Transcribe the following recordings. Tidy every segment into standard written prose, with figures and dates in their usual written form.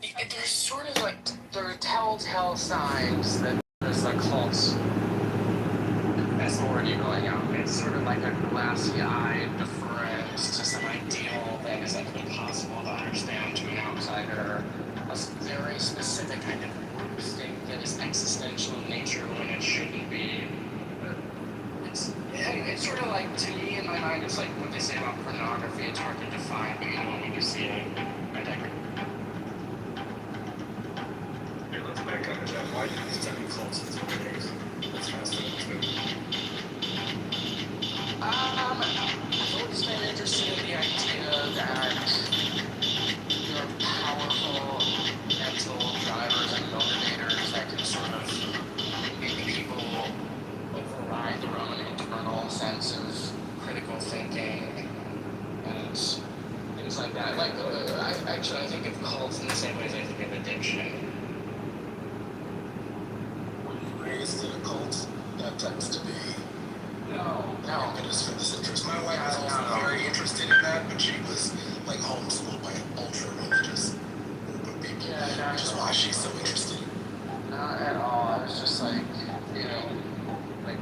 There's sort of like, there are telltale signs that there's like cults authority going on. It's sort of like a glassy-eyed deference to some ideal that is like impossible to understand to an outsider. A very specific kind of group state that is existential in nature when it shouldn't be. It's sort of like, to me in my mind, it's like what they say about pornography. It's hard to define, but you know when you see it. I digress. Here, let's back up, Jeff. Why do you think any cults in some case? That's fascinating too. I've always been interested in the idea that there are powerful mental drivers and motivators that can sort of make people override their own internal sense of critical thinking and things like that. Like, I think of cults in the same way as I think of addiction. Were you raised in a cult? That tends to be No. impetus for this interest. My wife was also very interested in that, but she was like homeschooled by an ultra religious group of people, which is why she's so interested. Not at all. I was just like, you know, like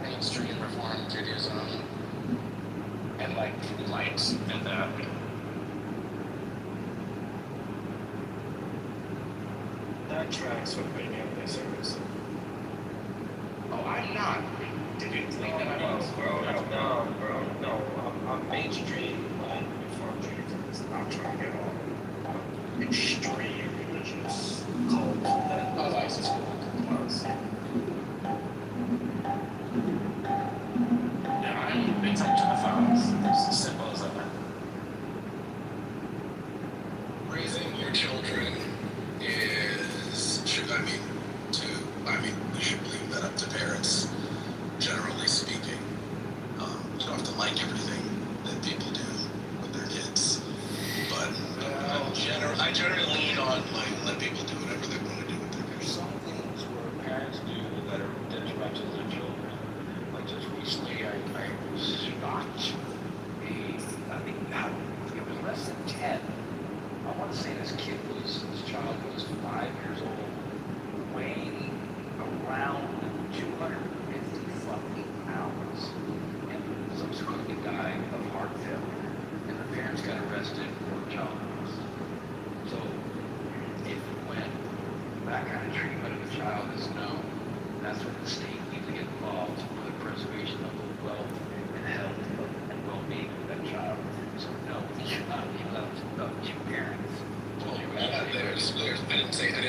mainstream Reform Judaism and like light and that. That tracks with being on this service. Oh, I'm not. Did you think that I was? No. I'm mainstream, but Reform Judaism is not trying at all. Extreme religious cult that ISIS was. Yeah, I'm big time to the phones. It's as simple as that. Raising your children we should leave that up to parents, generally speaking. You don't have to like everything that people do with their kids, but I generally lean on let people do whatever they want to do with their kids. There's some things where parents do that are detrimental to their children. Like just recently, I was shocked. It was less than 10. I want to say this child was 5 years old, weighing around 250 fucking pounds, and subsequently died of heart failure. And the parents got arrested for child abuse. So, when that kind of treatment of a child is known, that's when the state needs to get involved for the preservation of the wealth and health and well-being of that child. So no, it should not be left up to parents. I didn't say that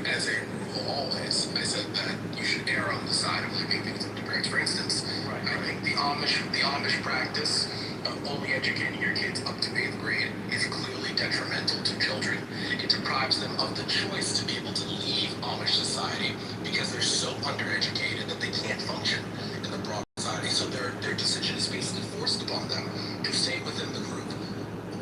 as a rule always. I said that you should err on the side of leaving things up to parents. For instance, I think the Amish practice of only educating your kids up to 8th grade is clearly detrimental to children. It deprives them of the choice to be able to leave Amish society because they're so undereducated that they can't function in the broad society. So their decision is basically forced upon them to stay within the group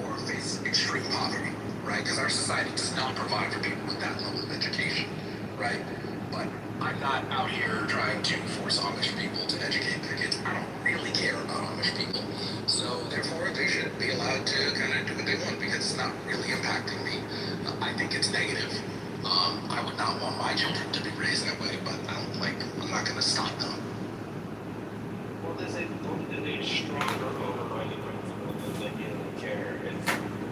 or face extreme poverty, right? Because our society does not provide for people with that level of education, right? But I'm not out here trying to force Amish people to educate their kids. I don't really care about Amish people. So therefore, they should be allowed to kind of do what they want because it's not really impacting me. I think it's negative. I would not want my children to be raised that way, but I'm not going to stop them. Well, there's a stronger overriding principle that you don't care.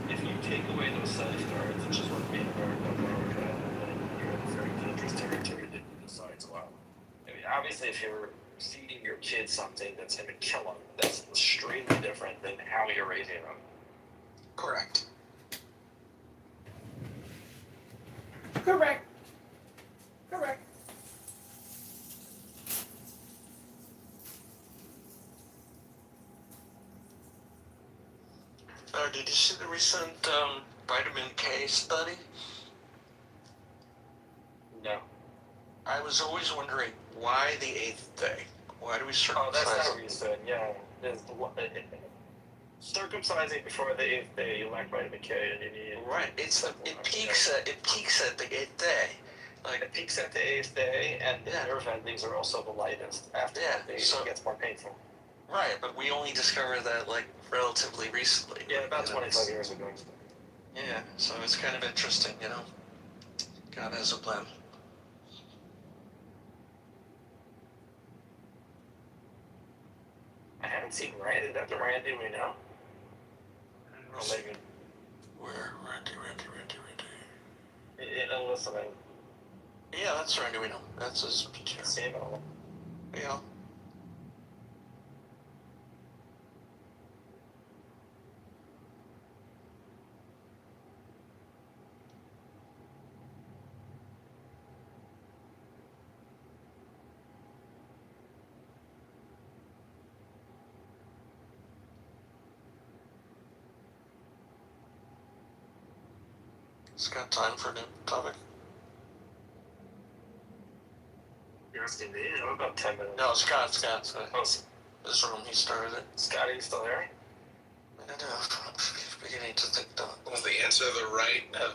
If you take away those safeguards, it's just like being America, then you're in very dangerous territory that you decide to allow. I mean, obviously, if you're feeding your kids something that's going to kill them, that's extremely different than how you're raising them. Correct. Correct. Did you see the recent vitamin K study? No. I was always wondering why the 8th day? Why do we circumcise? Oh, that's not what you said. Yeah. Circumcising before the 8th day, you lack vitamin K, and you need. Right. It peaks at the 8th day. Like it peaks at the 8th day, and the nerve endings are also the lightest. After that day, it gets more painful. Right, but we only discovered that like relatively recently. Yeah, about 25 years ago. Yeah, so it's kind of interesting, you know. God has a plan. I haven't seen Randy. Dr. Randy, we know. Or maybe Where? Randy. in listening. Yeah, that's Randy we know. That's his picture. See him at all. Yeah. It's got time for a new topic. You're asking me? I'm about 10 minutes. No, Scott. Oh, This room, he started it. Scotty, you still there? I'm beginning to think that. Was the answer the right? Have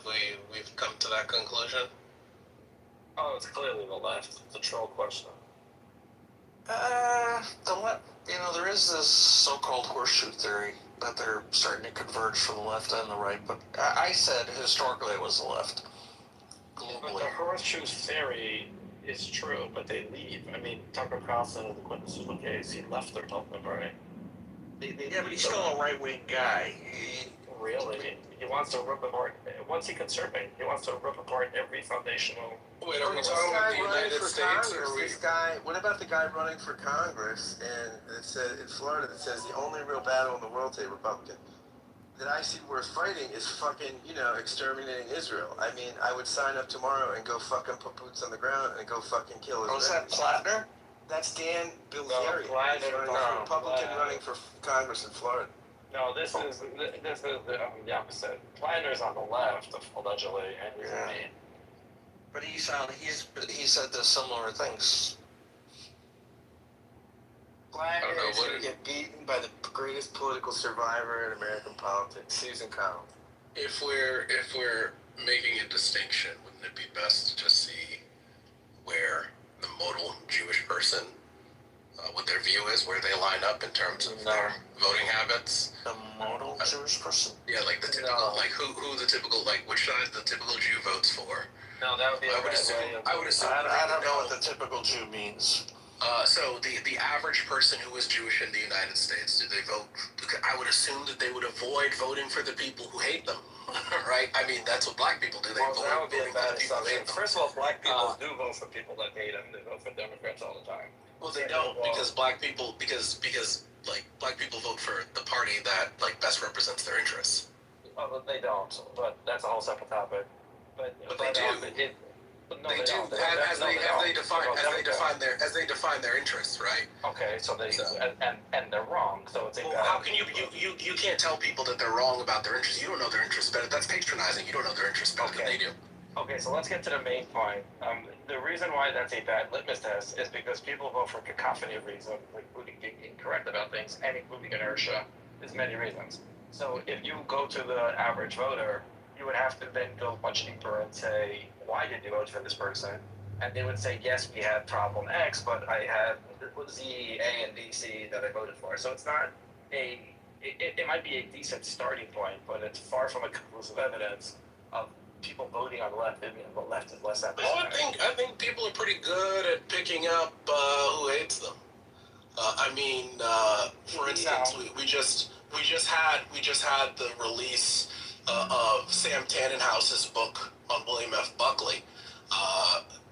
we've come to that conclusion? Oh, it's clearly the left. It's a troll question. There is this so-called horseshoe theory that they're starting to converge from the left and the right, but I said historically it was the left. But Globally. the horseshoe theory is true, but they leave. I mean, Tucker Carlson is the quintessential case. He left the Republican Party. Yeah, but he's still a right-wing guy. Really? He wants to rip apart. What's he conserving? He wants to rip apart every foundational. Wait, are we This talking about guy the running United for States, or Congress, are we? this guy, what about the guy running for Congress and it said in Florida that says the only real battle in the world today, Republican, that I see worth fighting is fucking, exterminating Israel. I mean, I would sign up tomorrow and go fucking put boots on the ground and go fucking kill Israel. Oh, is that Plattner? That's Dan Bilzerian. Plattner, He's running no, Republican Plattner. running for Congress in Florida. No, this is the opposite. Planner's on the left, allegedly, and he's Yeah. mean. But he said the similar things. Platter know, is what going to is- get beaten by the greatest political survivor in American politics, Susan Collins. If we're making a distinction, wouldn't it be best to just see where the modal Jewish person, what their view is, where they line up in terms of their voting habits? The modal Jewish person? Yeah, like the typical, No. like who the typical, like which side the typical Jew votes for. No, that would be I would assume. I would assume. I don't know what the typical Jew means. So the average person who is Jewish in the United States, do they vote? I would assume that they would avoid voting for the people who hate them, right? I mean, that's what black people do. They Well, avoid that would be a voting for bad the people who assumption. hate them. First of all, black people do vote for people that hate them. They vote for Democrats all the time. Well, they don't because black people like black people vote for the party that like best represents their interests. Well, they don't, but that's a whole separate topic. But they do. No, They do don't. as they don't. define their interests, right? Okay, so they So- and they're wrong. So it's a Well, bad. how can you can't tell people that they're wrong about their interests? You don't know their interests better. That's patronizing. You don't know their interests better than Okay. they do. Okay, so let's get to the main point. The reason why that's a bad litmus test is because people vote for cacophony of reasons, including being incorrect about things and including inertia. There's many reasons. So if you go to the average voter, you would have to then go much deeper and say, why did you vote for this person? And they would say, yes, we had problem X, but I had Z, A, and B, C that I voted for. So it's not it might be a decent starting point, but it's far from a conclusive evidence of people voting on the left, maybe the left is less Well, episodic. I think people are pretty good at picking up who hates them. For instance, we just had the release of Sam Tannenhouse's book on William F. Buckley,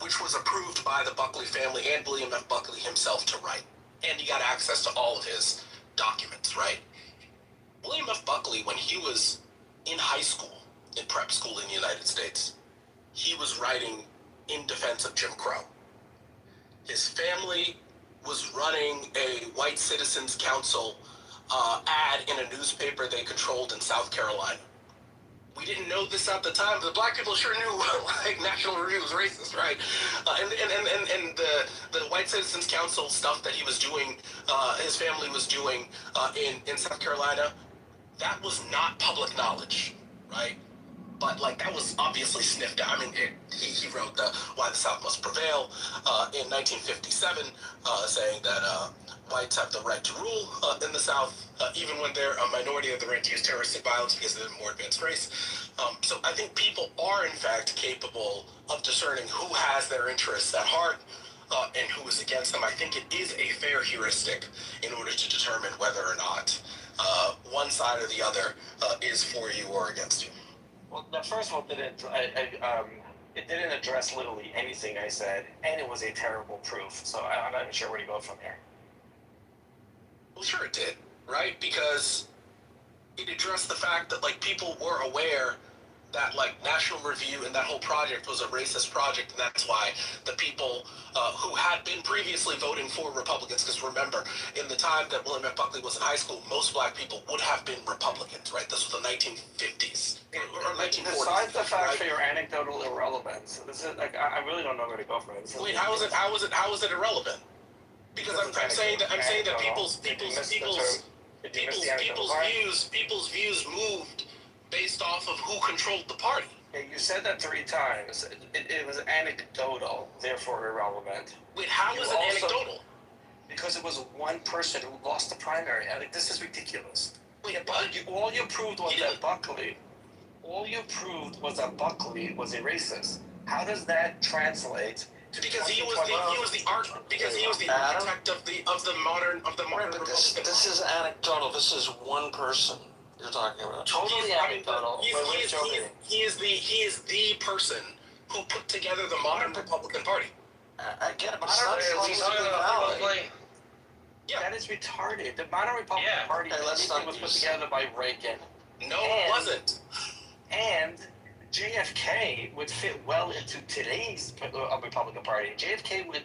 which was approved by the Buckley family and William F. Buckley himself to write, and he got access to all of his documents, right? William F. Buckley, when he was in high school, in prep school in the United States, he was writing in defense of Jim Crow. His family was running a White Citizens Council ad in a newspaper they controlled in South Carolina. We didn't know this at the time, but the black people sure knew, like, National Review was racist, right? And the White Citizens Council stuff that he was doing, his family was doing in South Carolina, that was not public knowledge, right? But but like that was obviously sniffed out. I mean, he wrote Why the South Must Prevail in 1957, saying that whites have the right to rule in the South, even when they're a minority, have the right to use terroristic violence because they're a more advanced race. So I think people are in fact capable of discerning who has their interests at heart and who is against them. I think it is a fair heuristic in order to determine whether or not one side or the other is for you or against you. Well, the first one didn't. It didn't address literally anything I said, and it was a terrible proof. So I'm not even sure where to go from here. Well, sure it did, right? Because it addressed the fact that like people were aware that like National Review and that whole project was a racist project, and that's why the people who had been previously voting for Republicans, because remember, in the time that William F. Buckley was in high school, most black people would have been Republicans, right? This was the 1950s or 1940s. Besides the fact right? for your anecdotal irrelevance, this is like I really don't know where to go from it. Wait, how is it irrelevant? Because I'm saying that people's views moved based off of who controlled the party. Yeah, you said that 3 times. It was anecdotal, therefore irrelevant. Wait, how is it anecdotal? Because it was one person who lost the primary. I think this is ridiculous. Wait, Yeah, but all you proved was that Buckley. All you proved was that Buckley was a racist. How does that translate to because he was the architect of the modern But this is anecdotal. This is one person you're talking about. totally anecdotal. He is the person who put together the modern Republican Party. I get it, but Modern it's not Republican completely Party. valid. Yeah. That is retarded. The modern Republican Party was put together by Reagan. No, it wasn't. And JFK would fit well into today's Republican Party. JFK would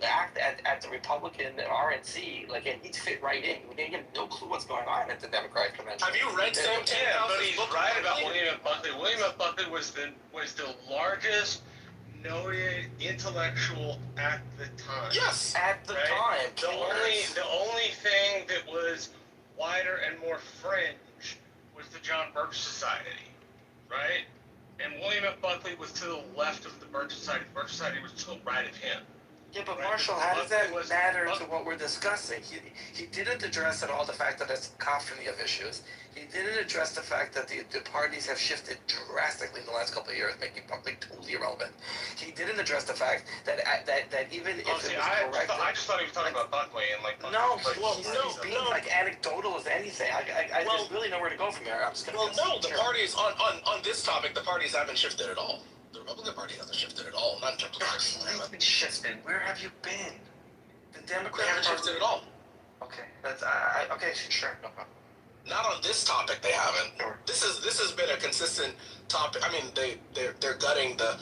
act at the Republican RNC like he'd fit right in. We didn't have no clue what's going on at the Democratic convention. Have you read Sam Yeah, Tannenbaum's but he's book? right about William F. Buckley. William F. Buckley was the largest noted intellectual at the time. Yes. At the Right? time, The only thing that was wider and more fringe was the John Birch Society, right? And William F. Buckley was to the left of the Birch Society. The Birch Society was to the right of him. Yeah, but Right. Marshall, how does that Buckley was- matter to Buck- what we're discussing? He didn't address at all the fact that it's cacophony of issues. He didn't address the fact that the parties have shifted drastically in the last couple of years, making Buckley totally irrelevant. He didn't address the fact that even if Oh, it see, was I correct. just thought he was talking about Buckley and like. Buckley No, was, well, like, he's being like anecdotal as anything. I Well- there's really nowhere to go from here. I'm just gonna. Well, no, the parties on this topic, the parties haven't shifted at all. The Republican Party hasn't shifted at all. Not in terms of You've been shifting. Where have you been? The They haven't Democrats shifted at all. Okay, that's okay. Sure, no problem. Not on this topic, they haven't. Sure. This has been a consistent topic. I mean, they're gutting the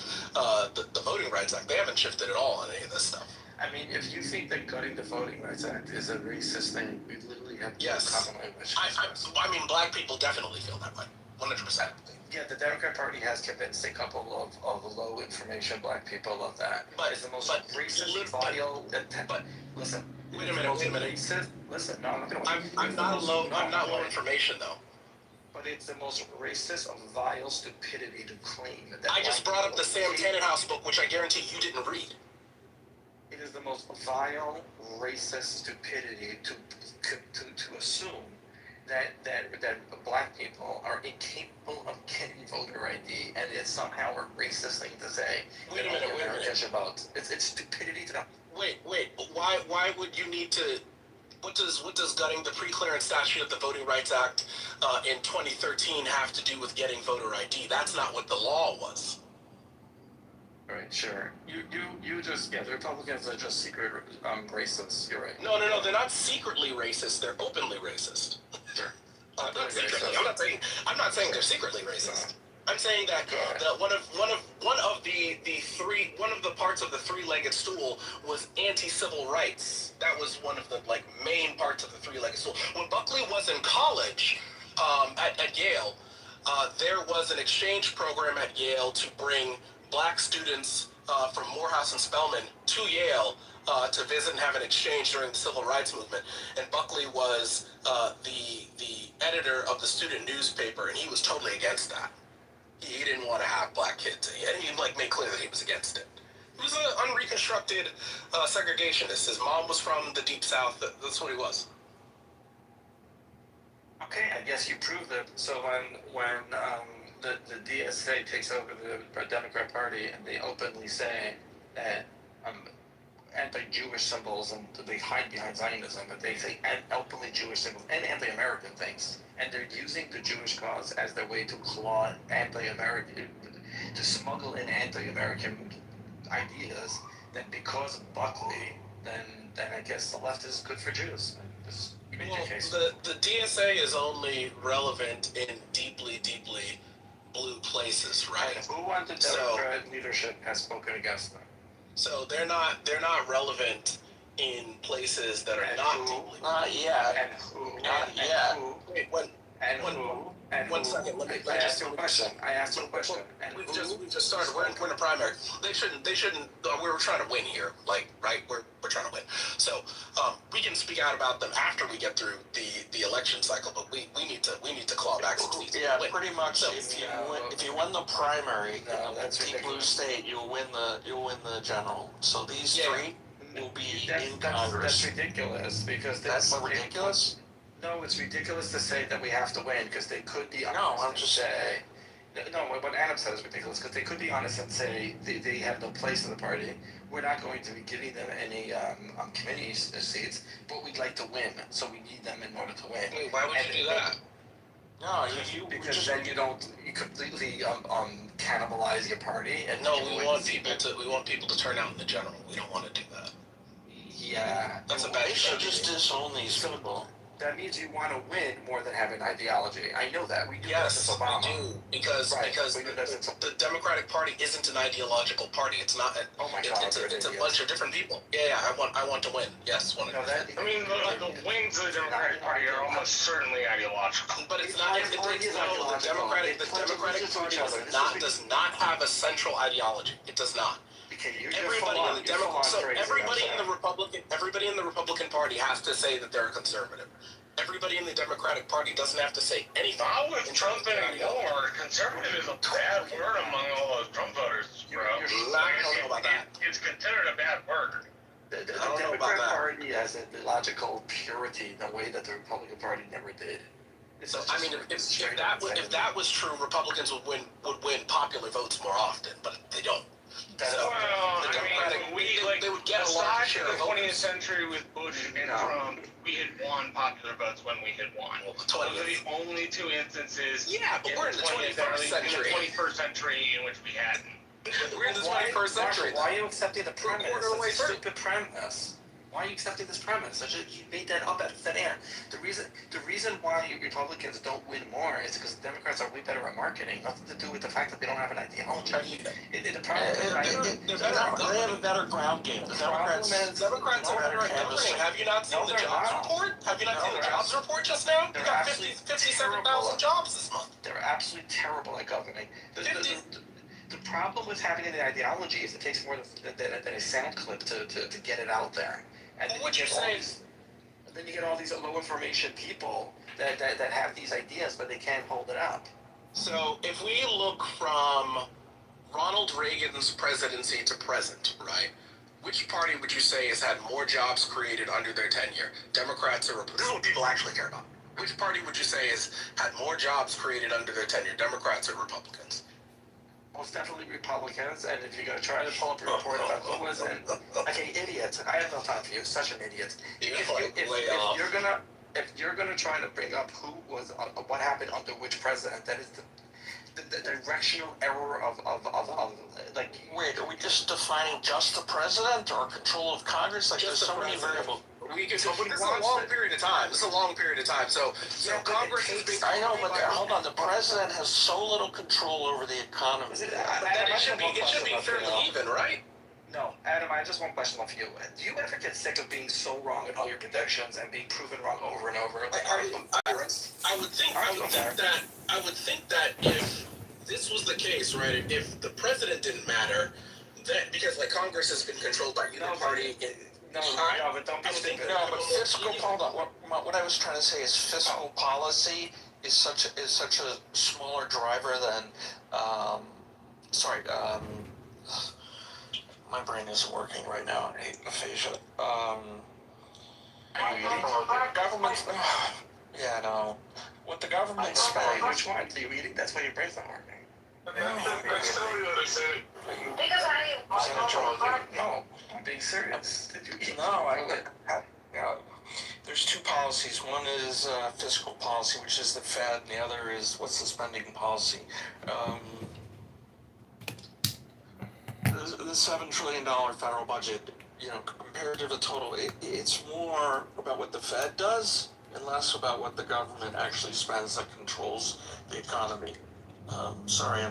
Voting Rights Act. They haven't shifted at all on any of this stuff. I mean, if you think that gutting the Voting Rights Act is a racist thing, we literally have Yes. common language. I mean, black people definitely feel that way, 100%. Yeah, the Democrat Party has convinced a couple of low information black people of that. But- It's the most but- racist, but- vile. but- Listen. Wait a minute. Racist. Listen, no, I'm not gonna. I'm not low information though. But it's the most racist of vile stupidity to claim that. I just black brought up the people Sam Tannenhouse book, which I guarantee you didn't read. It is the most vile, racist stupidity to assume that black people are incapable of getting voter ID, and it's somehow a racist thing to say. Wait a that minute, only wait a Americans minute. should vote. It's stupidity to. Wait. Why would you need to? What does gutting the pre-clearance statute of the Voting Rights Act in 2013 have to do with getting voter ID? That's not what the law was. All right, sure. You just the Republicans are just secret racists. You're right. No, they're not secretly racist. They're openly racist. Sure. Not secretly. I'm not saying they're secretly racist. I'm saying that one of the parts of the three-legged stool was anti-civil rights. That was one of the main parts of the three-legged stool. When Buckley was in college at Yale, there was an exchange program at Yale to bring black students from Morehouse and Spelman to Yale to visit and have an exchange during the civil rights movement. And Buckley was the editor of the student newspaper, and he was totally against that. he didn't want to have black kids, and he like made clear that he was against it. He was an unreconstructed segregationist. His mom was from the deep south. That's what he was. Okay, I guess you proved it. So when the DSA takes over the Democrat Party and they openly say that anti-Jewish symbols and they hide behind Zionism, but they say openly Jewish symbols and anti-American things, and they're using the Jewish cause as their way to claw anti-American, to smuggle in anti-American ideas. Then because of Buckley, then I guess the left is good for Jews. Just make your case. The DSA is only relevant in deeply, deeply blue places, right? And who on the Democrat leadership has spoken against them? So they're not relevant in places that are And not who? deeply. Not yet. And who? Not and yet. Who? Wait, And One- who? And one who? second, let me I just- asked you a question. And We've who? just started. We're in a primary. They shouldn't. We were trying to win here, like, right? We're trying to win. So we can speak out about them after we get through the election cycle. But we need to claw back some seats. Yeah, Win. pretty much. So- If you win the primary No, in that's Deep Blue ridiculous. State, you'll win the general. So these Yeah. three will be That's in Congress. ridiculous because That's not ridiculous. No, it's ridiculous to say that we have to win because they could be honest. No, I'm and just say. No, what Adam said is ridiculous because they could be honest and say they have no place in the party. We're not going to be giving them any committee seats, but we'd like to win, so we need them in order to win. Wait, why would And you do that? No, Because just then you completely cannibalize your party. And No, you we win want seat. people to turn out in the general. We don't want to do that. Yeah. That's a bad they should strategy. just disown these people. That means you want to win more than have an ideology. I know that. We do that Yes, since we Obama. do because Right, because we do that since- the Democratic Party isn't an ideological party. It's not. Oh my God, It's they're a idiots. bunch of different people. Yeah. I want to win. Yes, one. No, that. I mean, the wings of the Democratic Party are almost certainly ideological. But it's not. It's not The ideological. Democratic It pledges Party allegiance to each other. does not have a central ideology. It does not. Okay, you're Everybody in the Democrat, so everybody in the Republican. Republican Party has to say that they're a conservative. Everybody in the Democratic Party doesn't have to say anything. Not with Trump anymore. Conservative is a bad word among all those Trump voters, bro. You're I don't know about that. It's considered a bad word. The I don't know about Democrat that. Party has a logical purity in a way that the Republican Party never did. It's So just- I mean, it's if straight that up was true, Republicans would win popular votes more often, but they don't. That's- So, Well, the I Democratic- mean, we they would get a large aside share from of the 20th votes. century with Bush and No. Trump, we had won popular votes when we had won. Well, the Those are 20th. the only two instances Yeah, but we're in the 20th 21st in the century. 21st century in which we hadn't. We're in the Why- 21st century. Why are you accepting the We're a premise? quarter of the way It's a through. stupid premise. Why are you accepting this premise? You made that up out of thin air. The reason why Republicans don't win more is because the Democrats are way better at marketing. Nothing to do with the fact that they don't have an ideology. The problem is, They have a better ground game. The Democrats. Democrats are better at governing. Have you not seen No, the they're jobs not. report? Have you not No, seen the they're jobs report just now? You they're got absolutely 57,000 terrible. jobs this month. they're absolutely terrible at governing. The problem with having an ideology is it takes more than a sound clip to get it out there. And What you're saying- then you get all these low information people that have these ideas, but they can't hold it up. So if we look from Ronald Reagan's presidency to present, right? Which party would you say has had more jobs created under their tenure? Democrats or Republicans? This is what people actually care about. Which party would you say has had more jobs created under their tenure? Democrats or Republicans? Most definitely Republicans, and if you're going to try to pull up a report about who was in, okay, idiots. I have no time for you. Such an idiot. If you're gonna try to bring up who was what happened under which president, that is the directional error of like. Wait, are we just defining just the president or control of Congress? Like, Just there's the so many president. variables. This is a long period of time. This is a long period of time. So Yeah, but Congress it has been. takes- I know, but hold on. The president has so little control over the economy. Is it- But then it should be fairly even, right? No, Adam, I just one question for you. Do you ever get sick of being so wrong in all your predictions and being proven wrong over and over? Like, I would think that if this was the case, right? If the president didn't matter, that because like Congress has been controlled by either No, party. no, but don't be I would think stupid. No, but fiscal. Hold on. What I was trying to say is fiscal policy is such a smaller driver than Sorry, my brain isn't working right now. I hate aphasia. Government's, yeah, no. What the government spends. Which one? Are you eating? That's why your brain's not working. I still don't understand. Was that a joke? No, I'm being serious. Did you eat? No, yeah. There's two policies. One is fiscal policy, which is the Fed, and the other is what's the spending policy. The $7 trillion federal budget, compared to the total, it's more about what the Fed does and less about what the government actually spends that controls the economy. Sorry,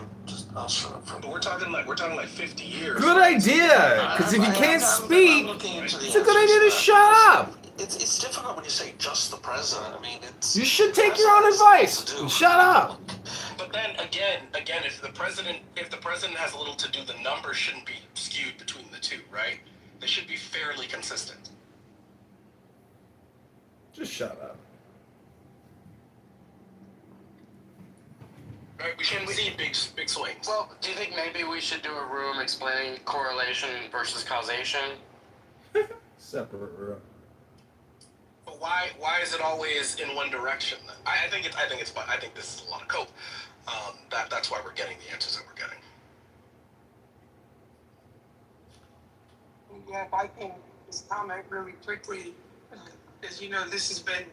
I'll shut up for a But minute. we're talking like 50 years. Good idea, because if you can't speak, it's a good idea to shut up. It's difficult when you say just the president. I mean, it's... You should take your own advice and shut up. But then again, if the president has a little to do, the numbers shouldn't be skewed between the two, right? They should be fairly consistent. Just shut up. Right? We shouldn't see big swings. Well, do you think maybe we should do a room explaining correlation versus causation? Separate room. But why is it always in one direction? Then? I think this is a lot of cope. That's why we're getting the answers that we're getting. Yeah, if I can just comment really quickly, as you know, this has been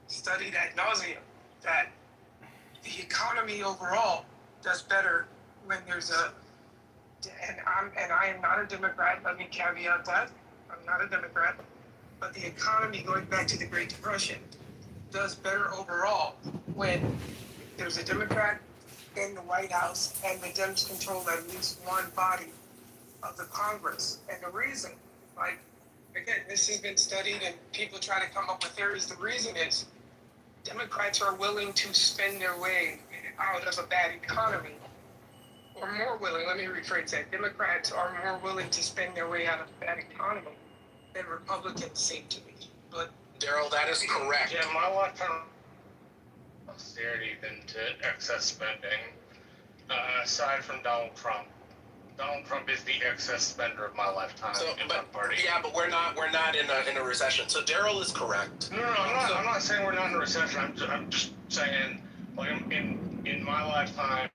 studied ad nauseum, that the economy overall does better when there's and I am not a Democrat, let me caveat that, I'm not a Democrat, but the economy, going back to the Great Depression, does better overall when there's a Democrat in the White House and the Dems control at least one body of the Congress. And the reason, again, this has been studied and people try to come up with theories. The reason is Democrats are willing to spend their way out of a bad economy, or more willing, let me rephrase that. Democrats are more willing to spend their way out of a bad economy than Republicans seem to be. But Daryl, that is correct. Yeah, my lifetime austerity than to excess spending. Aside from Donald Trump. Donald Trump is the excess spender of my lifetime in my party. Yeah, but we're not in a recession. So Daryl is correct. No, I'm not saying we're not in a recession. I'm just saying, like, in my lifetime,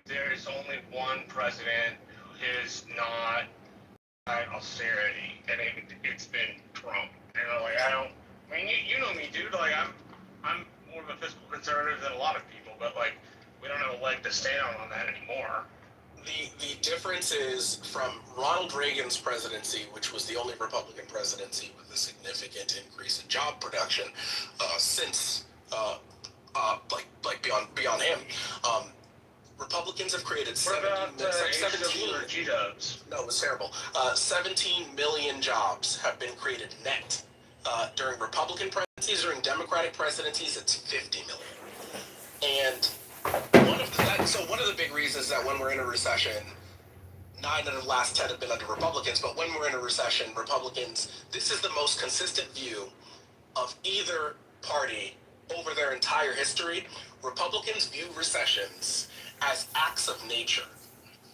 there is only one president who is not austerity, and it's been Trump. And you know me, dude. Like, I'm more of a fiscal conservative than a lot of people, but like, we don't have a leg to stand on that anymore. The difference is from Ronald Reagan's presidency, which was the only Republican presidency with a significant increase in job production since beyond him. Republicans have created 17 G-dubs? No, it was terrible. 17 million jobs have been created net during Republican presidencies. During Democratic presidencies, it's 50 million. And one of the big reasons that when we're in a recession, 9 out of the last 10 have been under Republicans, but when we're in a recession, Republicans, this is the most consistent view of either party over their entire history. Republicans view recessions as acts of nature.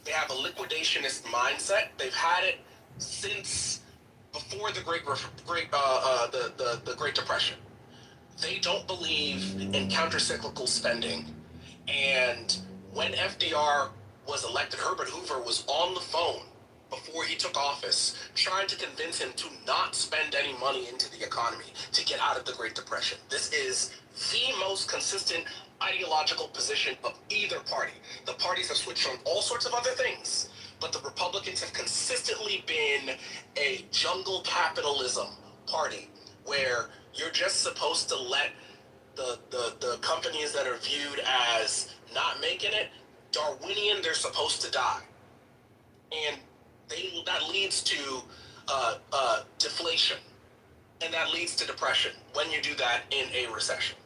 They have a liquidationist mindset. They've had it since before the Great Depression. They don't believe in countercyclical spending. And when FDR was elected, Herbert Hoover was on the phone before he took office trying to convince him to not spend any money into the economy to get out of the Great Depression. This is the most consistent ideological position of either party. The parties have switched on all sorts of other things, but the Republicans have consistently been a jungle capitalism party where you're just supposed to let the companies that are viewed as not making it, Darwinian, they're supposed to die. And that leads to deflation. And that leads to depression when you do that in a recession.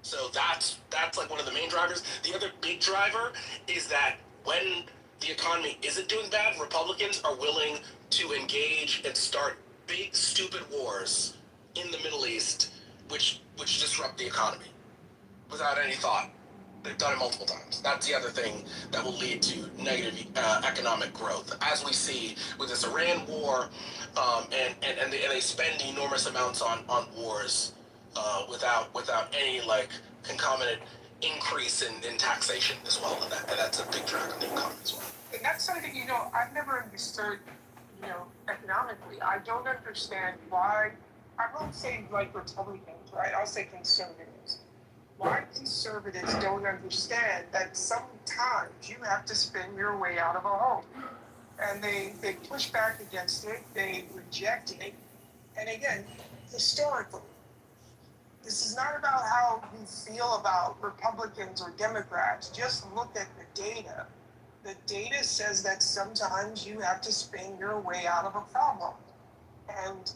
So that's like one of the main drivers. The other big driver is that when the economy isn't doing bad, Republicans are willing to engage and start big, stupid wars in the Middle East, which disrupt the economy without any thought. They've done it multiple times. That's the other thing that will lead to negative economic growth, as we see with this Iran war, and they spend enormous amounts on wars without any like concomitant increase in taxation as well, and that's a big drag on the economy as well. And that's something, I've never understood, economically. I don't understand why, I won't say like Republicans, right? I'll say conservatives. Why conservatives don't understand that sometimes you have to spend your way out of a home. And they push back against it, they reject it. And again, historically, this is not about how you feel about Republicans or Democrats. Just look at the data. The data says that sometimes you have to spin your way out of a problem. And,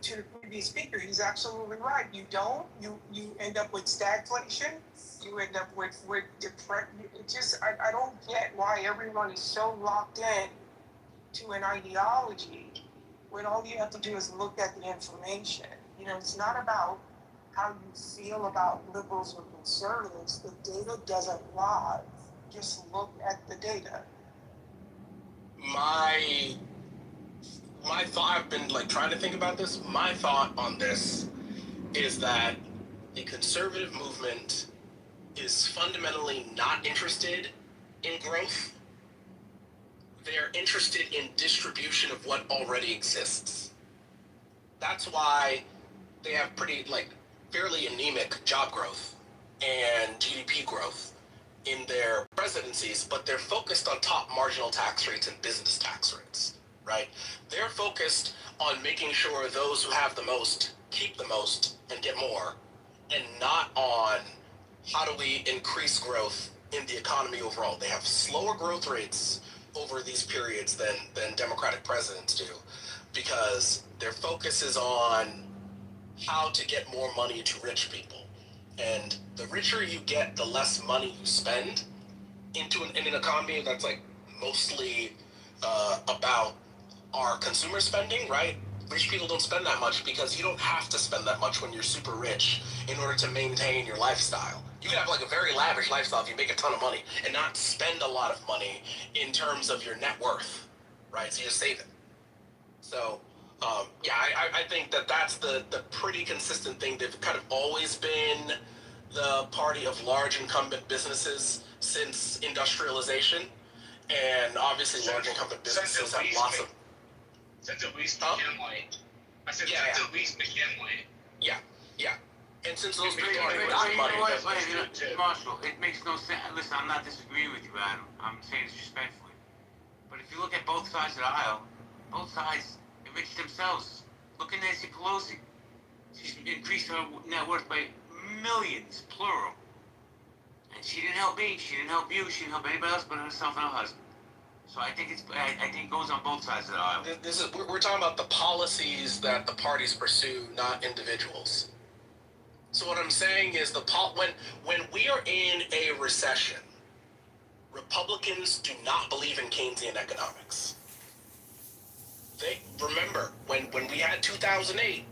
to the previous speaker, he's absolutely right. You don't, you end up with stagflation. You end up with depression. I don't get why everyone is so locked in to an ideology when all you have to do is look at the information. It's not about how you feel about liberals or conservatives. The data doesn't lie. Just look at the data. My thought, I've been like trying to think about this. My thought on this is that the conservative movement is fundamentally not interested in growth. They're interested in distribution of what already exists. That's why they have fairly anemic job growth and GDP growth in their presidencies, but they're focused on top marginal tax rates and business tax rates, right? They're focused on making sure those who have the most keep the most and get more, and not on how do we increase growth in the economy overall. They have slower growth rates over these periods than Democratic presidents do, because their focus is on how to get more money to rich people. And the richer you get, the less money you spend in an economy that's like mostly about our consumer spending, right? Rich people don't spend that much because you don't have to spend that much when you're super rich in order to maintain your lifestyle. You can have like a very lavish lifestyle if you make a ton of money and not spend a lot of money in terms of your net worth, right? So you just save it. So I think that's the pretty consistent thing. They've kind of always been the party of large incumbent businesses since industrialization, and obviously large incumbent businesses have lots of. Since at least McKinley. I said since at least McKinley. Yeah. And since those people Wait, got money, Marshall, it makes no sense. Listen, I'm not disagreeing with you, Adam. I'm saying this respectfully. But if you look at both sides of the aisle, both sides enrich themselves. Look at Nancy Pelosi. She's increased her net worth by millions, plural. And she didn't help me, she didn't help you, she didn't help anybody else but herself and her husband. So I think it goes on both sides of the aisle. We're talking about the policies that the parties pursue, not individuals. So what I'm saying is when we are in a recession, Republicans do not believe in Keynesian economics. They remember when we had 2008,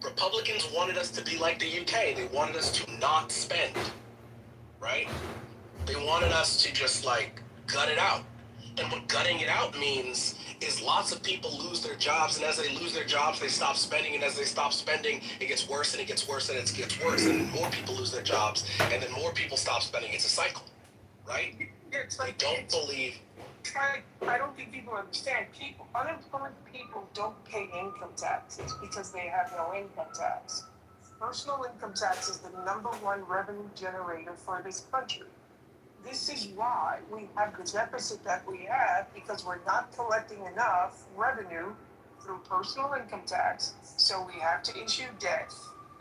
Republicans wanted us to be like the UK. They wanted us to not spend, right? They wanted us to just like gut it out. And what gutting it out means is lots of people lose their jobs, and as they lose their jobs, they stop spending, and as they stop spending, it gets worse, and it gets worse, and it gets worse, and more people lose their jobs, and then more people stop spending. It's a cycle, right? I don't think people understand. Unemployed people don't pay income taxes because they have no income tax. Personal income tax is the #1 revenue generator for this country. This is why we have the deficit that we have, because we're not collecting enough revenue through personal income tax, so we have to issue debt.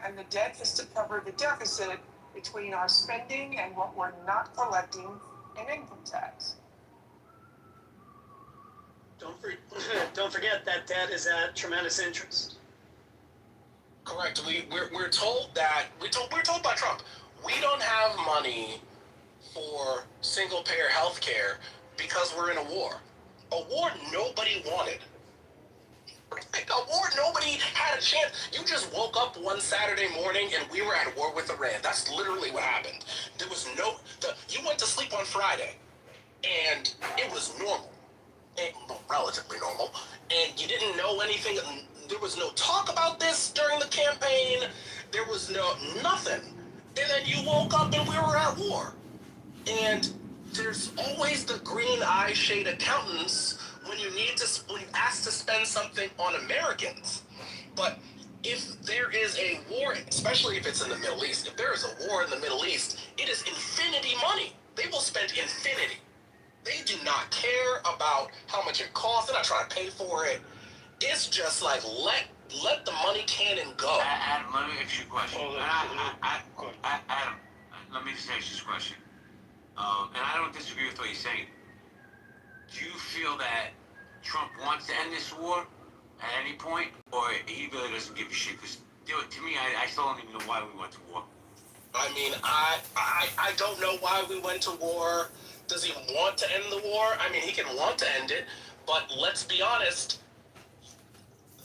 And the debt is to cover the deficit between our spending and what we're not collecting in income tax. Don't forget that debt is at tremendous interest. Correct. We're told that we're told by Trump we don't have money for single-payer health care because we're in a war. A war nobody wanted. A war nobody had a chance. You just woke up one Saturday morning and we were at war with Iran. That's literally what happened. There was you went to sleep on Friday and it was normal. Relatively normal. And you didn't know anything. There was no talk about this during the campaign. There was nothing. And then you woke up and we were at war. And there's always the green eye shade accountants when you ask to spend something on Americans. But if there is a war, especially if it's in the Middle East, if there is a war in the Middle East, it is infinity money. They will spend infinity. They do not care about how much it costs. They're not trying to pay for it. It's just like let the money cannon go. Adam, let me ask you a question. Adam, let me just ask you this question. And I don't disagree with what you're saying. Do you feel that Trump wants to end this war at any point, or he really doesn't give a shit? Because to me, I still don't even know why we went to war. I mean, I don't know why we went to war. Does he want to end the war? I mean, he can want to end it, but let's be honest.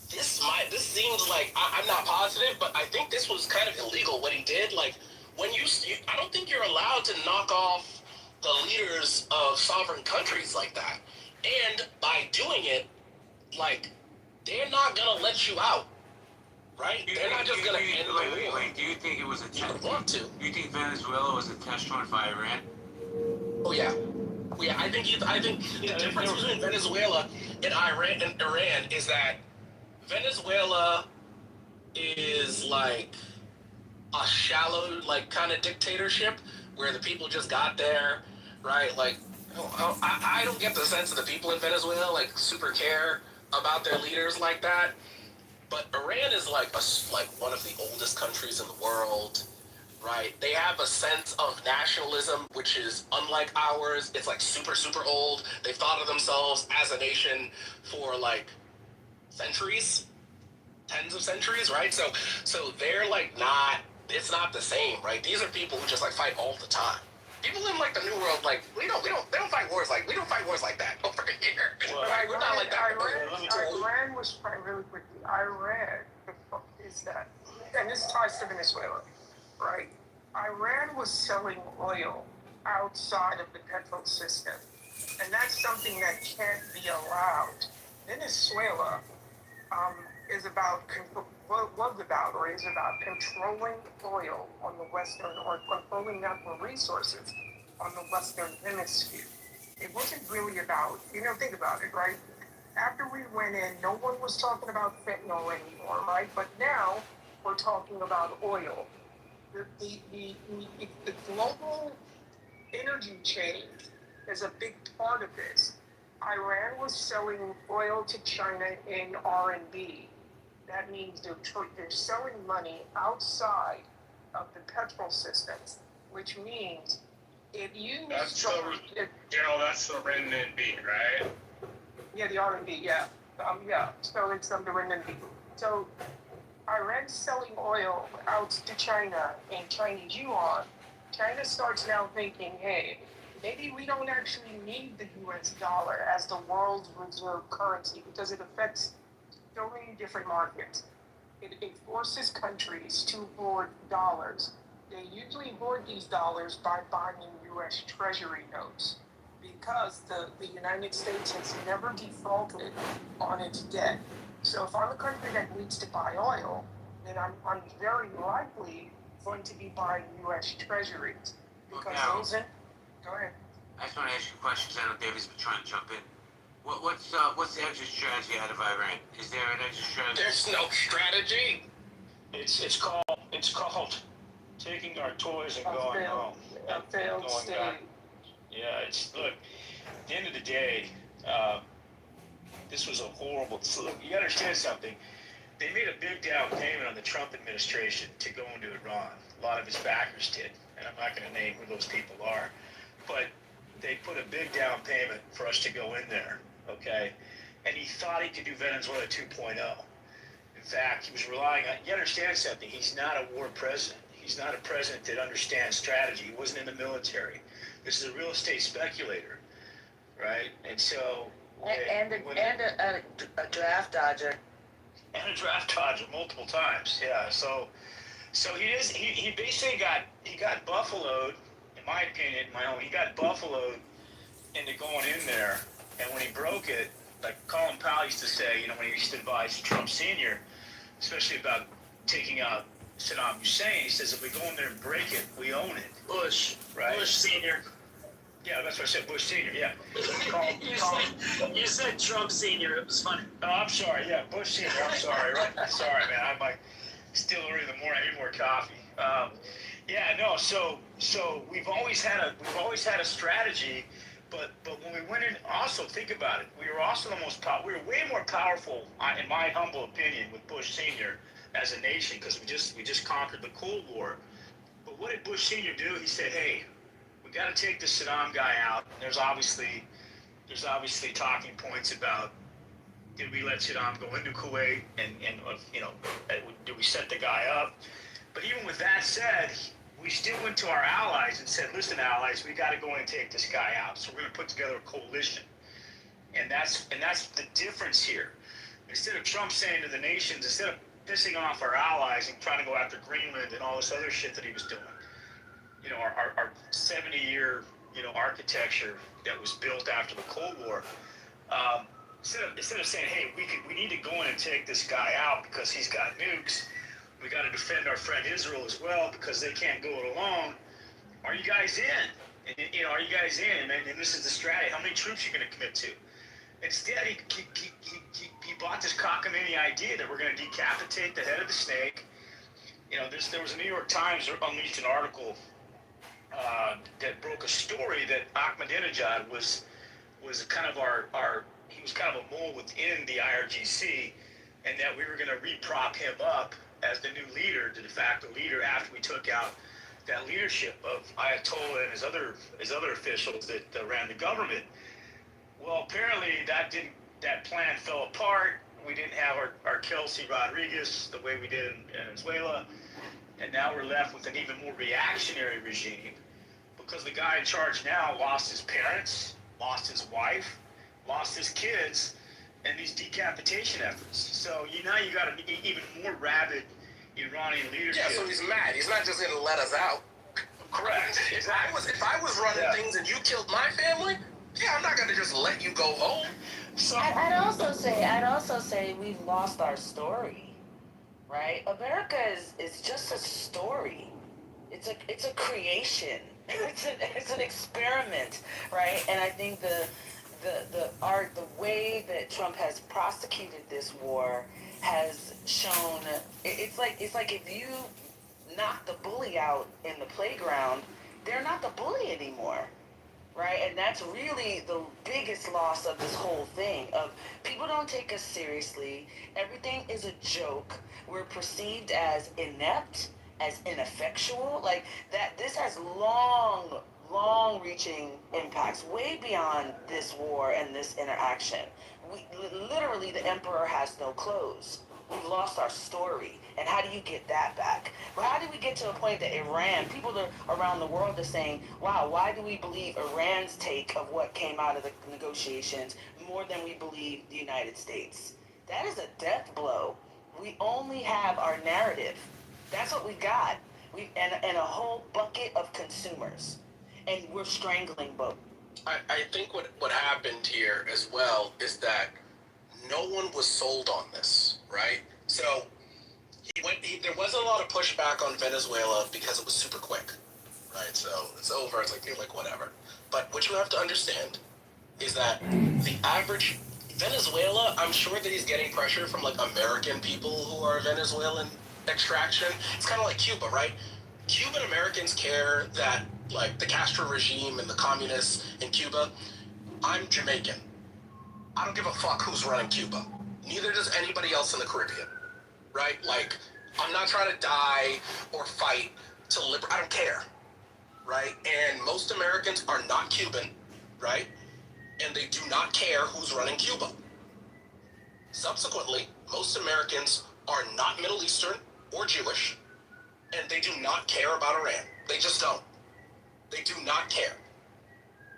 This seems like I'm not positive, but I think this was kind of illegal what he did. Like when I don't think you're allowed to knock off the leaders of sovereign countries like that. And by doing it, like they're not gonna let you out, right? They're not just gonna end the war. Wait, do you think it was a test? Want to? Do you think Venezuela was a test run for Iran? Oh yeah. I think the difference between Venezuela and Iran is that Venezuela is like a shallow, like kind of dictatorship where the people just got there, right? Like, I don't get the sense that the people in Venezuela like super care about their leaders like that. But Iran is like one of the oldest countries in the world. Right? They have a sense of nationalism, which is unlike ours. It's like super, super old. They've thought of themselves as a nation for like centuries, tens of centuries, right? So they're like it's not the same, right? These are people who just like fight all the time. People in like the New World, like they don't fight wars like that over here. Well, right? We're not like that. Iran was really quickly. Iran is that, and this ties to Venezuela. Right. Iran was selling oil outside of the petrol system, and that's something that can't be allowed. Venezuela is about controlling oil on the Western, or controlling natural resources on the Western Hemisphere. It wasn't really about, think about it, right? After we went in, no one was talking about fentanyl anymore, right? But now we're talking about oil. The global energy chain is a big part of this. Iran was selling oil to China in RMB. That means they're selling money outside of the petrol systems, which means if you that's the renminbi, right? Yeah, the RMB, yeah. So it's the renminbi. So Iran's selling oil out to China in Chinese yuan. China starts now thinking, hey, maybe we don't actually need the US dollar as the world's reserve currency because it affects so many different markets. It forces countries to hoard dollars. They usually hoard these dollars by buying US Treasury notes because the United States has never defaulted on its debt. So if I'm a country that needs to buy oil, then I'm very likely going to be buying U.S. Treasuries. Because those go ahead. I just want to ask you a question because I know David's been trying to jump in. What's the exit strategy out of Iran? Is there an exit strategy? There's no strategy. It's called taking our toys and going home. A failed state. Yeah, look, at the end of the day, this was a horrible. Look, you understand something. They made a big down payment on the Trump administration to go into Iran. A lot of his backers did, and I'm not going to name who those people are, but they put a big down payment for us to go in there, okay? And he thought he could do Venezuela 2.0. In fact, he was relying on, you understand something, he's not a war president. He's not a president that understands strategy. He wasn't in the military. This is a real estate speculator, right? And so... And a draft dodger. And a draft dodger multiple times. Yeah. So he basically got buffaloed, in my opinion, he got buffaloed into going in there, and when he broke it, like Colin Powell used to say, when he used to advise Trump Sr., especially about taking out Saddam Hussein, he says, if we go in there and break it, we own it. Bush. Right? Bush Senior. Yeah, that's what I said, Bush Sr., yeah. You said Trump Senior. It was funny. Oh, I'm sorry, yeah, Bush Sr., I'm sorry, right? Sorry, man, I'm like still early in the morning, I need more coffee. So we've always had a strategy, but when we went in, also think about it, we were also we were way more powerful, in my humble opinion, with Bush Sr. as a nation, because we just conquered the Cold War. But what did Bush Sr. do? He said, hey, we got to take the Saddam guy out. There's obviously talking points about, did we let Saddam go into Kuwait, and did we set the guy up? But even with that said, we still went to our allies and said, listen, allies, we got to go in and take this guy out. So we're going to put together a coalition. And that's the difference here. Instead of Trump saying to the nations, instead of pissing off our allies and trying to go after Greenland and all this other shit that he was doing, our 70-year, architecture that was built after the Cold War, instead of saying, hey, we need to go in and take this guy out because he's got nukes, we got to defend our friend Israel as well because they can't go it alone. Are you guys in? And, are you guys in? And this is the strategy. How many troops are you going to commit to? Instead, he bought this cockamamie idea that we're going to decapitate the head of the snake. There was a New York Times unleashed an article that broke a story that Ahmadinejad was kind of he was kind of a mole within the IRGC, and that we were going to reprop him up as the new leader, the de facto leader, after we took out that leadership of Ayatollah and his other officials that ran the government. Well, apparently that plan fell apart. We didn't have our Kelsey Rodriguez the way we did in Venezuela, and now we're left with an even more reactionary regime because the guy in charge now lost his parents, lost his wife, lost his kids, and these decapitation efforts. So now you got an even more rabid Iranian leadership. Yeah, so he's mad. He's not just going to let us out. Correct. Exactly. If I was running things and you killed my family, yeah, I'm not going to just let you go home. So I'd also say we've lost our story, right? America is just a story. It's a creation. It's an experiment, right? And I think the way that Trump has prosecuted this war has shown it's like if you knock the bully out in the playground, they're not the bully anymore, right? And that's really the biggest loss of this whole thing. Of people don't take us seriously. Everything is a joke. We're perceived as inept, as ineffectual, like that. This has long-reaching impacts way beyond this war and this interaction. Literally, the emperor has no clothes. We've lost our story. And how do you get that back? Well, how did we get to a point that Iran, people around the world are saying, wow, why do we believe Iran's take of what came out of the negotiations more than we believe the United States? That is a death blow. We only have our narrative. That's what we got. And a whole bucket of consumers. And we're strangling both. I think what happened here as well is that no one was sold on this, right? So there wasn't a lot of pushback on Venezuela because it was super quick, right? So it's over. It's like whatever. But what you have to understand is that the average Venezuela, I'm sure that he's getting pressure from like American people who are Venezuelan extraction. It's kind of like Cuba, right? Cuban Americans care that like the Castro regime and the communists in Cuba. I'm Jamaican. I don't give a fuck who's running Cuba. Neither does anybody else in the Caribbean, right? Like, I'm not trying to die or fight to liberate. I don't care, right? And most Americans are not Cuban, right? And they do not care who's running Cuba. Subsequently, most Americans are not Middle Eastern or Jewish, and they do not care about Iran. They just don't. They do not care.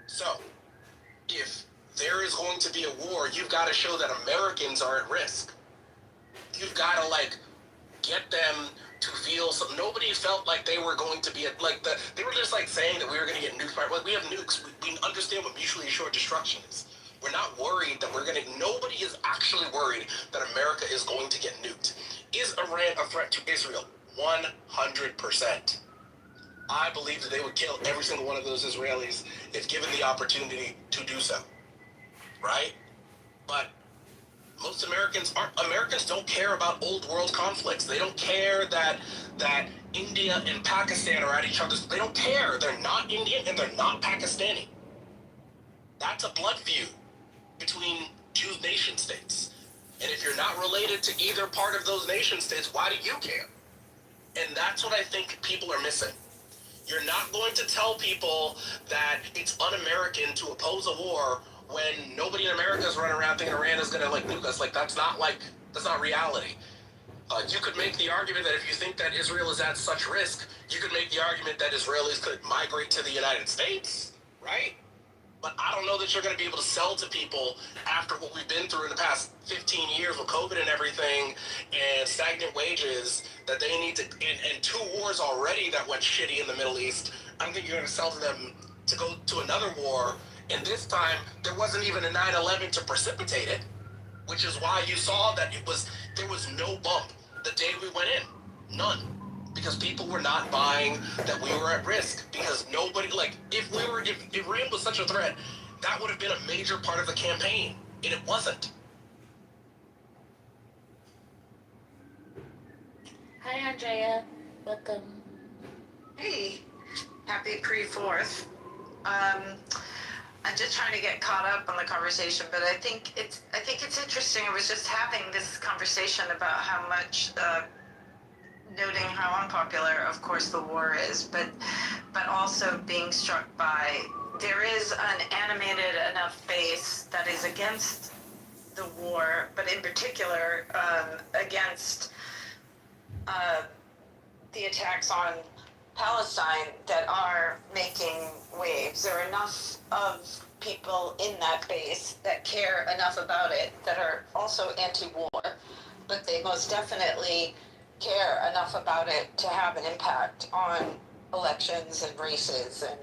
So, if there is going to be a war, you've got to show that Americans are at risk. you've got to like get them to feel some. Nobody felt like they were going to be they were just like saying that we were going to get nuked. Like, we have nukes. We understand what mutually assured destruction is. We're not worried that nobody is actually worried that America is going to get nuked. Is Iran a threat to Israel? 100%. I believe that they would kill every single one of those Israelis if given the opportunity to do so. Right? But most Americans don't care about old world conflicts. They don't care that India and Pakistan are at each other's. They don't care. They're not Indian and they're not Pakistani. That's a blood feud between two nation states. And if you're not related to either part of those nation states, why do you care? And that's what I think people are missing. You're not going to tell people that it's un-American to oppose a war when nobody in America is running around thinking Iran is going to like nuke us. That's not reality. You could make the argument that if you think that Israel is at such risk, you could make the argument that Israelis could migrate to the United States, right? But I don't know that you're going to be able to sell to people after what we've been through in the past 15 years with COVID and everything and stagnant wages that they need to, and 2 wars already that went shitty in the Middle East. I don't think you're going to sell to them to go to another war. And this time, there wasn't even a 9/11 to precipitate it, which is why you saw that there was no bump the day we went in. None. Because people were not buying that we were at risk. Because nobody, if Iran was such a threat, that would have been a major part of the campaign. And it wasn't. Hi, Andrea. Welcome. Hey, happy pre-4th. I'm just trying to get caught up on the conversation, but I think it's interesting. I was just having this conversation about how much, noting how unpopular, of course, the war is, but also being struck by there is an animated enough base that is against the war, but in particular against the attacks on Palestine that are making waves. There are enough of people in that base that care enough about it that are also anti-war, but they most definitely care enough about it to have an impact on elections and races and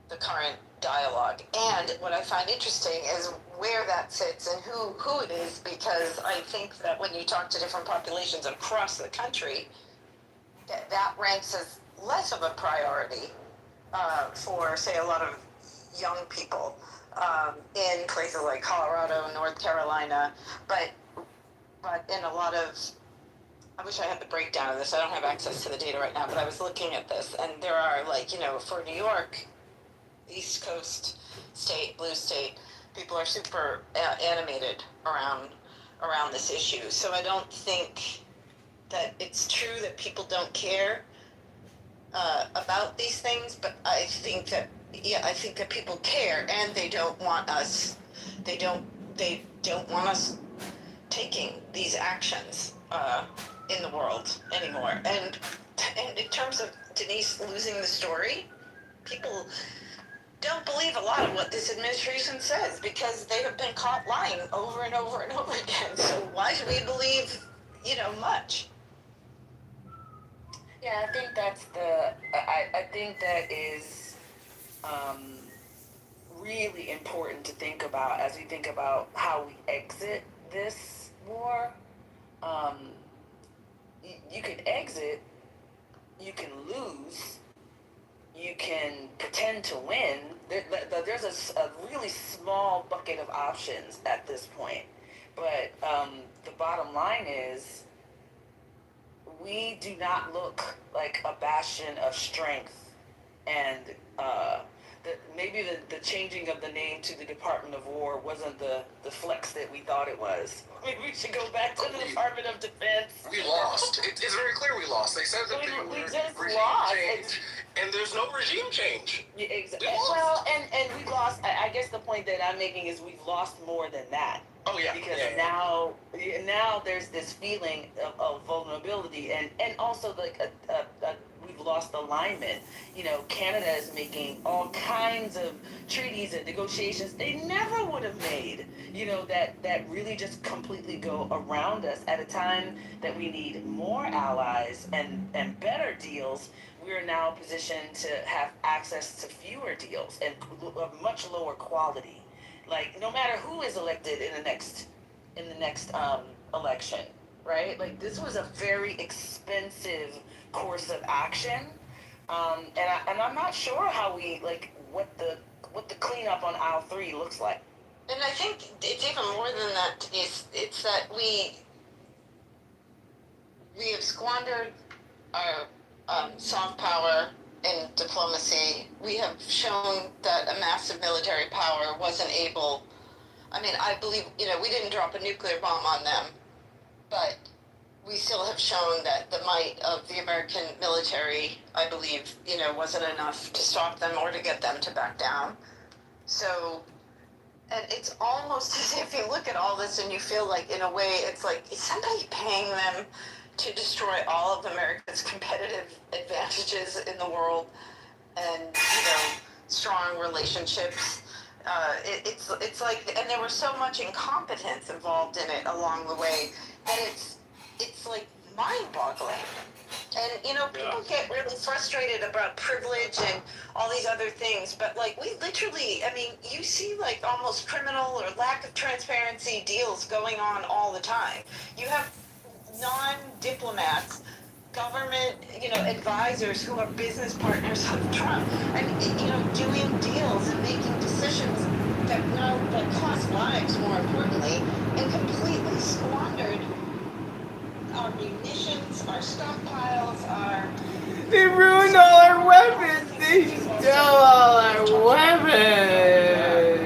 the current dialogue. And what I find interesting is where that sits and who it is, because I think that when you talk to different populations across the country, that ranks as less of a priority for, say, a lot of young people in places like Colorado, North Carolina, but in a lot of, I wish I had the breakdown of this. I don't have access to the data right now, but I was looking at this, and there are, for New York, East Coast state, blue state, people are super animated around this issue. So I don't think that it's true that people don't care about these things, but I think that people care, and they don't want us taking these actions in the world anymore. And in terms of Denise losing the story, people don't believe a lot of what this administration says because they have been caught lying over and over and over again. So why should we believe, much? Yeah, I think I think that is really important to think about as we think about how we exit this war. You can exit, you can lose, you can pretend to win. There's a really small bucket of options at this point. But the bottom line is, we do not look like a bastion of strength, and maybe the changing of the name to the Department of War wasn't the flex that we thought it was. Maybe we should go back to the Department of Defense. We lost. It's very clear we lost. They said that we just regime lost. change, and there's no regime change. Yeah, exactly. Well, and we lost. I guess the point that I'm making is we've lost more than that. Oh yeah. Because now there's this feeling of vulnerability, and also we've lost alignment. You know, Canada is making all kinds of treaties and negotiations they never would have made, you know, that really just completely go around us at a time that we need more allies and better deals. We are now positioned to have access to fewer deals and of much lower quality. Like, no matter who is elected in the next election, right? Like, this was a very expensive course of action, and I'm not sure how we like what the cleanup on aisle 3 looks like. And I think it's even more than that. It's that we have squandered our soft power in diplomacy. We have shown that a massive military power wasn't able. I mean, I believe, you know, we didn't drop a nuclear bomb on them, but we still have shown that the might of the American military, I believe, you know, wasn't enough to stop them or to get them to back down. So, and it's almost as if you look at all this and you feel like, in a way, it's like, is somebody paying them to destroy all of America's competitive advantages in the world and, you know, strong relationships? It's like, and there was so much incompetence involved in it along the way that it's like mind-boggling. And, you know, people get really frustrated about privilege and all these other things, but, like, we literally, I mean, you see, like, almost criminal or lack of transparency deals going on all the time. You have non-diplomats, government, you know, advisors who are business partners of Trump, and, you know, doing deals and making decisions that cost lives, more importantly, and completely squandered our munitions, our stockpiles, our... They ruined all our weapons. They stole all our weapons.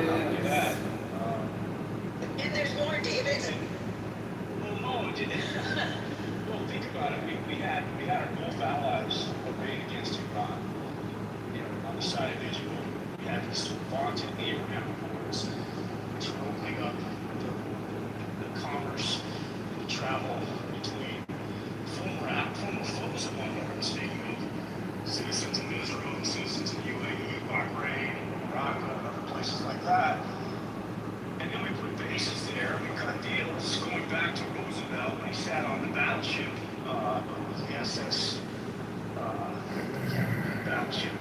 And there's more, David. Well, no, well, think about it. We had our Gulf allies arrayed against Iran, you know, on the side of Israel. We had this vaunted Abraham Accords, which were opening up the commerce, the travel between former foes of one another, speaking of citizens of Israel, citizens of UAE, Bahrain, Morocco, and other places like that. And then we put bases there, we cut deals, going back to Roosevelt when he sat on the battleship, the SS, battleship.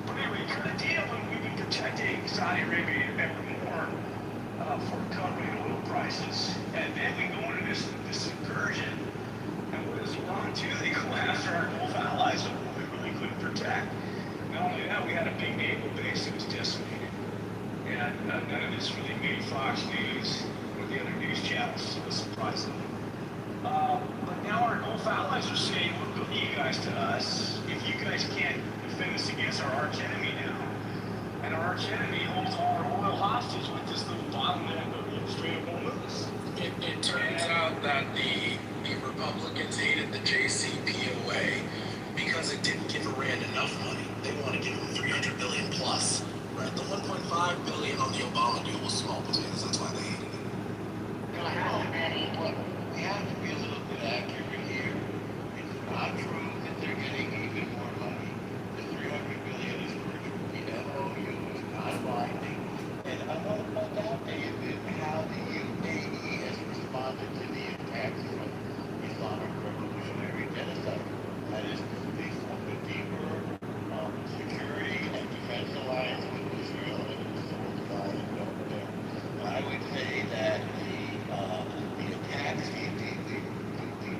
But anyway, we cut a deal and we've been protecting Saudi Arabia ever more for recovering oil prices. And then we go into this incursion, and what does Iran do? They go after our Gulf allies that we really couldn't protect. Not only that, we had a big naval base that was decimated. And none of this really made Fox News or the other news channels, so it's surprising. But now our Gulf allies are saying, what good are you guys to us if you guys can't defend us against our arch enemy now? And our arch enemy holds all our oil hostage with this little bottleneck of the Strait of Hormuz. It turns out that the Republicans hated the JCPOA because it didn't give Iran enough money. They want to give them $300 billion plus. Right? The $1.5 billion on the Obama deal was small potatoes. That's why they hated it. We have to be a little bit accurate here. It's not true that they're getting even more money. The $300 billion is for the MOU. It's not binding. And I want to point out to you how the UAE has responded to the attacks from Islamic Revolutionary Genocide. That is, they formed a deeper security and defense alliance with Israel and it was fortified and over there. And I would say that the attacks, the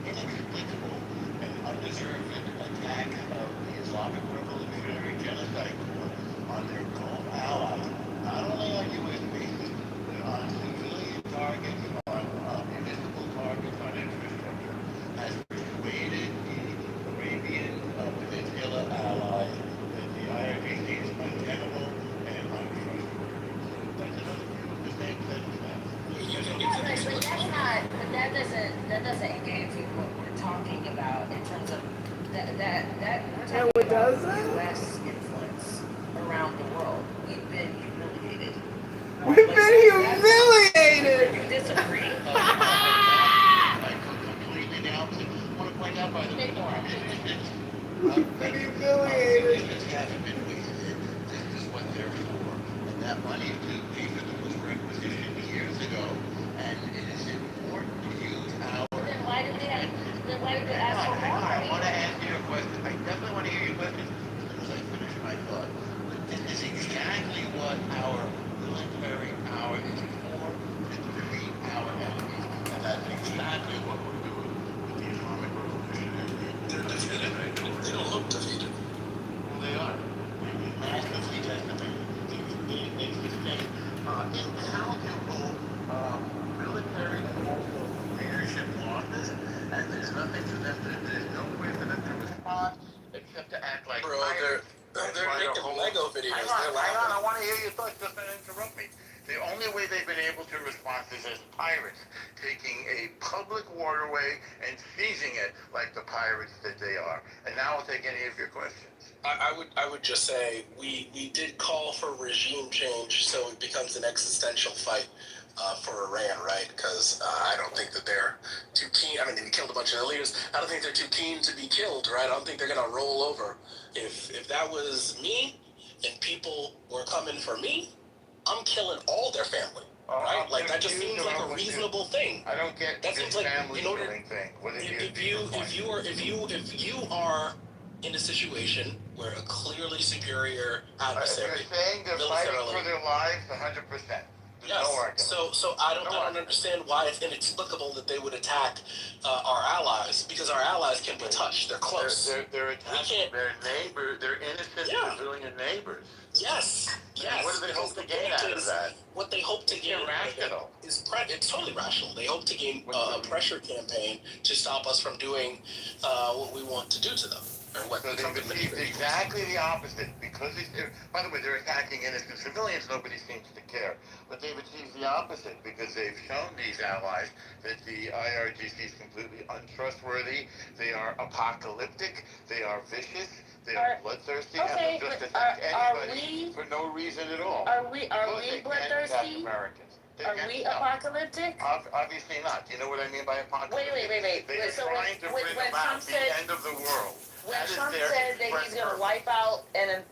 inexplicable and undeserved attacks of the Islamic Revolutionary Genocide Corps on their Gulf allies, not only on U.S. bases, but on civilian targets, on municipal targets, on infrastructure, has persuaded the Arabian Peninsula allies that the IRGC is untenable and untrustworthy. That's another view of the same set of facts. But that doesn't engage with what we're talking about in terms of that we're talking about U.S. influence around the world. We've been humiliated. We've been humiliated. You disagree? Completely the opposite. I want to point out, by the way, into paper that was requisitioned years ago, and it is important to use our. Then why did they ask for more I money? want to answer your question. I definitely want to hear your question as soon as I finish my thought. But this is exactly what our military power is for, to defeat our enemies. And that's exactly what we're doing with the Islamic Revolution. They're defeated. They don't look defeated. Well, they are. We massively decimated. It's the same incalculable military and also leadership losses, and there's nothing for them to, there's no way for them to respond except to act like Bro, pirates. they're making Lego videos. Hang on, I want to hear your thoughts. Just don't interrupt me. The only way they've been able to respond is as pirates, taking a public waterway and seizing it like the pirates that they are. And now I'll take any of your questions. I would just say we did call for regime change, so it becomes an existential fight for Iran, right? Because I don't think that they're too keen. I mean, they killed a bunch of their leaders. I don't think they're too keen to be killed, right? I don't think they're gonna roll over. If that was me and people were coming for me, I'm killing all their family. Right? Like that just seems like a reasonable thing. I don't get that seems like family in order killing thing. if you are in a situation where a clearly superior adversary, you're saying they're fighting for their lives 100%. Yes. No so I don't understand why it's inexplicable that they would attack our allies, because our allies can be touched. They're close. They're attacking their neighbors, their innocent civilian neighbors. Yes. And what do they hope to gain out of that? What they hope to gain is it's totally rational. They hope to gain a pressure campaign to stop us from doing what we want to do to them. Or what So they've achieved exactly the opposite. Because by the way, they're attacking innocent civilians. Nobody seems to care. But they've achieved the opposite because they've shown these allies that the IRGC is completely untrustworthy. They are apocalyptic. They are vicious. They are bloodthirsty, and they'll just attack anybody for no reason at all. Are we bloodthirsty? Are we apocalyptic? Obviously not. Do you know what I mean by apocalyptic? Wait. They are trying to bring about the end of the world. When Trump said that he's going to wipe out an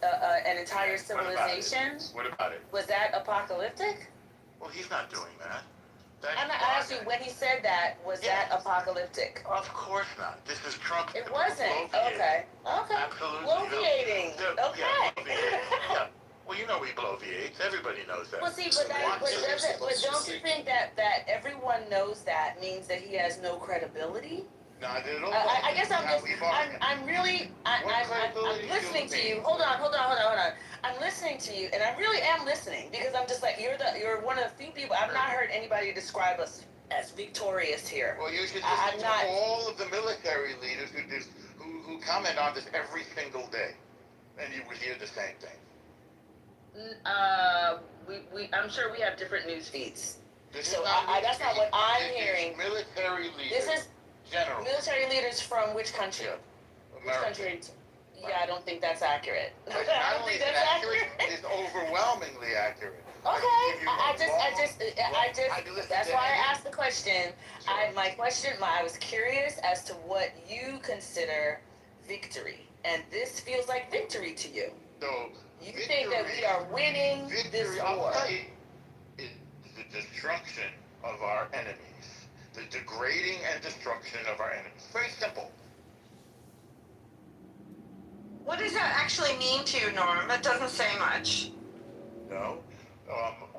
entire civilization, what about it? Was that apocalyptic? Well, he's not doing that. I'm not asking you, when he said that, was that apocalyptic? Of course not. This is Trump. It wasn't. Okay. Absolutely. Bloviating. Okay. Yeah. Well, you know we bloviate. Everybody knows that. Well, see, but don't you think that everyone knows that means that he has no credibility? Not at all. I guess I'm listening to you. Hold on. I'm listening to you, and I really am listening, because I'm just like, you're one of the few people, I've not heard anybody describe us as victorious here. Well, you should listen to all of the military leaders who comment on this every single day, and you would hear the same thing. I'm sure we have different news feeds. That's not what I'm hearing. Military leaders. This is general. Military leaders from which country? Which country? Yeah, I don't think that's accurate. I don't think that's accurate. It's overwhelmingly accurate. Okay, that's why I asked the question. I was curious as to what you consider victory, and this feels like victory to you. So, you think that we are winning this war? Is the destruction of our enemies. The degrading and destruction of our enemies. Very simple. What does that actually mean to you, Norm? It doesn't say much. No.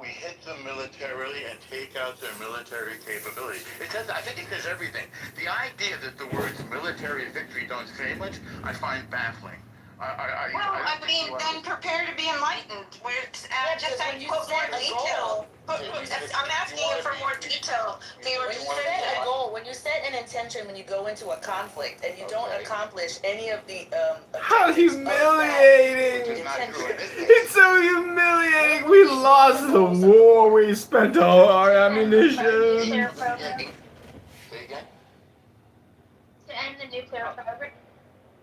We hit them militarily and take out their military capability. I think it says everything. The idea that the words military victory don't say much, I find baffling. Then prepare to be enlightened. Just put more detail. I'm asking you for more detail. When you set an intention, when you go into a conflict and you don't accomplish any of the how humiliating! It's so humiliating. We lost the war. We spent all our ammunition. Say again? To end the nuclear program.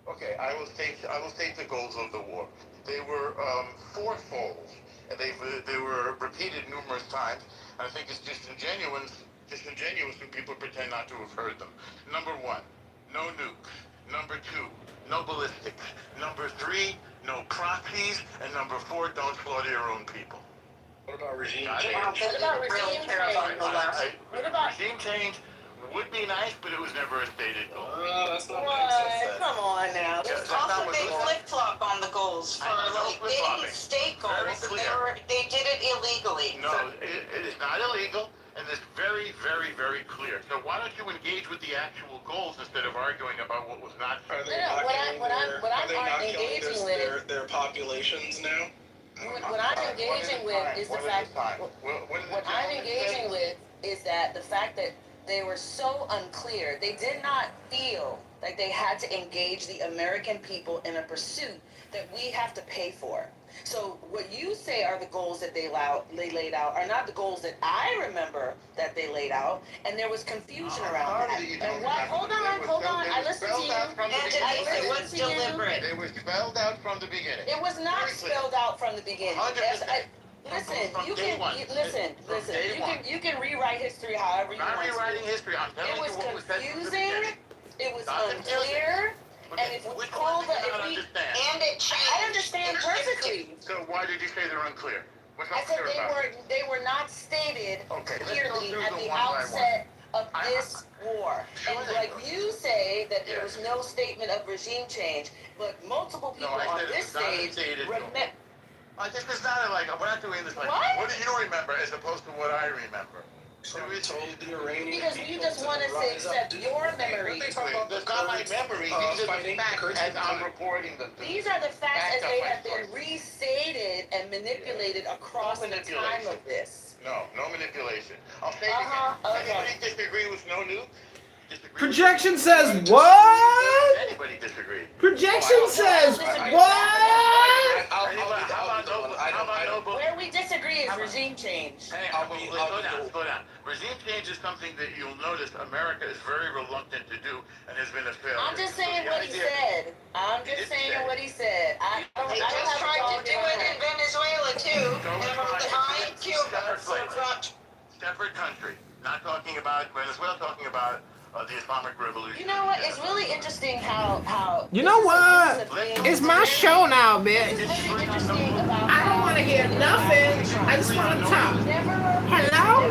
Okay, I will state the goals of the war. They were fourfold, and they were repeated numerous times. I think it's disingenuous when people pretend not to have heard them. Number 1, no nukes. Number 2, no ballistics. Number 3, no proxies. And number 4, don't slaughter your own people. What about regime I change? What about regime change? What about regime change? Would be nice, but it was never a stated goal. That's not what? Come on now. Yeah, There's that's not also what they the law- flip-flop on the goals for I know, like they flip-flopping. didn't state goals. Very And clear. they did it illegally. No, it is not illegal, and it's very, very, very clear. So why don't you engage with the actual goals instead of arguing about what was not? Are they No, not what killing I'm not killing engaging with- their populations now? What I'm engaging with is the fact. What I'm engaging with is that the fact that they were so unclear. They did not feel like they had to engage the American people in a pursuit that we have to pay for. So what you say are the goals that they laid out are not the goals that I remember that they laid out, and there was confusion around that. And what? Hold on. I listened to you. It was deliberate. It was spelled out from the beginning. It was not spelled out from the beginning. 100%. Listen, From you day can one. listen. day one. You can rewrite history however you Not want rewriting to. history. I'm telling It was you what was said from the confusing. beginning. It was Not unclear. Okay, And if we which call one do the you not if we understand? and it changed. I understand perfectly. So why did you say they're unclear? What's I not said clear about it? they were not stated Okay, let's go clearly through at the the one by outset of this war. Sure And they like were. you say that there Yes. was no statement of regime change, but multiple people I on said it this was not stage stated. remember. This is not like, we're not doing this like, What? do you remember as opposed to what I remember? Trump told the Iranian Because you just want us to accept your memory. That's not my memory. These are the facts as I'm reporting them. These are the facts as they have been restated and manipulated across the time of this. No manipulation. I'll say it Okay. again. Anybody disagree with no nuke? Projection says what? Anybody disagree? Projection says what? Where we disagree is regime change. Hey, slow down. Regime change is something that you'll notice America is very reluctant to do and has been a failure. I'm just saying what he said. I just tried to do it in Venezuela too. Behind Cuba. Separate country. Not talking about Venezuela, talking about the Islamic Revolution. You know what? It's really interesting how. You know what? It's my show now, bitch. I don't want to hear nothing. I just want to talk. Hello?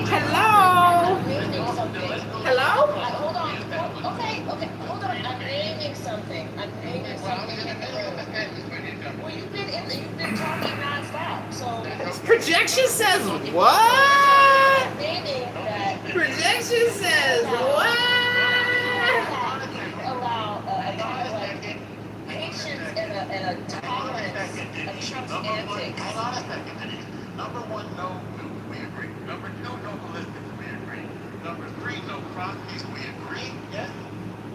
Hello? Hello? Hold on. Okay. Hold on. I'm naming something. Well, you've been talking nonstop. So. Projection says what? I'm naming that. Projection says what? Allow a kind of like patience and a tolerance of Trump's antics. Hold on a second, Denise. Number one, no nukes, we agree. Number two, no ballistics, we agree. Number three, no proxies, we agree. Yes?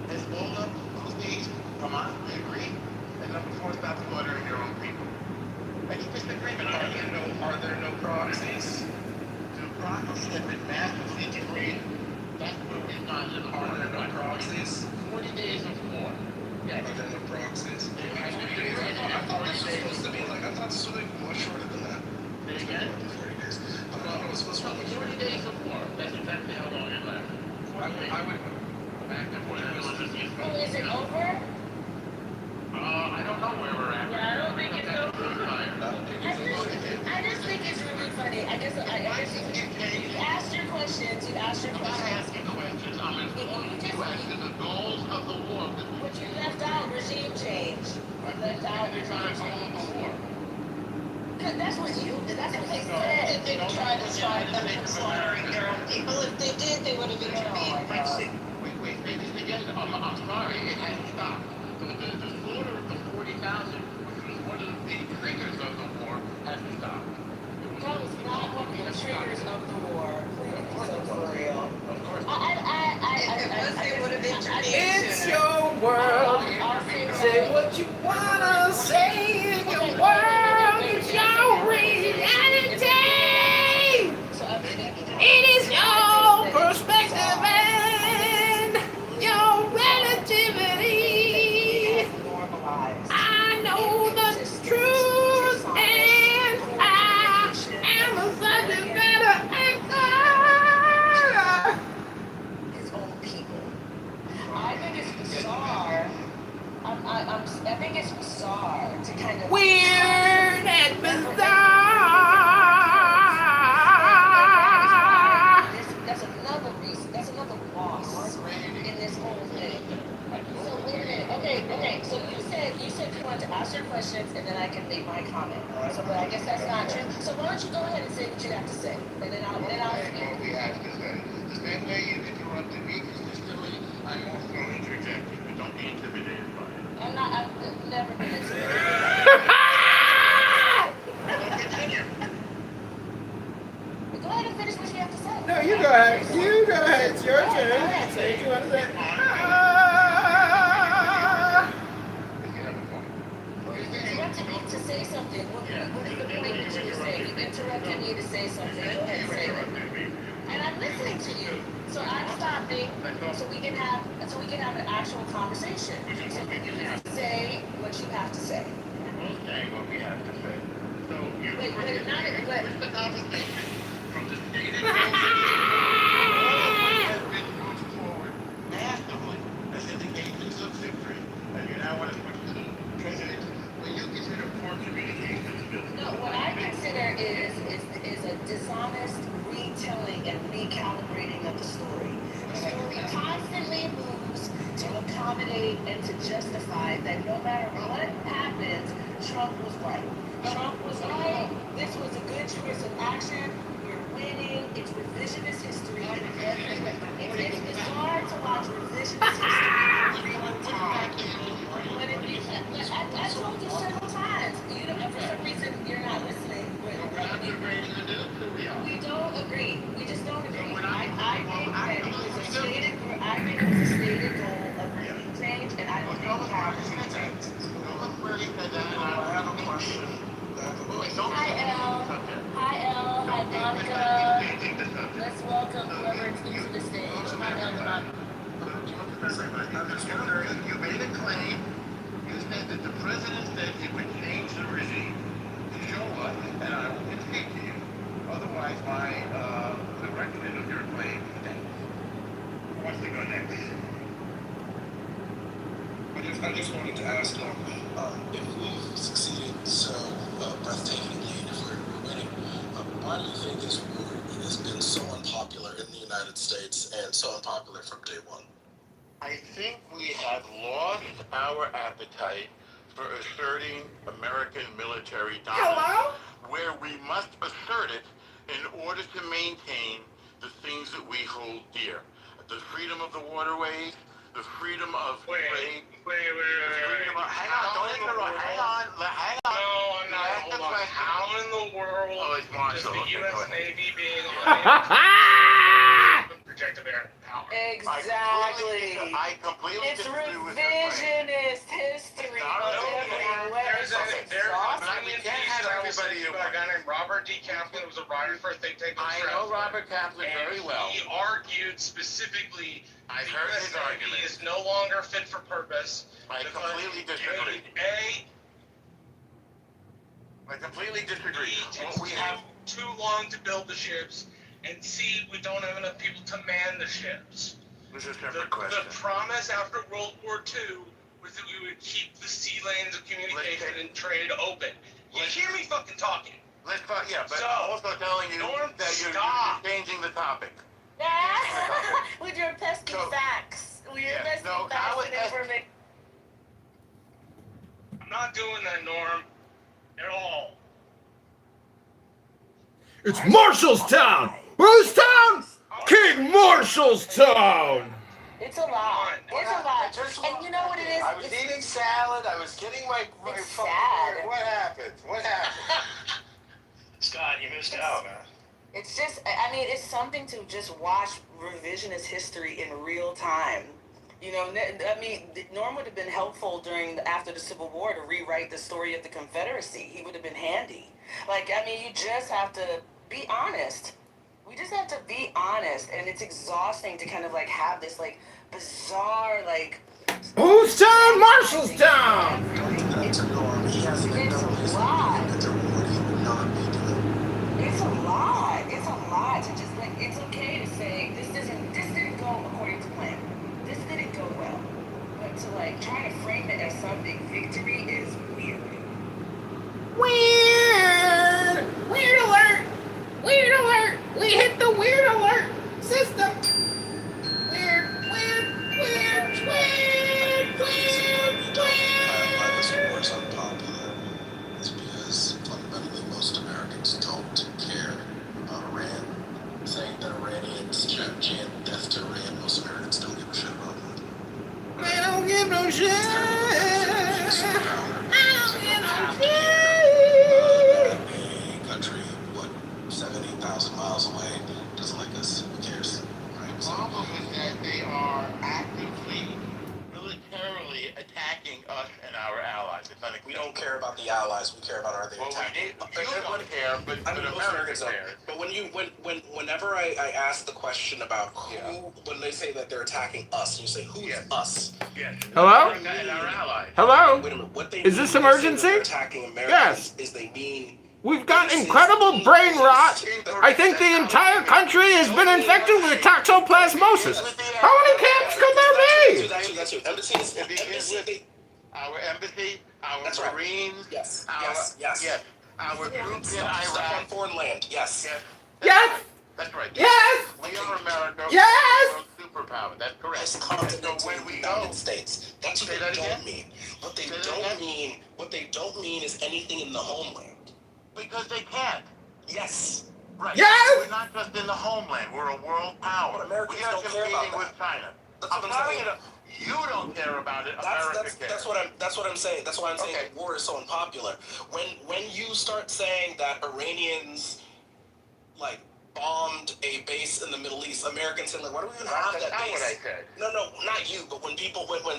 Hezbollah, Houthis, Hamas, we agree. And number four, stop slaughtering your own people. Any disagreement on Are there no proxies? the proxies have been massively degraded. That's where we've gone to the Are heart there of no it. proxies? 40 days of war. Are there no proxies? I thought this was supposed to be like, I thought this was like much shorter than that. Say again? 40 days. I thought it was supposed to be much 40 days of war. That's exactly how long it lasted. I would. Back and forth. Is it over? I don't know where we're at. Yeah, I don't think it's over. I just think it's really funny. I guess you asked your questions. I'm not asking questions. I'm informing you as to the goals of the war. But you left out regime change. You left out regime change. Cause that's what they said. They tried to stop them from slaughtering their own people. If they did, they would have intervened. Wait, say this again. I'm sorry, it hasn't stopped. The slaughter of the 40,000, which was one of the triggers of the war, hasn't stopped. That was not one of the triggers of the war. So for real. Of course. If it was, they would have intervened. It's your world. Say what you wanna say in your world. It's your reality. It is your perspective and your relativity. I know the truth and I am a subject matter actor. His own people. I think it's bizarre. I think it's bizarre I guess that's not true. So why don't you go ahead and say what you have to say, and then I'll What we have to say. The same way you interrupted me consistently, I'm also interjecting, but don't be intimidated by it. I'm not. I've never been intimidated. Continue. Go ahead and finish what you have to say. No, you go ahead. You go ahead. It's your turn. Say what you want to say. You interrupted me to say something. What is the point that you were saying? You interrupted me to say something. Go ahead and say it. And I'm listening to you. So I'm stopping so we can have an actual conversation. So you say what you have to say. We're both saying what we have to say. So you Wait, what's the conversation? From the stated goals of the all of which has been moved forward massively as indications of victory, and you now want to switch to the president, what you consider poor communication skills. No, what I consider is a dishonest retelling and recalibrating of the story. The story constantly moves to accommodate and to justify that no matter what happens, Trump was right. Trump was right. This was a good choice of action. We're winning. It's revisionist history. It's hard to watch revisionist history in real time. But if you, I told you several times, you know, for some reason you're not listening. We're not agreeing to do it, We don't agree. We just don't agree. I think it was a stated goal of regime change, and I don't think we have regime change. I have a question. Hi, Elle. Hi, Elle. Hi, Monica. Let's welcome whoever is new to the stage. Hi, Elle and Monica. I'm just wondering, you made a claim. You said that the president said he would change the regime. Show us, and I will concede to you. Otherwise, the record of your claim stands. Who wants to go next? I just wanted to ask him if we've succeeded so breathtakingly and if we're winning, why do you think this war has been so unpopular in the United States and so unpopular from day one? I think we have lost our appetite for asserting American military dominance, where we must assert it in order to maintain the things that we hold dear. The freedom of the waterways, the freedom of trade. Hang on, don't interrupt. Hang on. No, I'm not. Hold on. How in the world it's Marshall. does the U.S. Navy being projected their power? Exactly. I completely It's disagree with your claim. revisionist history. There's an opinion piece that I was listening to by a guy named Robert D. Kaplan, who was a writer for a think tank. I know Robert Kaplan very well. He argued specifically I the heard U.S. his Navy argument. is no longer fit for purpose. I completely disagree. I completely disagree. We have too long to build the ships, and C, we don't have enough people to man the ships. This is a separate question. The promise after World War II was that we would keep the sea lanes of communication and trade open. You hear me fucking talking? But So, I'm also telling you Norm, that you're changing the topic. With your pesky facts. With your pesky facts and information. I'm not doing that, Norm. At all. It's Marshallstown! Whose town? King Marshallstown! It's a lot. It's a lot. And you know what it is? I was eating salad. I was getting my phone. sad. What happened? What happened? Scott, you missed out, man. It's just, I mean, it's something to just watch revisionist history in real time. You know, I mean, Norm would have been helpful after the Civil War to rewrite the story of the Confederacy. He would have been handy. Like, I mean, you just have to be honest. We just have to be honest, and it's exhausting to kind of like have this like bizarre like. Whose town? Marshallstown! It's a lot. It's a lot to just like. It's okay to say this didn't go according to plan. This didn't go well, but to like try to frame it as some big victory is weird. Weird! Weird alert! Weird alert! We hit the weird alert system! Weird, weird, weird, weird, weird, weird! don't care, but Americans care. But whenever I ask the question about who, when they say that they're attacking us, you say, who's us? Yes. Hello? America and our allies. Hello? Wait a minute. What they Is mean this when they say that emergency? they're attacking Americans Yes. is they mean We've got incredible brain rot. I think the entire country has been infected with toxoplasmosis. How many camps could there be? That's it. Embassies. Our embassy, our That's right. Marines. Yes. Our, Yes. Our troops in Stuff Iraq. on foreign land. Yes. Yes. That's right. Yes. We are America. Yes. We're a superpower. That's correct. This continent So when of the we United go, States. That's what they don't mean. What they don't mean is anything in the homeland. because they can't. Yes. Right. Yes. We're not just in the homeland. We're a world power. But Americans we are don't care competing about with China. That's I'm what I'm telling saying. you don't care about it. America cares. That's what I'm saying. That's why I'm saying the war is so unpopular. When you start saying that Iranians like bombed a base in the Middle East, Americans saying like, why do we even have that base? That's not what I said. No, not you, but when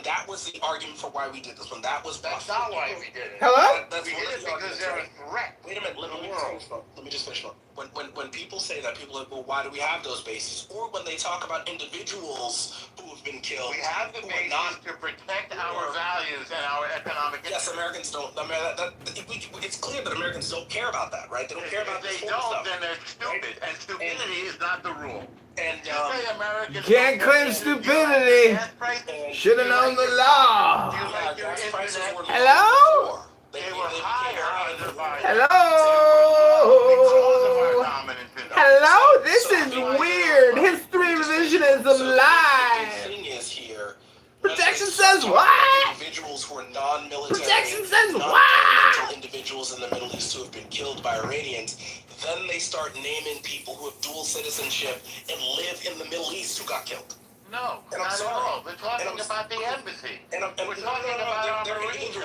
that was the argument for why we did this, when that was That's not why we did it. Hello? That's We one did of it the because arguments, they're right? a threat. Wait a minute, let me just finish. When people say that, people are like, well, why do we have those bases? Or when they talk about individuals who have been killed. We have the bases to protect our values and our economic interests. Yes, Americans don't. I mean, it's clear that Americans don't care about that, right? They don't care about If this they sort of don't, stuff. then they're stupid. And stupidity is not the rule. And You say Americans Can't don't claim care. stupidity. Gas prices? Should have known the law. Do you like your gas prices internet? were Hello? They were higher under Biden. Hello? Hello? This is weird. History revisionism live. The thing is here. Protection says what? Individuals who are non-military. Protection says what? Non-governmental individuals in the Middle East who have been killed by Iranians. Then they start naming people who have dual citizenship and live in the Middle East who got killed. No, And not I'm at sorry. all. We're talking about the embassy. We're talking about our Marines.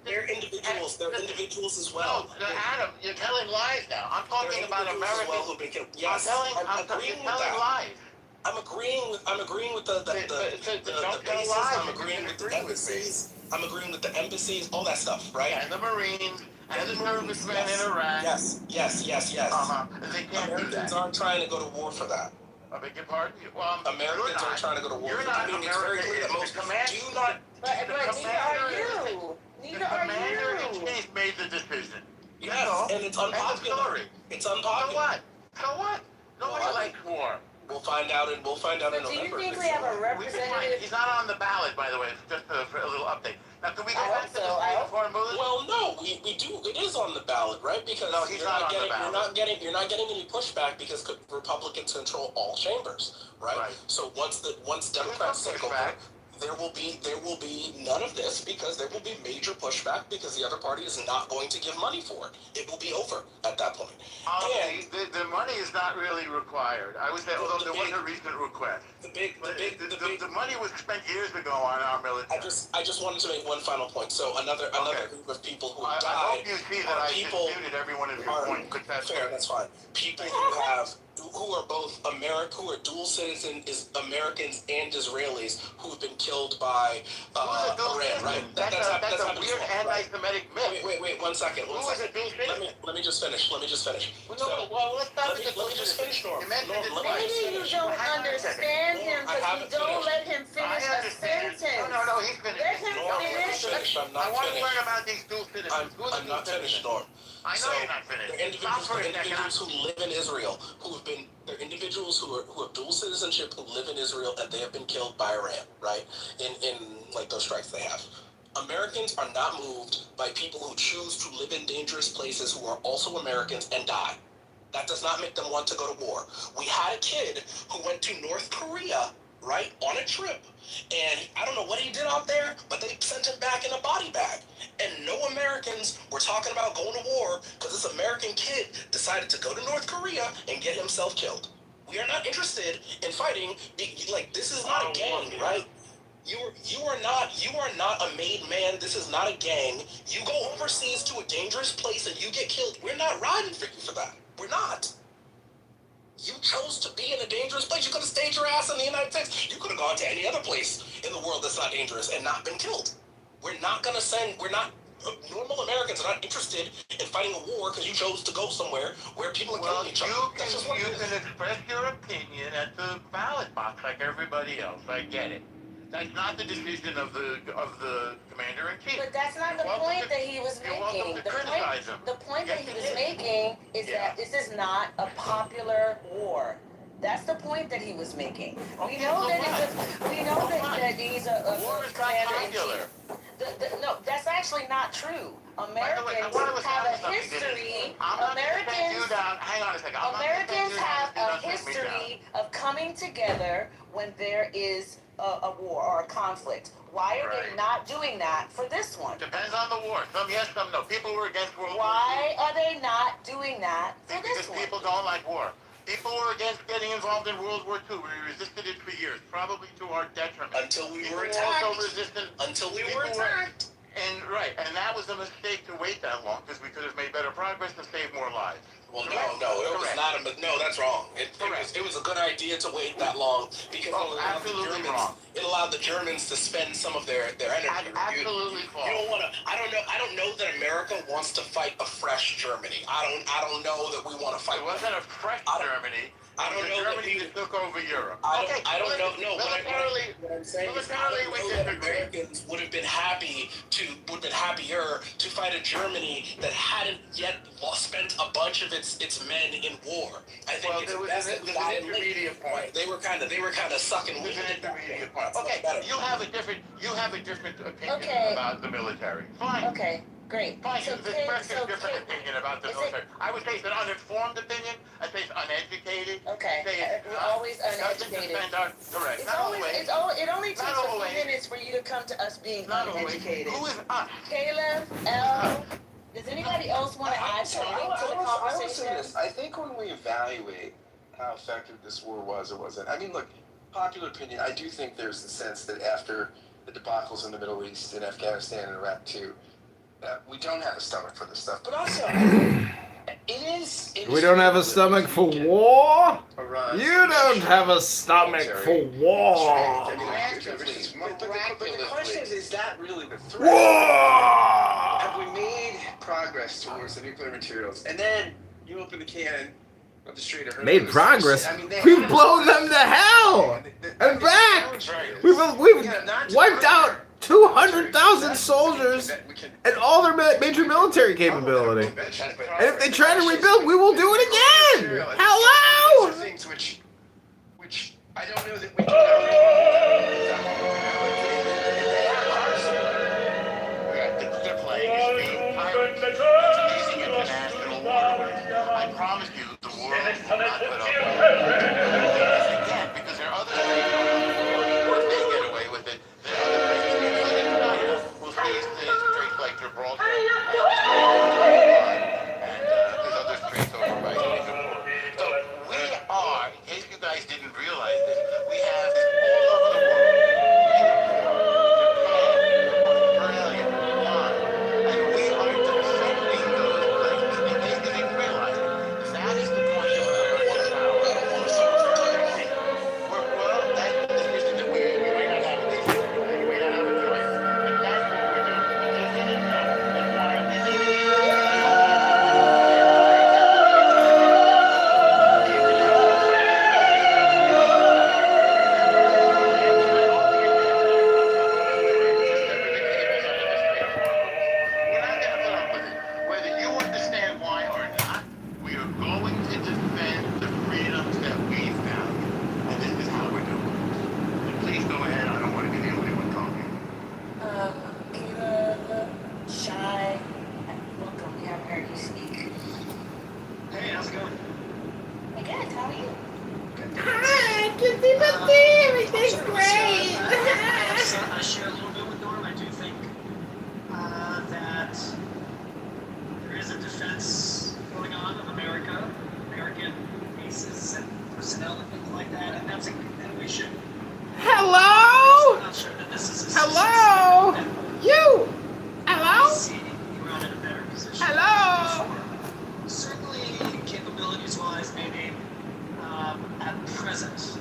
They're individuals. They're individuals as well. No, Adam, you're telling lies now. I'm talking about Americans. Well who've been killed. Yes, I'm agreeing with telling that. lies. I'm agreeing with the bases. I'm agreeing with the embassies. I'm agreeing with the embassies. All that stuff, right? And the Marines and the servicemen in Iraq. Yes. They can't do Americans that. aren't trying to go to war for that. I beg your pardon? Well, Americans aren't trying to go to war. You're for not that. I mean, it's very America. clear that It's most the command. do not. But neither are you. Neither are you. Commander-in-chief made the decision. Yes, and it's End of unpopular. story. It's So unpopular. what? Nobody likes war. We'll find out in So November. do you think we have a representative? He's not on the ballot, by the way. It's just for a little update. Now, can we go I back hope to the so. state before I move? Well, no, we do. It is on the ballot, right? Because No, he's not on the ballot. You're not getting any pushback because Republicans control all chambers, right? So once Democrats take over, there will be none of this because there will be major pushback because the other party is not going to give money for it. It will be over at that point. And The money is not really required. I would say, although there was a recent request. The money was spent years ago on our military. I just wanted to make one final point. So another group of people who have I died. hope you see that I disputed every one of your points, but that's fair. That's fine. People who are both who are dual citizens, Americans and Israelis, who have been killed by Iran. Right? That's a weird anti-Semitic myth. Wait. 1 second. Let me just finish. Well, let's start let me just finish, Norm. Maybe you don't understand him because you don't let him finish a sentence. No, he's finished. Let him finish. I want to learn about these dual citizens. I'm not finished, Norm. I know you're not finished. They're individuals who live in Israel, they're individuals who have dual citizenship who live in Israel and they have been killed by Iran, right? In like those strikes they have. Americans are not moved by people who choose to live in dangerous places who are also Americans and die. That does not make them want to go to war. We had a kid who went to North Korea, right, on a trip. And I don't know what he did out there, but they sent him back in a body bag. And no Americans were talking about going to war because this American kid decided to go to North Korea and get himself killed. We are not interested in fighting. Like, this is not a gang, right? You are not a made man. This is not a gang. You go overseas to a dangerous place and you get killed. We're not riding for you for that. We're not. You chose to be in a dangerous place. You could have stayed your ass in the United States. You could have gone to any other place in the world that's not dangerous and not been killed. We're not normal Americans are not interested in fighting a war because you chose to go somewhere where people are killing each other. That's just what You it is. can express your opinion at the ballot box like everybody else. I get it. That's not the decision of the commander-in-chief. But that's not the point that he was making. The point that he was making is that this is not a popular war. That's the point that he was making. We know that he's a commander-in-chief. No, that's actually not true. Americans have a history. Americans have a history of coming together when there is a war or a conflict. Why are they not doing that for this one? Depends on the war. Some yes, some no. People were against World War II. Why are they not doing that for this one? Because people don't like war. People were against getting involved in World War II. We resisted it for years, probably to our detriment. Until we were attacked. And that was a mistake to wait that long because we could have made better progress and saved more lives. Well, no, it was not no, that's wrong. It was a good idea to wait that long because it allowed the Germans to spend some of their energy. Absolutely false. You don't want to. I don't know that America wants to fight a fresh Germany. I don't know that we want to fight. It wasn't a fresh Germany. I don't know Germany that took over Europe. I don't know. No, what I'm saying is that Americans would have been happier to fight a Germany that hadn't yet spent a bunch of its men in war. I think there was an intermediate point. They were kind of sucking. There's an intermediate point. Okay, you have a different opinion about the military. Fine. Okay. Great. Fine, express a different opinion about the military. I would say it's an uninformed opinion. I'd say it's uneducated. Okay. We're always uneducated. Correct. It only takes a few minutes for you to come to us being uneducated. Who is us? Caleb, L. Does anybody else want to add something to the conversation? I think when we evaluate how effective this war was or wasn't, I mean, look, popular opinion, I do think there's the sense that after the debacles in the Middle East and Afghanistan and Iraq too, we don't have a stomach for this stuff. But also, we don't have a stomach for war? You don't have a stomach for war. But the question is that really the threat? War! Have we made progress towards the nuclear materials? And then you open the can of the Strait of Hormuz. Made progress? We've blown them to hell! And back! We've wiped out 200,000 soldiers and all their major military capability. And if they try to rebuild, we will do it again! Hello! Things which I don't know that we can They're playing being pirates. Using international waterways. I promise you, the world will not put up with it. Again, because there are other states around the world, if they get away with it, there are other places, maybe even China, will face the straits like Gibraltar, and there's other straits over by Singapore. So we are, in case you guys didn't realize this, we have this all over the world. Australia, Japan, and we are defending those places. In case you didn't realize it, that is the point of our power. Well, that's the decision that we may not have a decision. We may not have a choice. And that's what we're doing. We're just in it now. And why this Whether you understand why or not, we are going to defend the freedoms that we found. And this is how we're doing it. And please go ahead. I don't want to be the only one talking. Kitover, Shy, welcome. We haven't heard you speak. Hey, how's it going? Hey, good. How are you? Hi, Kitover, everything's great. I share a little bit with Norm. I do think that there is a defense going on of America, American bases and personnel and things like that, and that's and we should. Hello? I'm not sure that this is a Hello? You? Hello? See you out in a better position. Hello? Before. Certainly, capabilities-wise, maybe at present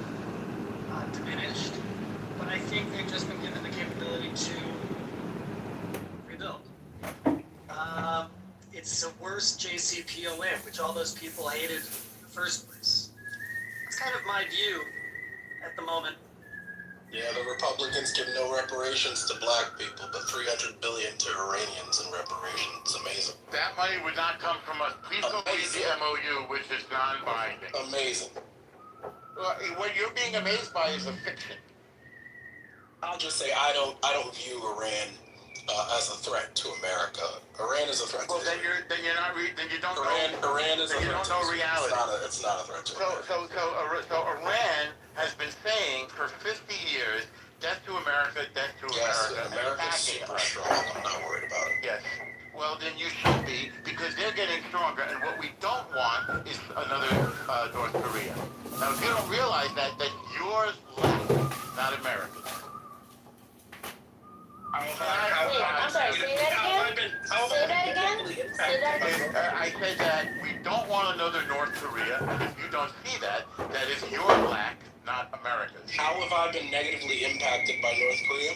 diminished, but I think they've just been given the capability to rebuild. reverse JCPOA, which all those people hated in the first place. That's kind of my view at the moment. Yeah, the Republicans give no reparations to black people, but $300 billion to Iranians in reparations. Amazing. That money would not come from us. Please don't read the MOU, which is non-binding. Amazing. Well, what you're being amazed by is a fiction. I'll just say I don't view Iran as a threat to America. Iran is a threat to Israel. Then you don't Iran is a threat to know Israel. reality. It's not a threat to America. So Iran has been saying for 50 years, death to America, death to America. Yes, America's super strong. I'm not worried about it. Yes. Well, then you should be, because they're getting stronger, and what we don't want is another North Korea. Now, if you don't realize that, that's yours, not America's. I'm sorry, say that again? Say that again? Say that again? I said that we don't want another North Korea, and if you don't see that, that is your lack, not America's. How have I been negatively impacted by North Korea?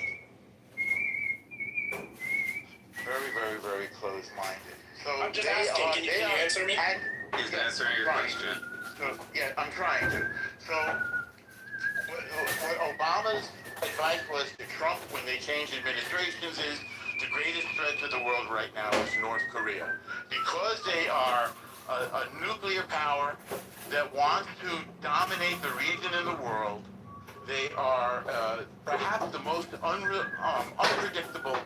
Very, very, very close-minded. So I'm just asking, can you answer me? He's answering your question. So, yeah, I'm trying to. So, what Obama's advice was to Trump when they changed administrations is the greatest threat to the world right now is North Korea. Because they are a nuclear power that wants to dominate the region and the world, they are perhaps the most unpredictable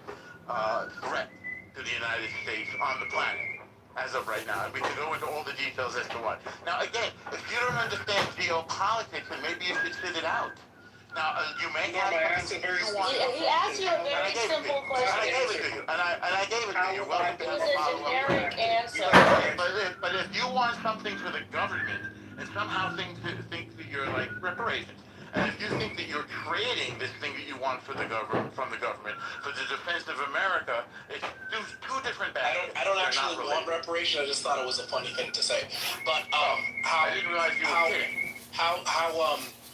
threat to the United States on the planet as of right now. And we can go into all the details as to what. Now, again, if you don't understand geopolitics, then maybe you should sit it out. Now, you may have something you want. He asked you a very simple question. And I gave it to you. And I gave it to you. Welcome to It was a generic answer. But if you want something for the government and somehow think that you're like reparations, and if you think that you're trading this thing that you want for the government for the defense of America, it's two different battles. I don't actually want reparation. I just thought it was a funny thing to say. But I didn't realize you were kidding.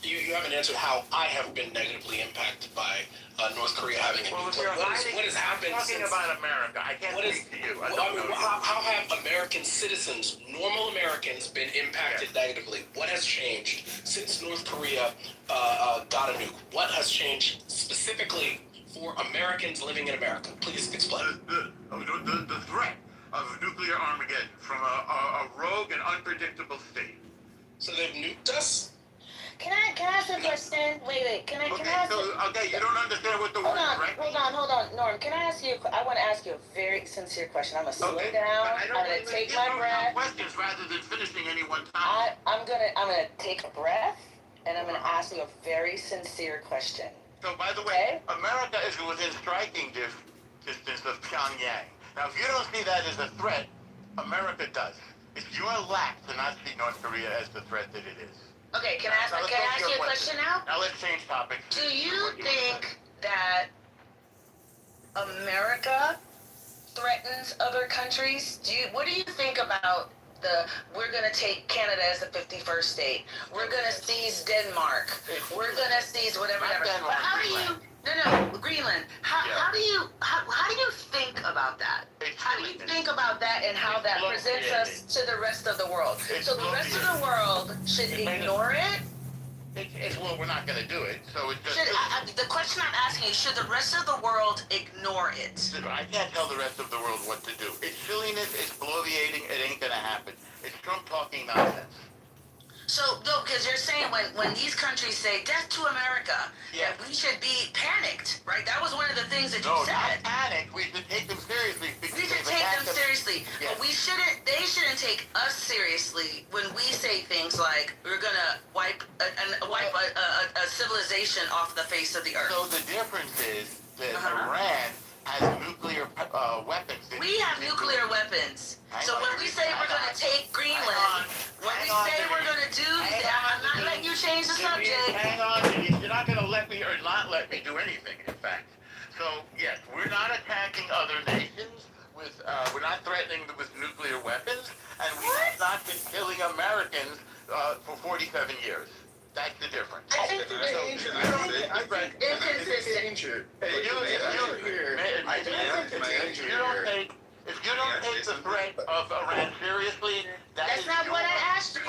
You haven't answered how I have been negatively impacted by North Korea having a nuclear. What has happened talking since? About America, I can't speak to you. How have American citizens, normal Americans, been impacted negatively? What has changed since North Korea got a nuke? What has changed specifically for Americans living in America? Please explain. The threat of nuclear Armageddon from a rogue and unpredictable state. So they've nuked us? Can I ask a question? Wait. Can I ask Okay, you don't understand what the word is, right? Hold on, Norm. Can I ask you? I want to ask you a very sincere question. I'm gonna slow down. I'm gonna take my breath. Questions rather than finishing any one time. I'm gonna take a breath, and I'm gonna ask you a very sincere question. So, by the way, America is within striking distance of Pyongyang. Now, if you don't see that as a threat, America does. It's your lack to not see North Korea as the threat that it is. Okay, can I ask you a question now? Now let's change topics. Do you think that America threatens other countries? What do you think about we're gonna take Canada as the 51st state? We're gonna seize Denmark. We're gonna seize whatever. But how do you? No, Greenland. How do you think about that? How do you think about that and how that presents us to the rest of the world? So the rest of the world should ignore it? Well, we're not going to do it, so it just... The question I'm asking is, should the rest of the world ignore it? I can't tell the rest of the world what to do. It's silliness, it's bloviating, it ain't going to happen. It's Trump talking nonsense. So, no, because you're saying when these countries say death to America, that we should be panicked, right? That was one of the things that you said. No, not panicked. We should take them seriously. We should take them seriously. Yes. But they shouldn't take us seriously when we say things like, we're going to wipe a civilization off the face of the earth. So the difference is that Iran has nuclear weapons. We have nuclear weapons. So when we say we're going to take Greenland, when we say we're going to do that, I'm not letting you change the subject. Hang on, you're not going to let me or not let me do anything, in fact. So, yes, we're not attacking other nations. We're not threatening them with nuclear weapons. And we have not been killing Americans for 47 years. That's the difference. If you don't take the threat of Iran seriously, That's not what I asked you.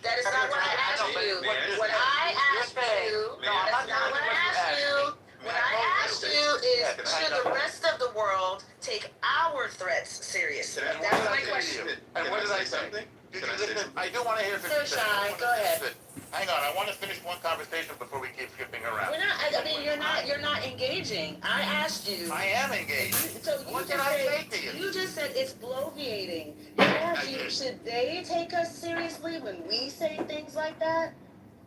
That is not what I asked you. What I asked you, that's not what I asked you. What I asked you is, should the rest of the world take our threats seriously? That's my question. And what did I say? I do want to hear So shy, go ahead. Hang on, I want to finish one conversation before we keep skipping around. We're not, I mean, you're not engaging. I asked you. I am engaged. What did I say to you? You just said it's bloviating. I asked you, should they take us seriously when we say things like that?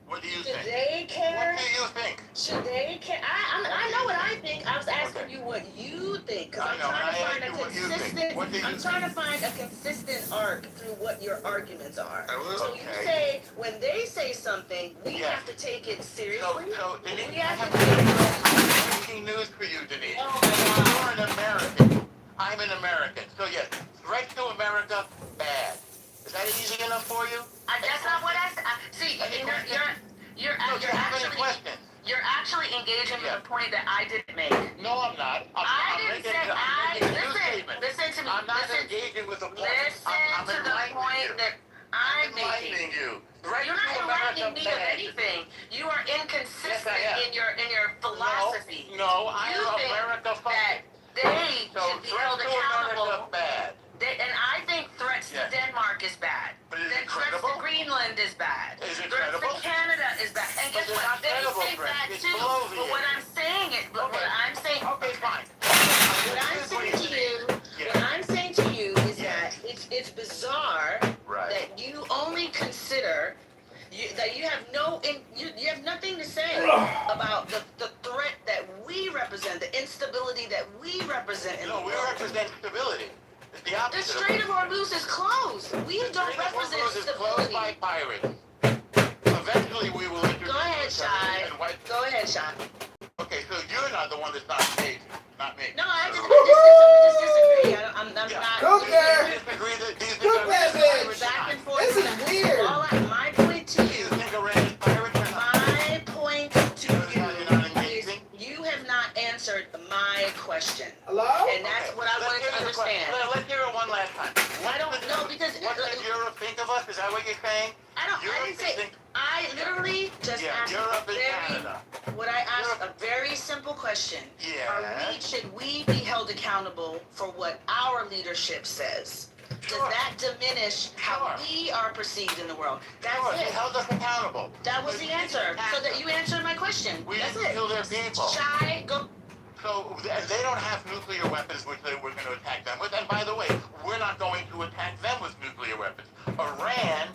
What do you Should think? they care? What do you think? Should they care? I know what I think. I was asking you what you think, because I'm trying to find a consistent. I'm trying to find a consistent arc through what your arguments are. So you say when they say something, we have to take it seriously. So Denise, we I have have to breaking news for you, Denise. Oh my God. You're an American. I'm an American. So yes, threats to America, bad. Is that easy enough for you? That's not what I said. See, you're actually engaging with a point that I didn't make. No, I'm not. Listen to me. I'm not engaging with a point. Listen to the point that I'm making. You. You're not enlightening me of anything. You are inconsistent in your philosophy. No, I am America that they should be held accountable. Bad. And I think threats to Denmark is bad. But is it threats credible? to Greenland is bad. Is it threats credible? to Canada is bad. And guess what? They say bad too. But what I'm saying is, what I'm saying. Okay, fine. What I'm saying to you is that it's bizarre that you only consider that you have you have nothing to say about the threat that we represent, the instability that we represent in the world. No, we represent stability. It's the opposite. The Strait of Hormuz is closed. We don't represent stability. It's closed by pirates. Eventually, we will introduce. Go ahead, Shai. Go ahead, Shai. Okay, so you're not the one that's not engaged, not me. No, I just disagree. I'm not. Go there. Disagree that these Go there, back and forth. This is weird. My point to you. You think Iran is pirates or not? My point to you You're not engaging? you have not answered my question. Hello? And that's what I wanted to understand. Let's hear it one last time. I don't know because what does Europe think of us? Is that what you're saying? I didn't say. I literally just asked a very simple question. Yeah. Should we be held accountable for what our leadership says? Does that diminish how we are perceived in the world? That's it. They held us accountable. That was the answer. So that you answered my question. That's it. Kill their people. Shy, go. So they don't have nuclear weapons, which we're going to attack them with. And by the way, we're not going to attack them with nuclear weapons. Iran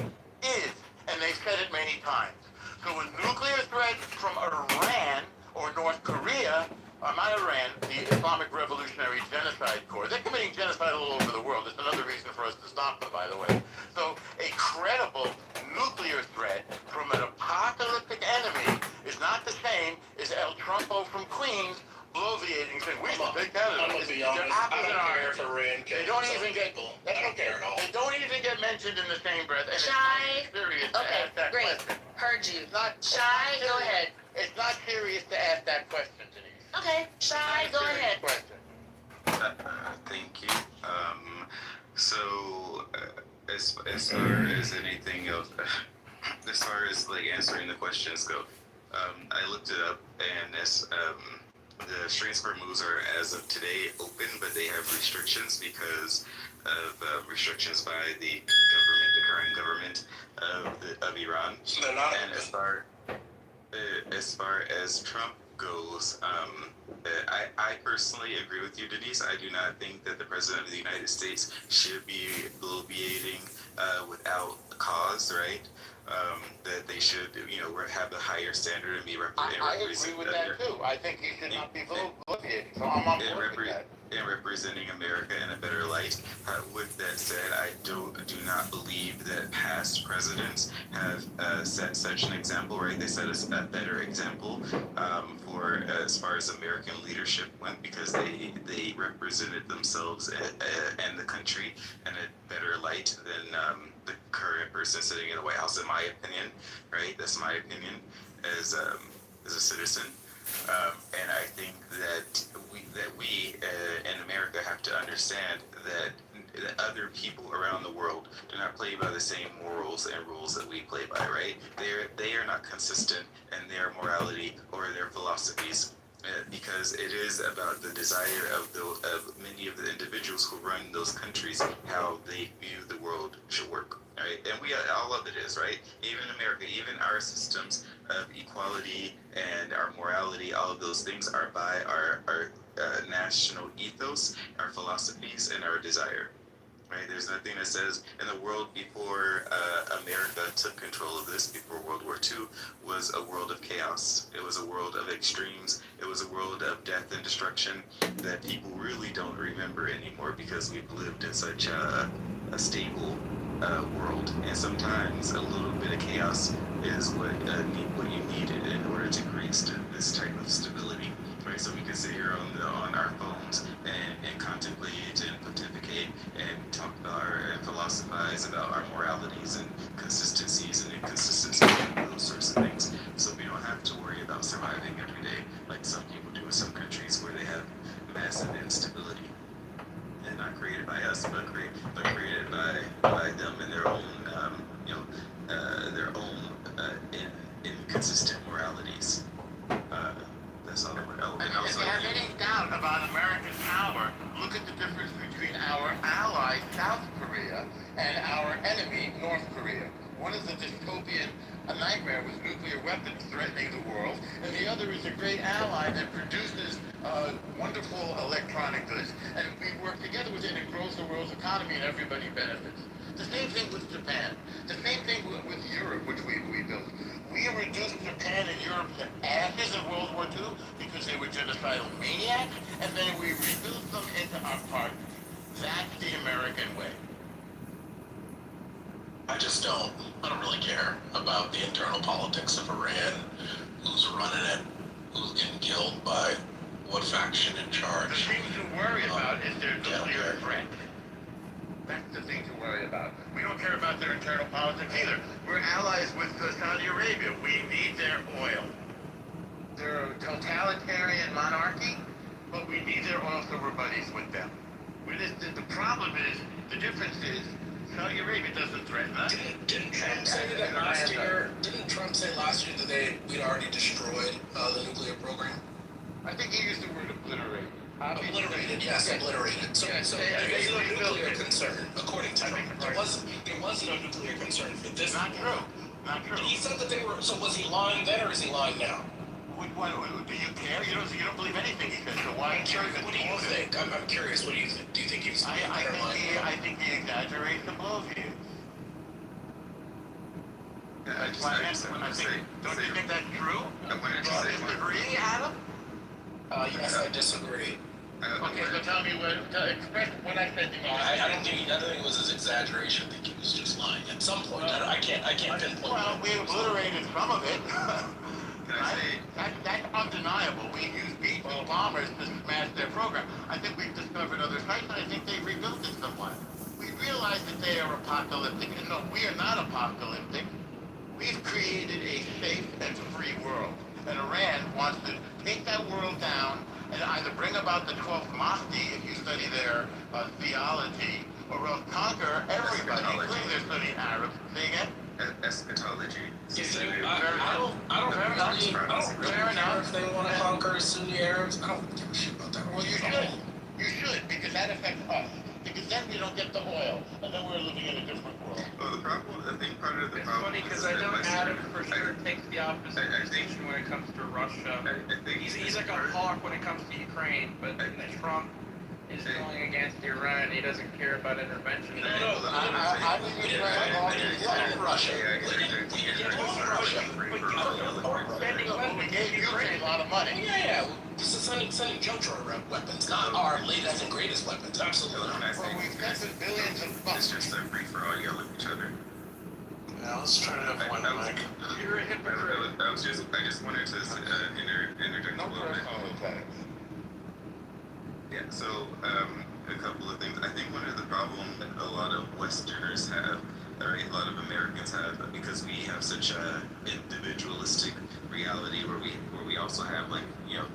is, and they've said it many times. So a nuclear threat from Iran or North Korea, not Iran, the Islamic Revolutionary Genocide Corps. They're committing genocide all over the world. It's another reason for us to stop them, by the way. So a credible nuclear threat from an apocalyptic enemy is not the same as El Trumpo from Queens bloviating, saying, we should take Canada. I'm going to be honest, I don't care if Iran kills people. That's okay. They don't even get mentioned in the same breath. And Shy. it's serious to Okay, ask that great. question. Heard you. Shy, go ahead. It's not serious to ask that question, Denise. Okay, Shy, go ahead. Thank you. As far as anything else, as far as like answering the questions go, I looked it up, and the Straits for moves are as of today open, but they have restrictions because of restrictions by the current government of Iran. So they're not and as far as Trump goes, I personally agree with you, Denise. I do not think that the President of the United States should be bloviating without cause, right? That they should, have the higher standard and be represented. I agree with that too. I think he should not be bloviating. So I'm on board with that. And representing America in a better light. With that said, I do not believe that past presidents have set such an example, right? They set a better example for as far as American leadership went, because they represented themselves and the country in a better light than the current person sitting in the White House, in my opinion, right? That's my opinion as a citizen. And I think that we in America have to understand that other people around the world do not play by the same morals and rules that we play by, right? They are not consistent in their morality or their philosophies. Because it is about the desire of many of the individuals who run those countries, how they view the world should work, right? And all of it is, right? Even America, even our systems of equality and our morality, all of those things are by our national ethos, our philosophies, and our desire. Right? There's nothing that says in the world before America took control of this, before World War II, was a world of chaos. It was a world of extremes. It was a world of death and destruction that people really don't remember anymore because we've lived in such a stable world. And sometimes a little bit of chaos is what you need in order to create this type of stability. Right? So we can sit here on our phones and contemplate and pontificate and talk about and philosophize about our moralities and consistencies and inconsistencies and those sorts of things. So we don't have to worry about surviving every day like some people do in some countries where they have massive instability. And not created by us, but created by them and their own, their own inconsistent moralities. That's all I would. And if you have any doubt about American power, look at the difference between our ally, South Korea, and our enemy, North Korea. One is a dystopian nightmare with nuclear weapons threatening the world, and the other is a great ally that produces wonderful electronic goods, and we work together with it, and it grows the world's economy, and everybody benefits. The same thing with Japan. The same thing with Europe, which we built. We reduced Japan and Europe to ashes in World War II because they were genocidal maniacs, and then we rebuilt them into our partners. That's the American way. I don't really care about the internal politics of Iran, who's running it, who's getting killed by what faction in charge. The thing to worry about is their nuclear threat. That's the thing to worry about. We don't care about their internal politics either. We're allies with Saudi Arabia. We need their oil. They're a totalitarian monarchy, but we need their oil, so we're buddies with them. The problem is, the difference is, Saudi Arabia doesn't threaten us. Didn't Trump say that last year? Didn't Trump say last year that we'd already destroyed the nuclear program? I think he used the word obliterate. Obliterated, yes, obliterated. So there is no nuclear concern, according to Trump. There was no nuclear concern for this. Not true. Not true. He said that they were. So was he lying then, or is he lying now? Do you care? You don't believe anything he says. So why? What do you think? I'm curious. What do you think? Do you think he was lying or lying? I think he exaggerates the blows he is. That's why don't you think that's true? I wanted to say disagree, Adam? Yes, I disagree. Okay, so tell me express what I said to you. I don't think it was his exaggeration. I think he was just lying at some point. I can't pinpoint. Well, we obliterated some of it. That's undeniable. We used B-2 bombers to smash their program. I think we've discovered other sites, and I think they've rebuilt it somewhat. We realize that they are apocalyptic, and no, we are not apocalyptic. We've created a safe and free world, and Iran wants to take that world down and either bring about the 12th Mahdi, if you study their theology, or else conquer everybody, including their studying Arabs. Say again? Eschatology. I don't care if they want to conquer Sunni Arabs. I don't give a shit about that. Well, you should. You should, because that affects us. Because then we don't get the oil, and then we're living in a different world. Well, I think part of the It's problem funny because is I that know Western- Adam for sure takes the opposite position when it comes to Russia. He's like a hawk when it comes to Ukraine, but Trump is going against Iran. He doesn't care about intervention. I think Russia. We gave Ukraine a lot of money. Yeah. Sending junk weapons, not our latest and greatest weapons. Absolutely. Well, we've invested billions of bucks. It's just a free for all. Yell at each other. Yeah, let's try to have one mic. You're a hypocrite. I just wanted to interject a little bit. Yeah, so a couple of things. I think one of the problems that a lot of Westerners have, or a lot of Americans have, because we have such a individualistic reality where we also have like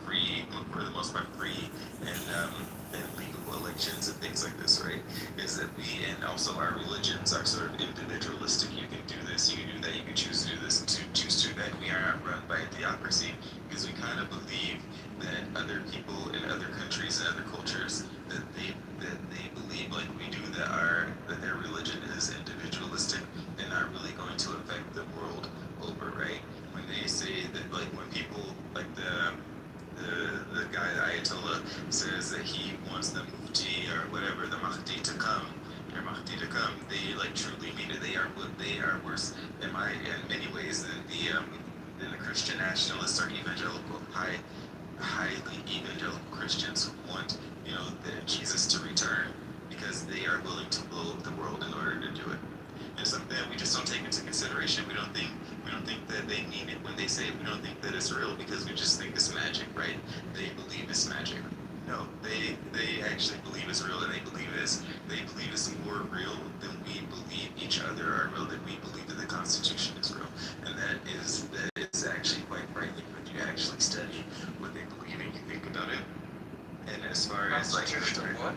free, for the most part, free and legal elections and things like this, right? Is that we, and also our religions are sort of individualistic. You can do this, you can do that, you can choose to do this, to choose to do that. We are not run by a theocracy because we kind of believe that other people in other countries and other cultures that they believe like we do, that their religion is individualistic and not really going to affect the world over, right? When they say that, like when people like the guy, the Ayatollah, says that he wants the Mufti or whatever, the Mahdi to come, they like truly mean it. They are worse in many ways than the Christian nationalists or evangelical highly evangelical Christians who want, Jesus to return because they are willing to blow up the world in order to do it. And something that we just don't take into consideration. We don't think that they mean it when they say it. We don't think that it's real because we just think it's magic, right? They believe it's magic. No, they actually believe it's real, and they believe it's more real than we believe each other are real, that we believe that the Constitution is real. And that is actually quite frightening when you actually study what they believe and you think about it. And as far as like what?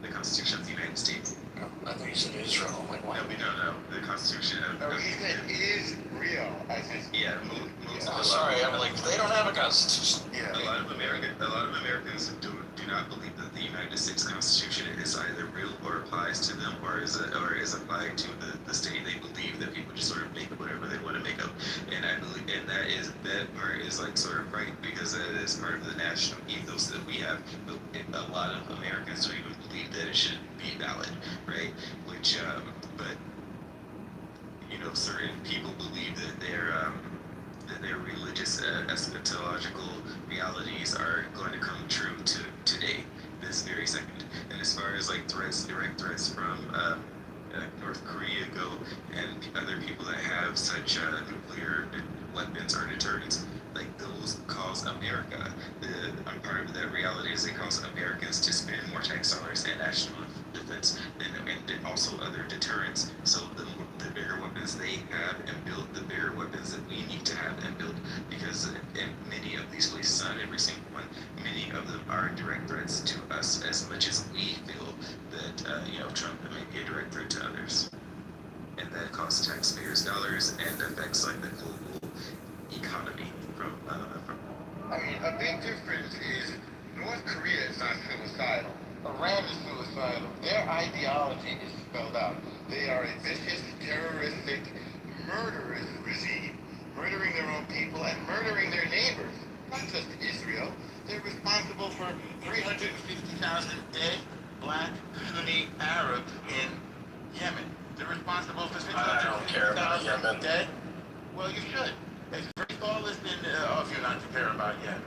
the Constitution of the United States. I thought you said Israel. Like what? No. The Constitution of He said it is real. I said, Oh, sorry. I'm like, they don't have a constitution. Yeah, a lot of Americans do not believe that the United States Constitution is either real or applies to them or is applied to the state. They believe that people just sort of make whatever they want to make up, and I believe, and that part is like sort of right because that is part of the national ethos that we have. But a lot of Americans don't even believe that it should be valid, right? Which, but certain people believe that their religious eschatological realities are going to come true today, this very second. And as far as like direct threats from North Korea go, and other people that have such nuclear weapons or deterrents, like those cause America. Part of that reality is it causes Americans to spend more tax dollars in national defense and also other deterrents. So the bigger weapons they have and build, the bigger weapons that we need to have and build, because in many of these places, not every single one, many of them are direct threats to us as much as we feel that Trump may be a direct threat to others. And that costs taxpayers dollars and affects like the global economy I mean, a big difference is North Korea is not suicidal. Iran is suicidal. Their ideology is spelled out. They are a vicious, terroristic, murderous regime, murdering their own people and murdering their neighbors. Not just Israel. They're responsible for 350,000 dead black Sunni Arabs in Yemen. They're responsible for 650,000 dead. Well, you should. It's very lawless if you're not to care about Yemen.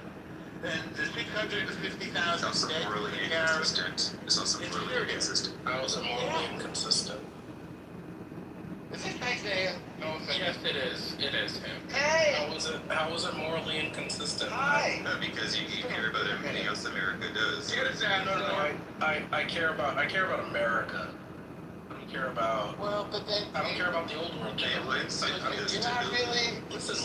And the 650,000 dead Sunni Arabs. It's also morally inconsistent. How is it morally inconsistent? Is this Isaiah? No offense. Yes, it is. It is him. Hey! How is it morally inconsistent? Hi! Because you care about everything else America does. No. I care about America. I don't care about. Well, but then I don't care about the old world. you're not really. Listen.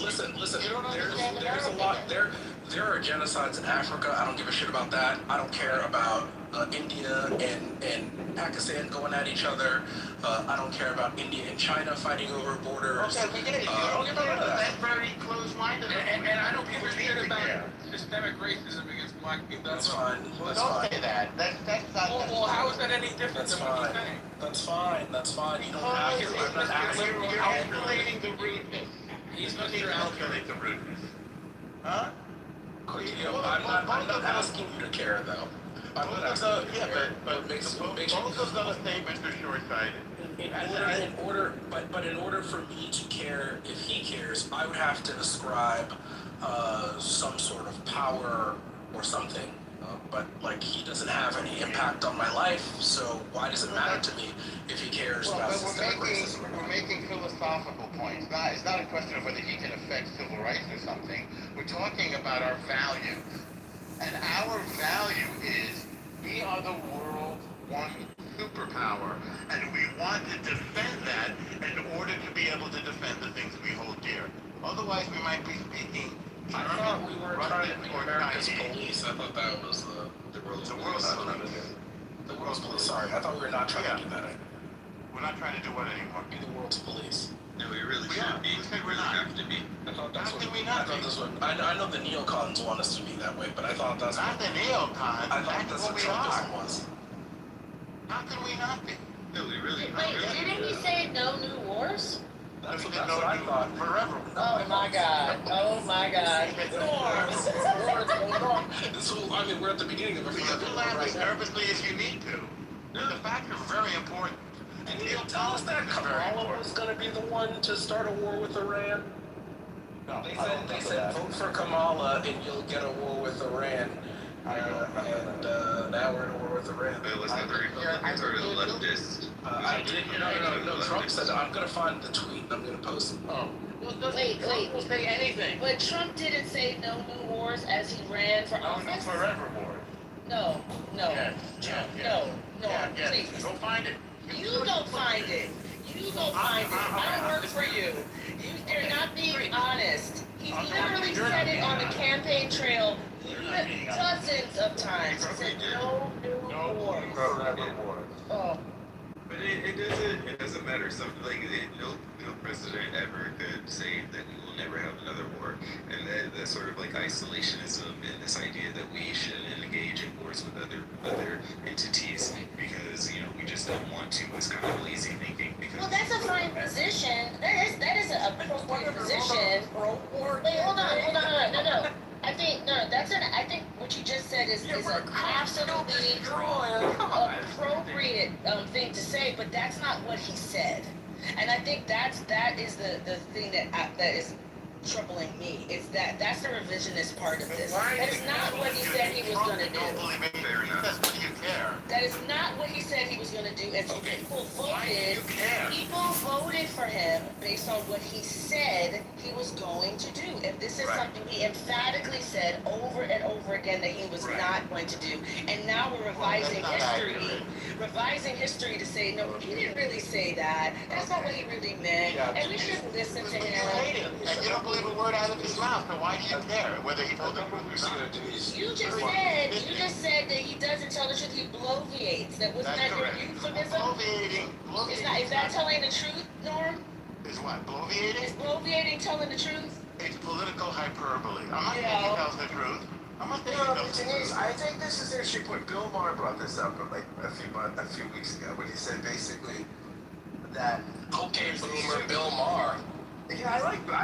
You don't understand There's a lot. There are genocides in Africa. I don't give a shit about that. I don't care about India and Pakistan going at each other. I don't care about India and China fighting over borders. Okay, we get it. You don't give a shit. That's very close-minded. And I don't give a shit about systemic racism against black people. That's fine. That's don't fine. say that. That's not. Well, how is that any different than what you think? That's fine. You don't have to. I'm not asking you. You're calculating the rudeness. He's not calculating the rudeness. Huh? I'm not asking you to care, though. I'm not asking you to care. But both of those statements are short-sighted. In order for me to care, if he cares, I would have to ascribe some sort of power or something. But like he doesn't have any impact on my life, so why does it matter to me if he cares about systemic racism? We're making philosophical points. It's not a question of whether he can affect civil rights or something. We're talking about our value. And our value is we are the world's one superpower. And we want to defend that in order to be able to defend the things we hold dear. Otherwise, we might be speaking I thought we were trying to be America's police. I thought that was the world's police. The world's police. Sorry, I thought we were not trying to do that. We're not trying to do what anymore? Be the world's police. No, we really should be. We said We we're really not. have to be. I thought that's How what can we I not thought be? that's what I know the neocons want us to be that way, but I thought that's Not what the neocons. I thought that's what we Trumpism are. was. How can we not be? No, we really. Wait, didn't he say no new wars? That's what no I thought. Forever. Oh my God. Oh my God. This whole, I mean, we're at the beginning of a You can laugh as nervously as you need to. The facts are very important. And you tell us that Kamala was going to be the one to start a war with Iran? No, They said vote for Kamala and you'll get a war with Iran. And now we're in a war with Iran. But was that the Republicans or the leftists? I didn't. No. Trump said I'm going to find the tweet and I'm going to post it. Oh. Wait. Will say anything. But Trump didn't say no new wars as he ran for No office? forever war. No. Yes. Please. Go find it. You don't find it. You don't find it. I don't work for you. You're not being honest. He literally said it on the campaign trail dozens of times. He said no new wars. Oh. But it doesn't matter. Something like no president ever could say that we will never have another war, and that sort of like isolationism and this idea that we shouldn't engage in wars with other entities because we just don't want to is kind of lazy thinking. Because Well, that's a fine position. That is a appropriate position. Wait, hold on. No. I think what you just said is an absolutely appropriate thing to say, but that's not what he said. And I think that is the thing that is troubling me. It's that's the revisionist part of this. That is not what he said he was going to do. fair enough. That's what you care. That is not what he said he was going to do. And so people voted for him based on what he said he was going to do. If this is something he emphatically said over and over again that he was not going to do, and now we're revising history to say, no, he didn't really say that. That's not what he really meant. And we shouldn't listen to him. And you don't believe a word out of his mouth, so why do you care whether he told the truth or not? You just said that he doesn't tell the truth. He bloviates. Wasn't that your euphemism? Bloviating. Is that telling the truth, Norm? Is what? Bloviating? Is bloviating telling the truth? It's political hyperbole. I'm not saying he tells the truth. I'm not saying he tells the truth. I think this is actually what Bill Maher brought this up like a few weeks ago when he said basically that boomer Bill Maher. Yeah, I like Bill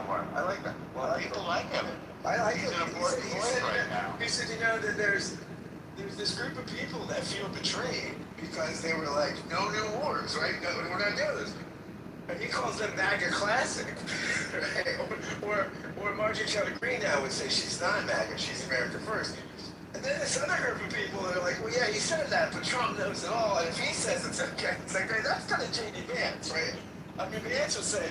Maher. I like that. Well, people like him. I like He's him. an important voice right now. He said, that there's this group of people that feel betrayed because they were like, no new wars, right? No, we're not doing this. And he calls them MAGA classic, right? Or Marjorie Taylor Greene now would say she's not MAGA, she's America first. And then this other group of people that are like, well, yeah, he said that, but Trump knows it all, and if he says it's okay, it's like, that's kind of J.D. Vance, right? I mean, Vance would say,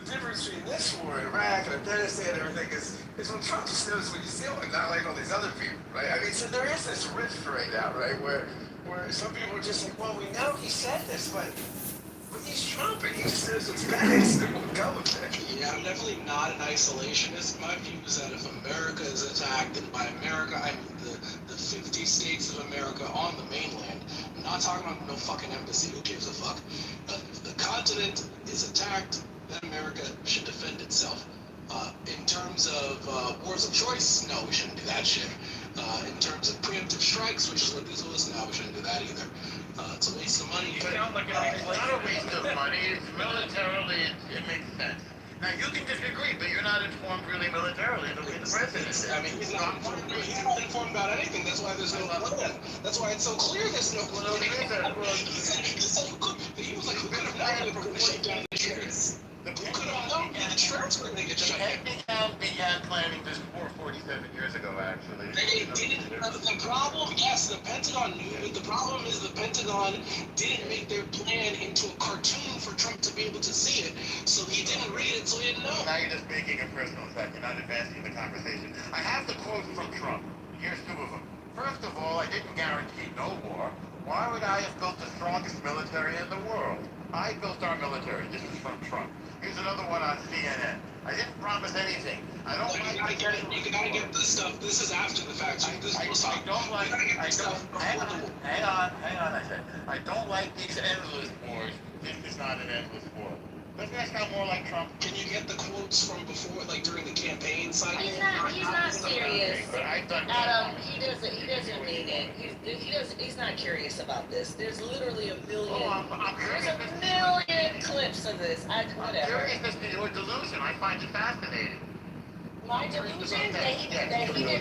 the difference between this war, Iraq, and Afghanistan, and everything is when Trump just knows what he's doing, not like all these other people, right? I mean, so there is this rift right now, right, where some people are just like, well, we know he said this, but he's Trump, and he just knows what's best, and we'll go with it. Yeah, I'm definitely not an isolationist. My view is that if America is attacked, and by America I mean the 50 states of America on the mainland, I'm not talking about no fucking embassy, who gives a fuck? If the continent is attacked, then America should defend itself. In terms of wars of choice, no, we shouldn't do that shit. In terms of preemptive strikes, which is what this was, no, we shouldn't do that either. It's a waste of money. It's not a waste of money. It's militarily, it makes sense. Now, you can disagree, but you're not informed really militarily the way the president is. I mean, he's not informed about anything. That's why there's no plan. That's why it's so clear there's no plan. He was like, who could have known they were going to shut down the church? Who could have known the church were going to get shut down? The began planning this war 47 years ago, actually. They didn't. The problem, yes, the Pentagon knew it. The problem is the Pentagon didn't make their plan into a cartoon for Trump to be able to see it. So he didn't read it, so he didn't know. Now you're just making a personal attack. You're not advancing the conversation. I have the quote from Trump. Here's two of them. First of all, I didn't guarantee no war. Why would I have built the strongest military in the world? I built our military. This is from Trump. Here's another one on CNN. I didn't promise anything. I don't You gotta get it. You gotta get this stuff. This is after the fact. I don't like. You gotta get I this don't. stuff before the war. Hang on. I said I don't like these endless wars. This is not an endless war. Doesn't that sound more like Trump? Can you get the quotes from before, like during the campaign cycle? He's not serious. But I thought. Adam, he doesn't mean it. He's not curious about this. There's literally a million. There's a million clips of this. Whatever. Seriousness to your delusion. I find it fascinating. My delusion that he did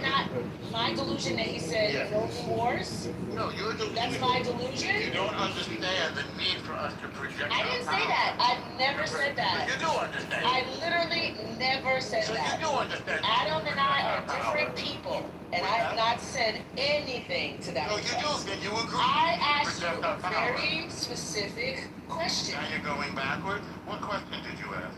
not. My delusion that he said no new wars. No, your delusion. That's my delusion. You don't understand the need for us to project. I didn't say that. I never said that. You do understand. I literally never said so that. You do understand. Adam and I are different people, and I have not said anything to that. No, you do. Then you agree. I asked you a very specific question. Now you're going backwards. What question did you ask?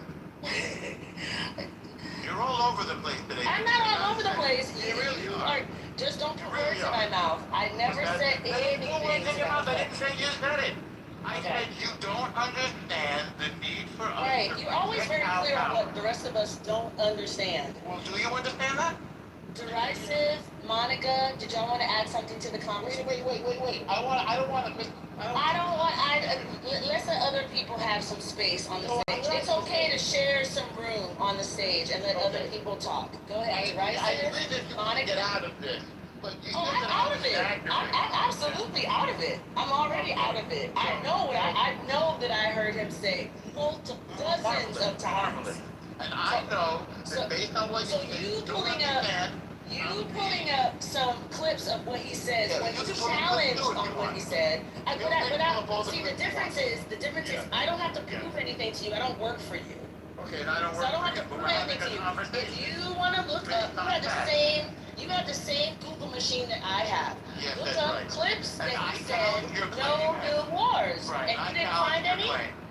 You're all over the place today. I'm not all over the place. You really are. Just don't put words in my mouth. I never said anything. Put words in your mouth. I didn't say you said it. I said you don't understand the need for us. Right. You're always very clear on what the rest of us don't understand. Well, do you understand that? Derisive, Monica, did y'all want to add something to the conversation? Wait. I don't want to miss. Let's let other people have some space on the stage. It's okay to share some room on the stage and let other people talk. Go ahead, Derisive, Monica. Get out of this. I'm out of it. I'm absolutely out of it. I'm already out of it. I know that I heard him say dozens of times. And I know that based on what you pulling up some clips of what he said when you challenged on what he said. See, the difference is I don't have to prove anything to you. I don't work for you. Okay, and I don't work so I don't have to prove anything to you. If you want to look up, you have the same Google machine that I have. Yes, look up right. clips and that he said no new wars, right. and you didn't find any.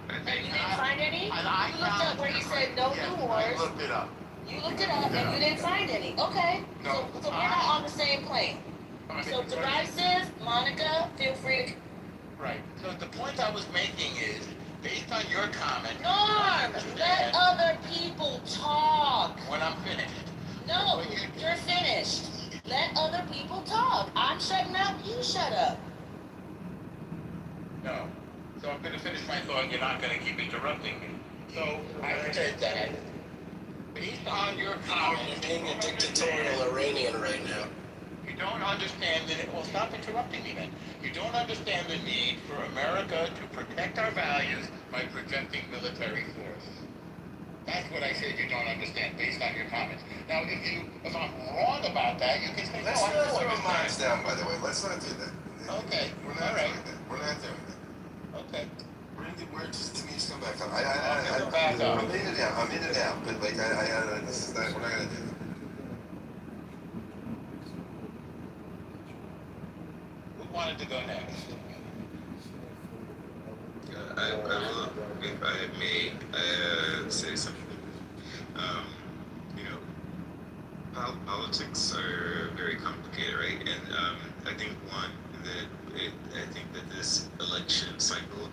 And you didn't find any? You looked up where he said no new wars. I looked it up. You looked it up and you didn't find any. Okay. No. So we're not on the same plane. So Derisive, Monica, feel free to. Right. So the point I was making is, based on your comment. Norm, let other people talk. When I'm finished. No, you're finished. Let other people talk. I'm shutting up. You shut up. No. So I'm going to finish my thought. You're not going to keep interrupting me. So I said that based on your comment, you're being a dictatorial Iranian right now. You don't understand that. Well, stop interrupting me then. You don't understand the need for America to protect our values by projecting military force. That's what I said you don't understand based on your comments. Now, if I'm wrong about that, you can say, no, I do understand. Let's down, by the way. Let's not do that. Okay. We're not doing that. We're not doing that. Okay. We're just to me, just come back up. I'm in and out, but like this is not. We're not gonna do that. Who wanted to go next? I will, if I may, say something. You know, politics are very complicated, right? And I think I think that this election cycle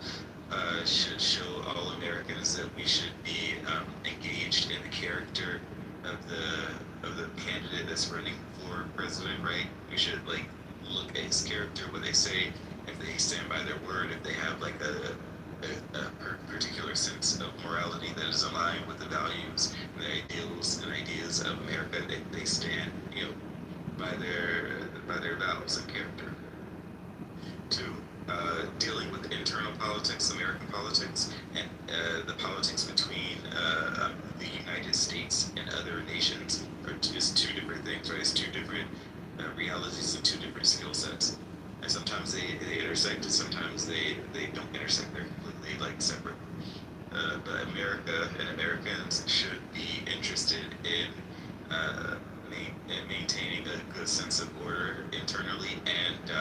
should show all Americans that we should be engaged in the character of the candidate that's running for president, right? We should look at his character, what they say, if they stand by their word, if they have a particular sense of morality that is aligned with the values and the ideals and ideas of America, they stand, by their values and character. Two, dealing with internal politics, American politics, and the politics between the United States and other nations are just two different things, right? It's two different realities and two different skill sets. And sometimes they intersect, and sometimes they don't intersect. They're completely separate. But America and Americans should be interested in maintaining a good sense of order internally and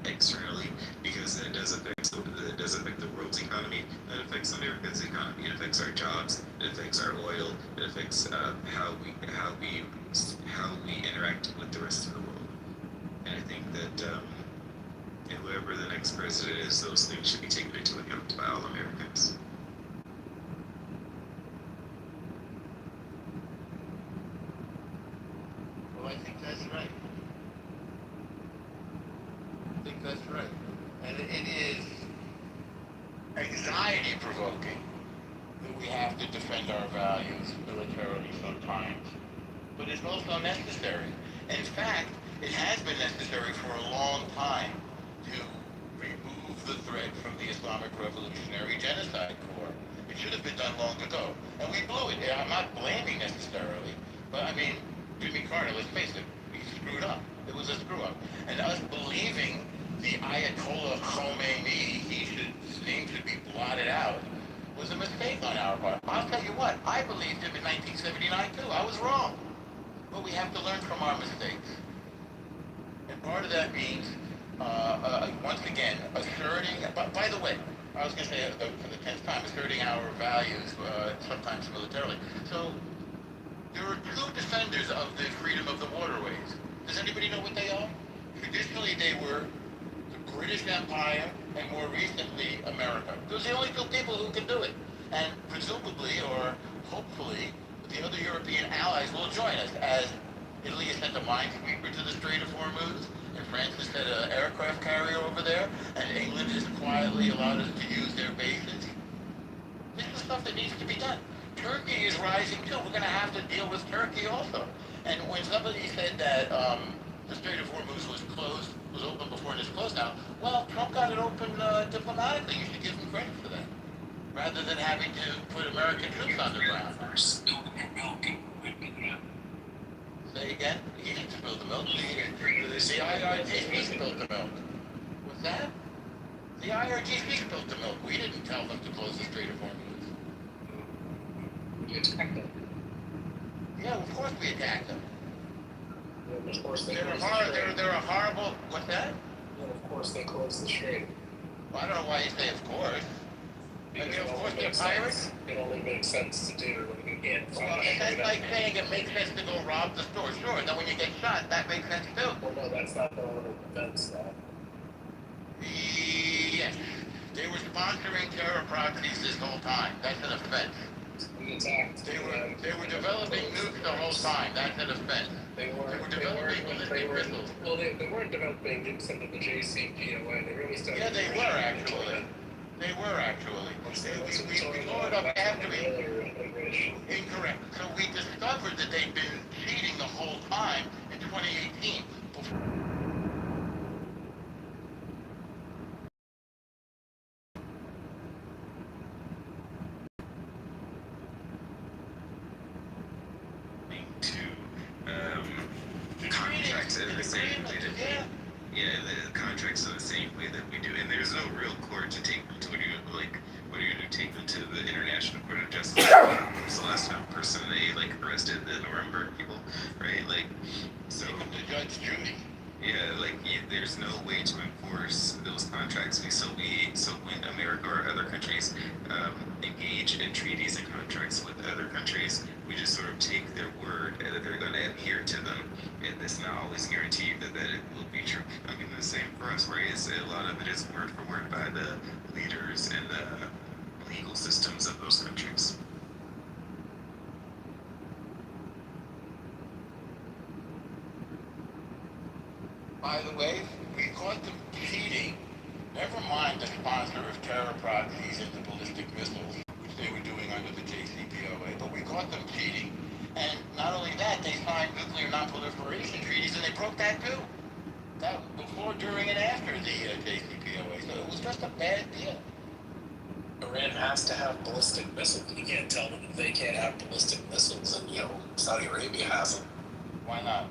externally, because that does affect the world's economy. That affects America's economy. It affects our jobs. It affects our oil. It affects how we interact with the rest of the world. And I think that whoever the next president is, those things should be taken into account by all Americans. think that's right. I think that's right. And it is anxiety provoking that we have to defend our values militarily sometimes. But it's also necessary. In fact, it has been necessary for a long time to remove the threat from the Islamic Revolutionary Genocide Corps. It should have been done long ago. And we blew it. I'm not blaming necessarily, but I mean, Jimmy Carter, let's face it, he screwed up. It was a screw up. And us believing the Ayatollah Khomeini, his name should be blotted out, was a mistake on our part. I'll tell you what, I believed him in 1979 too. I was wrong. But we have to learn from our mistakes. And part of that means, once again, asserting, by the way, I was going to say for the 10th time, asserting our values, sometimes militarily. So, there are two defenders of the freedom of the waterways. Does anybody know what they are? Traditionally, they were the British Empire and more recently, America. Those are the only two people who can do it. And presumably, or hopefully, the other European allies will join us, as Italy has sent a minesweeper to the Strait of Hormuz, and France has sent an aircraft carrier over there, and England has quietly allowed us to use their bases. This is stuff that needs to be done. Turkey is rising too. We're going to have to deal with Turkey also. And when somebody said that the Strait of Hormuz was open before and it's closed now, well, Trump got it open diplomatically. You should give him credit for that, rather than having to put American troops on the ground. Say again? He didn't spill the milk. The IRGC spilled the milk. What's that? The IRGC spilled the milk. We didn't tell them to close the Strait of Hormuz. You attacked them. Yeah, of course we attacked them. Yeah, of course they're a horrible. What's that? Yeah, of course they closed the strait. Well, I don't know why you say of course. Because I mean, of course they're pirates. It only makes sense to do when you can't find Well, that's like saying it makes sense to go rob the store. Sure, and then when you get shot, that makes sense too. Well, no, that's not the only defense, though. Yes. They were sponsoring terror proxies this whole time. That's an offense. We attacked. They were developing nukes the whole time. That's an offense. They were developing ballistic missiles. Well, they weren't developing nukes under the JCPOA. They really started. Yeah, they were actually. They were actually. We blew it up after we. Incorrect. So we discovered that they'd been cheating the whole time in 2018. Contracts in the same way that the contracts in the same way that we do, and there's no real court to take them to. What are you going to take them to the International Court of Justice? When was the last person they arrested the Nuremberg people, right? So the Judge Judy. Yeah, there's no way to enforce those contracts. So when America or other countries engage in treaties and contracts with other countries, we just sort of take their word that they're going to adhere to them. And it's not always guaranteed that it will be true. I mean, the same for us, right? A lot of it is word for word by the leaders and the legal systems of those countries. By the way, we caught them cheating. Never mind the sponsor of terror proxies and the ballistic missiles, which they were doing under the JCPOA, but we caught them cheating. And not only that, they signed nuclear non-proliferation treaties, and they broke that too. That before, during, and after the JCPOA. So it was just a bad deal. Iran has to have ballistic missiles. You can't tell them that they can't have ballistic missiles, and Saudi Arabia has them. Why not?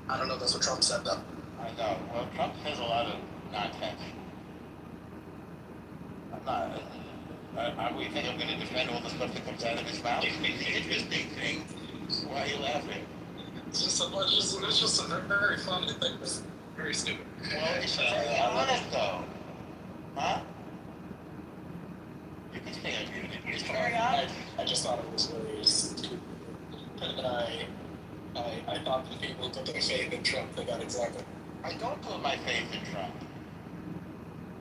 I don't know. That's what Trump said, though. I know. Well, Trump says a lot of nonsense. I'm not. We think I'm going to defend all the stuff that comes out of his mouth? The interesting thing. Why are you laughing? It's just a very funny thing. It's very stupid. Well, it's very honest, though. Huh? You can stay unmuted. It's very honest. I just thought it was very stupid. And I thought that people put their faith in Trump. They got exactly. I don't put my faith in Trump.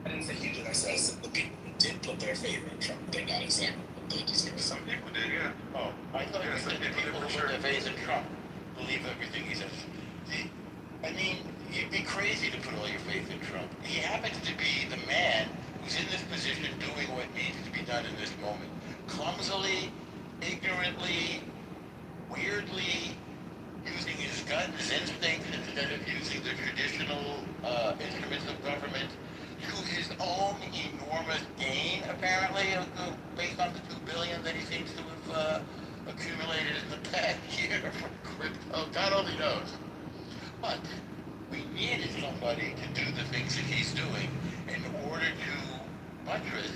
I didn't say you did. I said the people who did put their faith in Trump. They got exactly what they deserve. Some people did, yeah. Oh, I thought you said the people who put their faith in Trump. believe everything he says. I mean, you'd be crazy to put all your faith in Trump. He happens to be the man who's in this position doing what needs to be done in this moment. Clumsily, ignorantly, weirdly, using his gut, his instincts, instead of using the traditional instruments of government to his own enormous gain, apparently, based on the $2 billion that he seems to have accumulated in the past year from crypto. God only knows. But we needed somebody to do the things that he's doing in order to buttress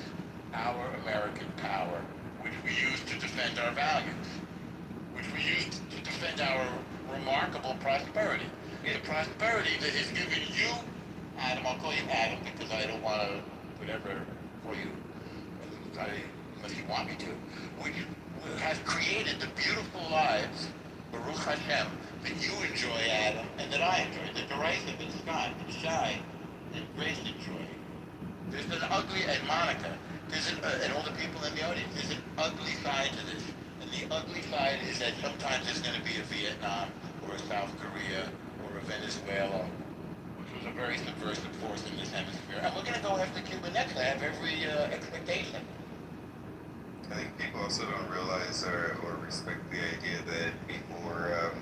our American power, which we use to defend our values, which we use to defend our remarkable prosperity. The prosperity that has given you, Adam, I'll call you Adam because I don't want to, whatever, call you, unless you want me to, which has created the beautiful lives, Baruch Hashem, that you enjoy, Adam, and that I enjoy, that Derisa, and Scott, and Shai, and Grace enjoy. There's an ugly, and Monica, and all the people in the audience, there's an ugly side to this. And the ugly side is that sometimes there's going to be a Vietnam, or a South Korea, or a Venezuela, which was a very subversive force in this hemisphere. And we're going to go after Cuba next. I have every expectation. I think people also don't realize or respect the idea that before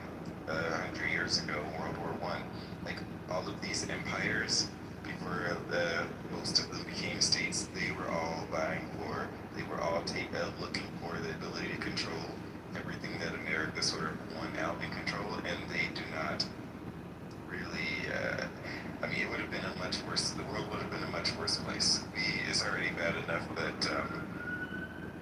100 years ago, World War I, like all of these empires, before most of them became states, they were all vying for, they were all looking for the ability to control everything that America sort of won out and controlled, and they do not really, I mean, it would have been a much worse, the world would have been a much worse place. It's already bad enough that,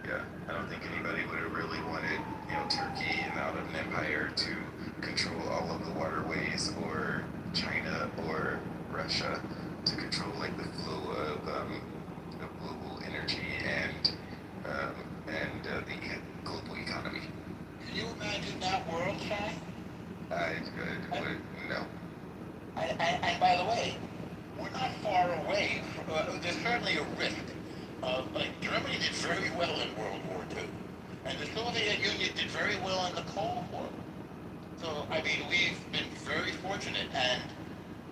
yeah, I don't think anybody would have really wanted, Turkey and out of an empire to control all of the waterways, or China or Russia to control like the flow of global energy and the global economy. Can you imagine that world, Shai? I would, no. And by the way, we're not far away. There's certainly a risk. Like Germany did very well in World War II, and the Soviet Union did very well in the Cold War. So I mean, we've been very fortunate, and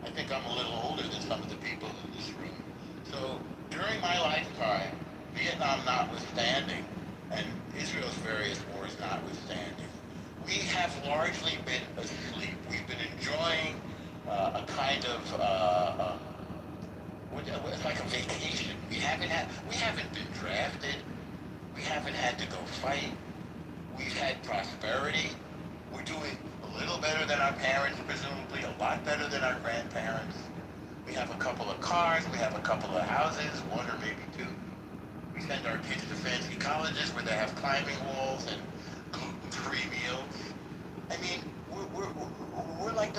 I think I'm a little older than some of the people in this room. So during my lifetime, Vietnam notwithstanding, and Israel's various wars notwithstanding, we have largely been asleep. We've been enjoying a kind of it's like a vacation. We haven't been drafted. We haven't had to go fight. We've had prosperity. We're doing a little better than our parents, presumably, a lot better than our grandparents. We have a couple of cars. We have a couple of houses, one or maybe two. We send our kids to fancy colleges where they have climbing walls and gluten-free meals. I mean, we're like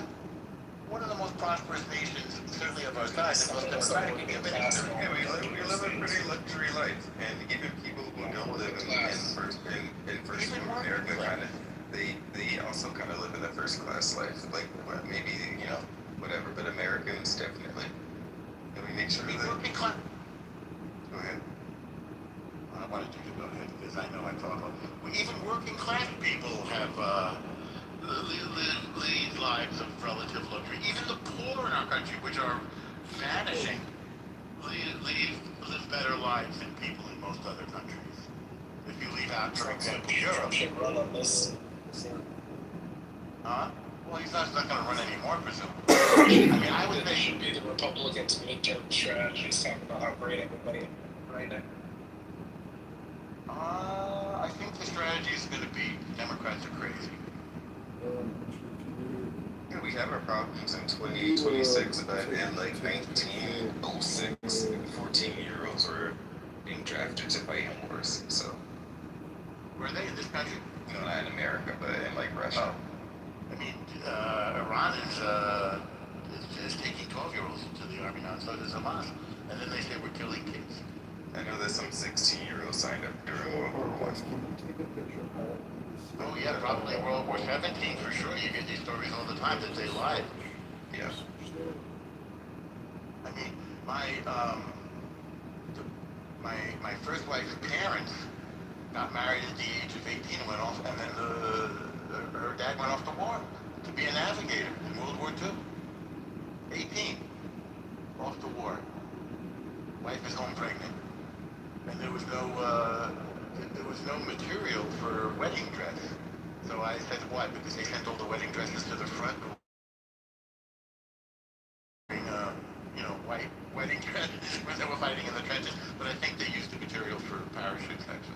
one of the most prosperous nations, certainly of our size, the most democratic in human history. Yeah, we live a pretty luxury life, and even people who don't live in first world America kind of, they also kind of live in the first class life, like maybe whatever, but Americans definitely. And we make sure that. Go ahead. I wanted you to go ahead because I know I talk. Even working class people have lead lives of relative luxury. Even the poor in our country, which are vanishing, live better lives than people in most other countries. If you leave out, for example, Europe. Should run on this. Huh? Well, he's not going to run anymore, presumably. I mean, I would This think. should be the Republicans' midterm strategies, talking about how great everybody right now. I think the strategy is going to be Democrats are crazy. Yeah, we have our problems in 2026, but in like 1906, 14-year-olds were being drafted to fight in wars. So, Were they in this country? not in America, but in like Russia. I mean, Iran is taking 12-year-olds into the army now, and so does Hamas. And then they say we're killing kids. I know that some 16-year-olds signed up during World War I. Oh yeah, probably World War 17 for sure. You get these stories all the time that they lied. Yeah. I mean, my first wife's parents got married at the age of 18 and went off, and then her dad went off to war. to be a navigator in World War II. 18, off to war. Wife is home pregnant, and there was no material for wedding dress. So I said, why? Because they sent all the wedding dresses to the front. White wedding dress when they were fighting in the trenches. But I think they used the material for parachutes, actually.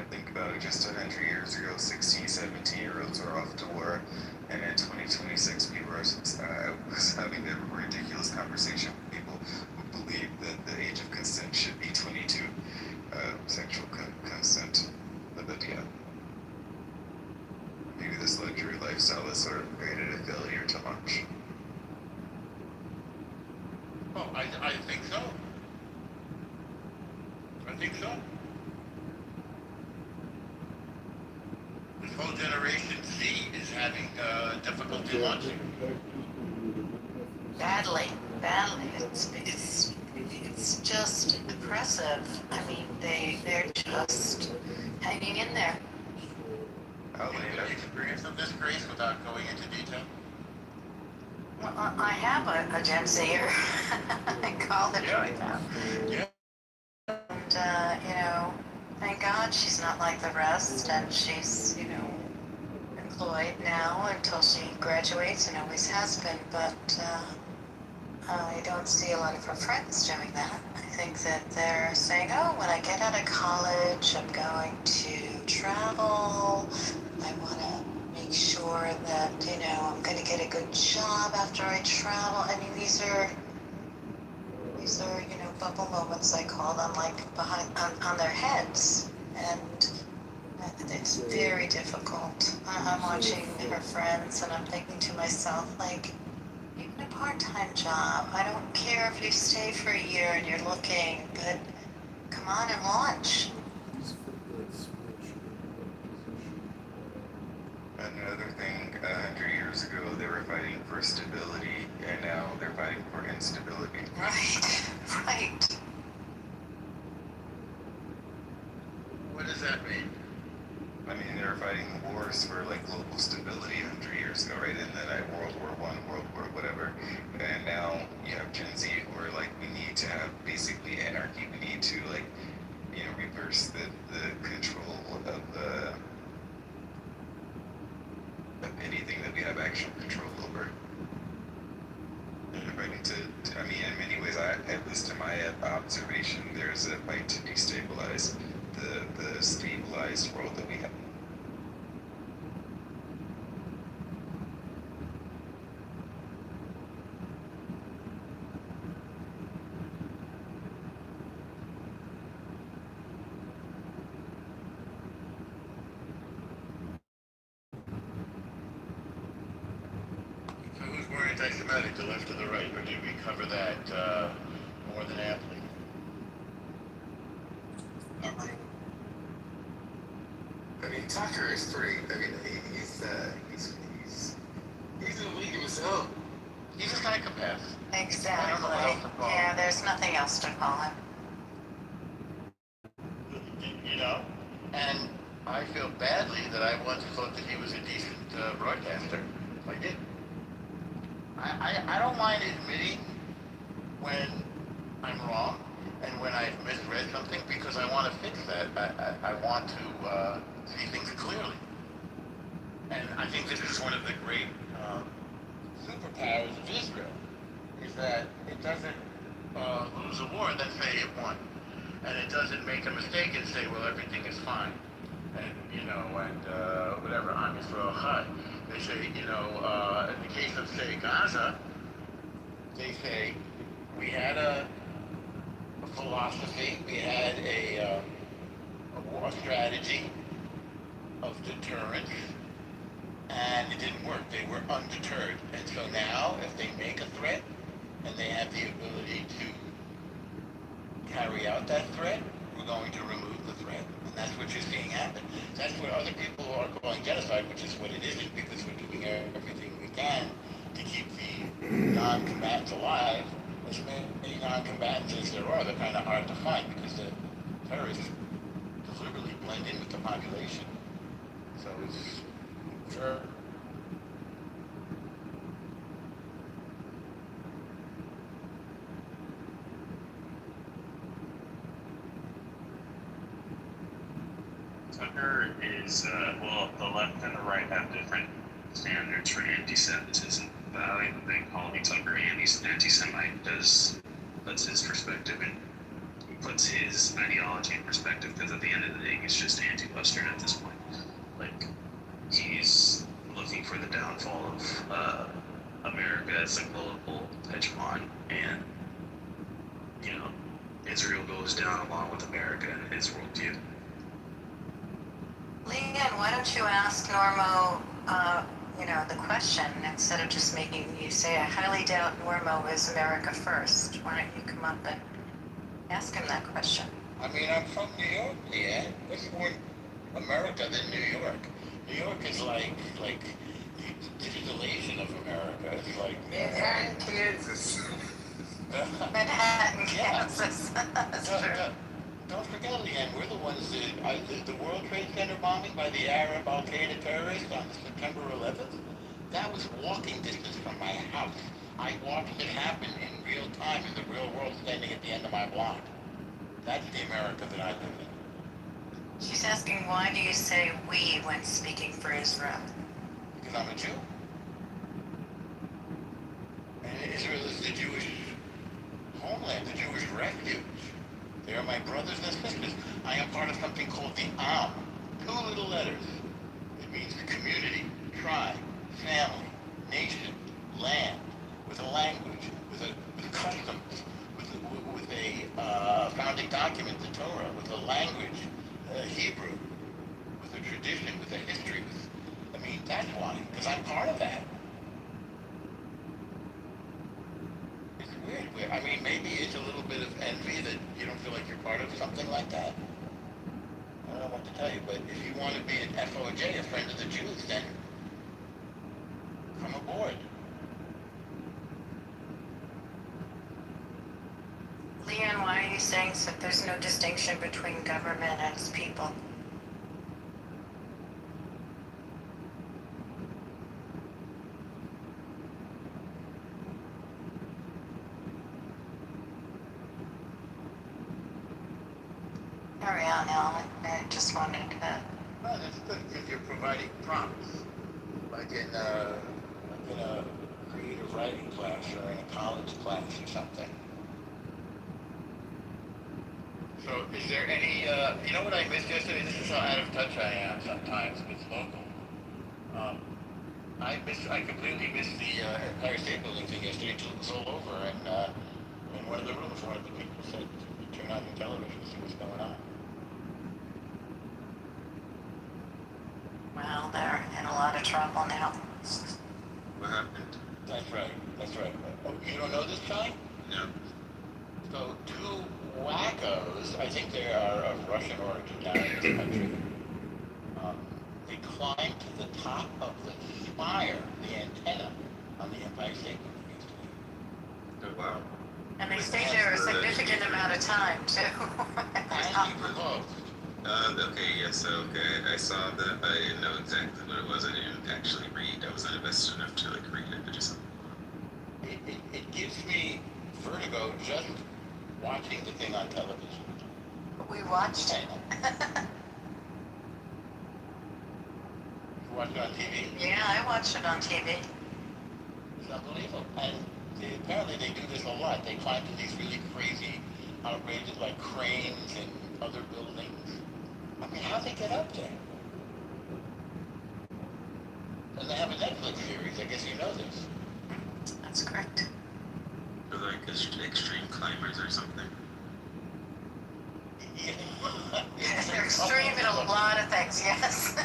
I think about it, just 100 years ago, 16, 17-year-olds were off to war, and in 2026, people are, I was having a ridiculous conversation with people who believe that the age of consent should be 22, sexual consent. But yeah, maybe this luxury lifestyle is sort of created a failure to launch. Oh, I think so. I think so. This whole generation Z is having difficulty launching. Badly. It's just impressive. I mean, they're just hanging in there. Can you give the experience of this, Grace, without going into detail? Well, I have a Gen Zer. I call her right now. Yeah. And, thank God she's not like the rest, and she's, employed now until she graduates and always has been, but I don't see a lot of her friends doing that. I think that they're saying, oh, when I get out of college, I'm going to travel. I want to make sure that, I'm going to get a good job after I travel. I mean, these are bubble moments, I call them, like behind on their heads, and it's very difficult. I'm watching her friends, and I'm thinking to myself, like, even a part-time job, I don't care if you stay for a year and you're looking, but come on and launch. Another thing, 100 years ago, they were fighting for stability, and now they're fighting for instability. Right. What does that mean? I mean, they were fighting wars for global stability 100 years ago, right? And then World War I, World War whatever. And now you have Gen Z who are like, we need to have basically anarchy. We need to reverse the control of anything that we have actual control over. And they're fighting I mean, in many ways, at least in my observation, there's a fight to destabilize the stabilized world that we have. So who's more anti-Semitic, the left or the right, or did we cover that more than amply? I mean, Tucker is pretty. I mean, he's in a league of his own. He's a psychopath. Exactly. Yeah, there's nothing else to call him. And I feel badly that I once thought that he was a decent broadcaster. I did. I don't mind admitting when I'm wrong and when I've misread something, because I want to fix that. I want to see things clearly. And I think this is one of the great superpowers of Israel, is that it doesn't lose a war and then say it won. And it doesn't make a mistake and say, well, everything is fine. And, whatever, Am Yisrael Chai. They say, in the case of, say, Gaza, they say, we had a philosophy, we had a war strategy of deterrence, and it didn't work. They were undeterred. And so now, if they make a threat, and they have the ability to carry out that threat, we're going to remove the threat. And that's what you're seeing happen. That's what other people are calling genocide, which is what it isn't, because we're doing everything we can to keep the non-combatants alive. As many non-combatants as there are, they're kind of hard to find, because the terrorists deliberately blend in with the population. So it's sure Tucker is, well, the left and the right have different standards for anti-Semitism. But I don't even think calling Tucker anti-Semite puts his perspective in, puts his ideology in perspective, because at the end of the day, he's just anti-Western at this point. Like, he's looking for the downfall of America as a global hegemon, and, you know, Israel goes down along with America in his worldview. Leanne, why don't you ask Normo, the question instead of just making you say, I highly doubt Normo is America first. Why don't you come up and ask him that question? I mean, I'm from New York, Leanne. What's more America than New York? New York is like the digitalization of America. It's like Manhattan, Kansas. Manhattan, Kansas. That's true. Don't forget, Leanne, we're the ones that the World Trade Center bombing by the Arab Al-Qaeda terrorists on September 11th. That was walking distance from my house. I watched it happen in real time in the real world, standing at the end of my block. That's the America that I live in. She's asking, why do you say we when speaking for Israel? Because I'm a Jew. And Israel is the Jewish homeland, the Jewish refuge. They are my brothers and sisters. I am part of something called the Am. 2 little letters. It means community, tribe, family, nation, land, with a language, with customs, with a founding document, the Torah, with a language, Hebrew, with a tradition, with a history. That's why, because I'm part of that. It's weird. I mean, maybe it's a little bit of envy that you don't feel like you're part of something like that. I don't know what to tell you, but if you want to be an FOJ, a friend of the Jews, then come aboard. Leanne, why are you saying that there's no distinction between government and its people? Carry on, Alan. I just wanted to... Well, that's good because you're providing prompts, like in a creative writing class or in a college class or something. So, is there any, you know what I missed yesterday? This is how out of touch I am sometimes with local. I completely missed the Empire State Building thing yesterday until it was all over, and in one of the rooms, one of the people said, turn on your television and see what's going on. Well, they're in a lot of trouble now. What happened? That's right. Oh, you don't know this guy? No. So 2 wackos, I think they are of Russian origin down in this country, they climbed to the top of the spire, the antenna, on the Empire State Building yesterday. Oh, wow. And they stayed there a significant amount of time, too. Okay, yes, okay. I saw that. I didn't know exactly what it was. I didn't actually read. I wasn't invested enough to, read it. I just... It gives me vertigo just watching the thing on television. We watched it. You watch it on TV? Yeah, I watched it on TV. It's unbelievable. And apparently they do this a lot. They climb to these really crazy, outrageous, like cranes and other buildings. I mean, how'd they get up there? And they have a Netflix series. I guess you know this. That's correct. They're like extreme climbers or something. Yeah. They're extreme in a lot of things, yes.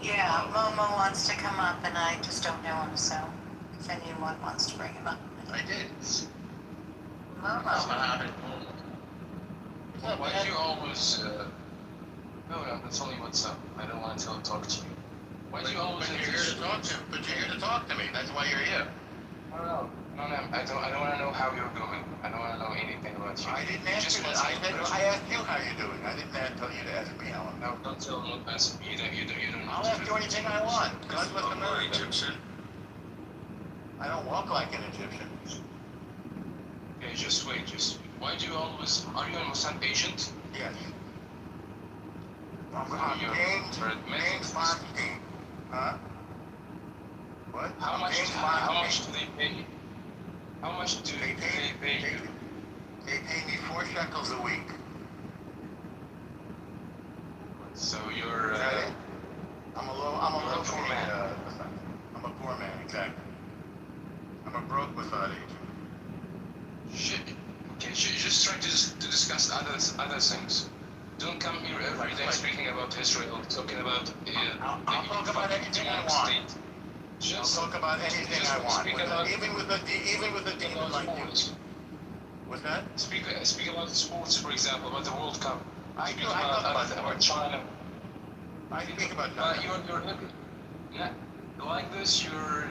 Yeah, Momo wants to come up, and I just don't know him, so if anyone wants to bring him up. I did. Momo. Why'd you always, no, that's only what's up. I don't want to talk to you. Why'd you always... But you're here to talk to me. That's why you're here. I don't know. No, I don't want to know how you're doing. I don't want to know anything about you. I didn't ask you. I asked you how you're doing. I didn't tell you to ask me how I'm doing. No, don't tell me. Ask me. You don't. I'll ask you anything I want. God bless Look more America. Egyptian. I don't walk like an Egyptian. Okay, just wait. Why do you always? Are you a Mossad agent? Yes. I'm James Fonstein. Huh? What? How much do they pay you? How much do they pay you? They pay me 4 shekels a week. So you're. I'm a poor man. I'm a poor man, exactly. I'm a broke Mossad agent. Shit. Okay, just try to discuss other things. Don't come here every day speaking about Israel, talking about I'll talk about anything I want. I'll talk about anything I want. Even with a demon like you. What's that? Speak about sports, for example, about the World Cup. I talk about China. I speak about like this, you're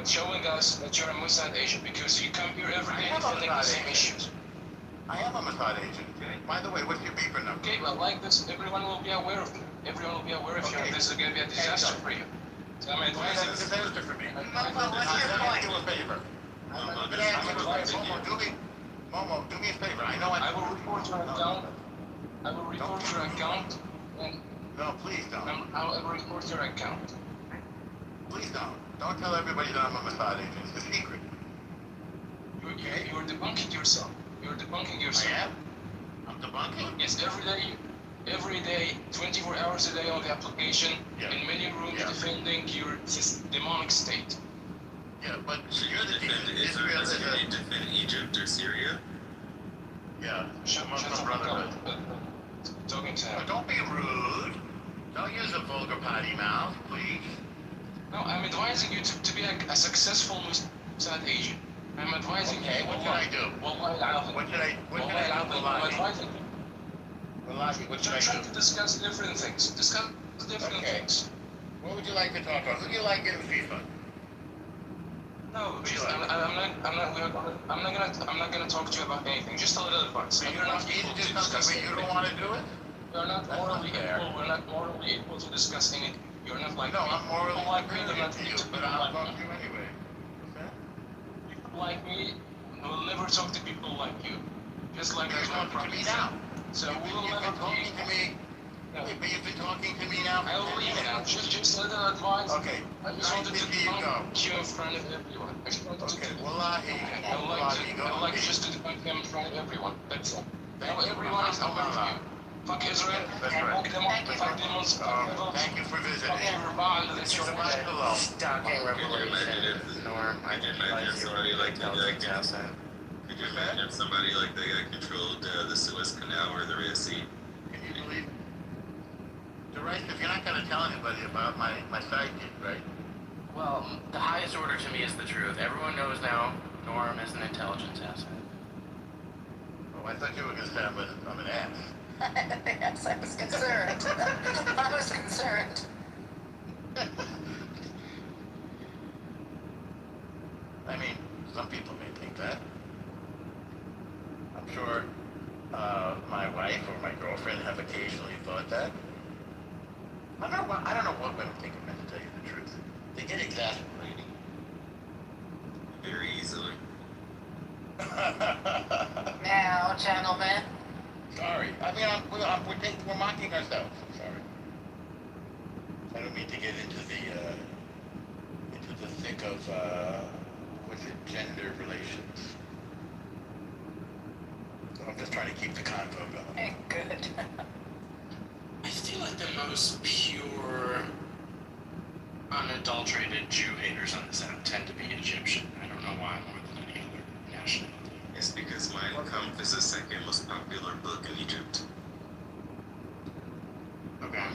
showing us that you're a Mossad agent because you come here every day defending the same issues. I am a Mossad agent. Okay. By the way, what's your beeper number? Okay, well, like this, everyone will be aware of you. Everyone will be aware of you, and this is going to be a disaster for you. So I'm advising. It's a disaster for me. What's your point? Do a favor. Momo, do me a favor. I know I will report your account. I will report your account. No, please don't. I will report your account. Please don't. Don't tell everybody that I'm a Mossad agent. It's a secret. You're debunking yourself. You're debunking yourself. I am? I'm debunking? Yes, every day, 24 hours a day on the application, in many rooms defending your demonic state. Yeah, but Should you defend Israel? Should you defend Egypt or Syria? Yeah, Shut brotherhood. Talking to him. Don't be rude. Don't use a vulgar potty mouth, please. No, I'm advising you to be a successful Mossad agent. I'm advising you. What should I do? What should I do? I'm advising you. Wallahi, what should I Try do? to discuss different things. Discuss different things. What would you like to talk about? Who do you like in FIFA? No, I'm not gonna talk to you about anything. Just a little advice. So you're not equal to discuss it. You don't want to do it? You're not morally equal. We're not morally equal to discuss anything. You're not like no, me. I'm morally superior to you, but I'll talk to you anyway. People like me will never talk to people like you. Just like you're talking to me now. So we will never talking to me. Wait, but you've been talking to me now. I will leave now. Just a little advice. Okay. I just wanted to debunk you in front of everyone. Okay. Wallahi. I like just to debunk him in front of everyone. That's all. Now everyone is aware of you. Fuck Israel. That's right. Fuck demons. Thank you for visiting. Fuck your Rabban. This is my hello. Stalking revelation. Norm, I Could you imagine if somebody like that Could you imagine if somebody like that controlled the Suez Canal or the Red Sea? Can you believe? If you're not going to tell anybody about my sidekick, right? Well, the highest order to me is the truth. Everyone knows now Norm is an intelligence asset. Oh, I thought you were going to say I'm an ass. Yes, I was concerned. I was concerned. I mean, some people may think that. I'm sure my wife or my girlfriend have occasionally thought that. I don't know what women think of men, to tell you the truth. They get exasperating. Very easily. Now, gentlemen. Sorry. I mean, we're mocking ourselves. I'm sorry. I don't mean to get into the thick of gender relations. I'm just trying to keep the convo going. Good. I feel like the most pure, unadulterated Jew haters on this app tend to be Egyptian. I don't know why more than any other nationality. It's because Mein Kampf is the second most popular book in Egypt. Okay.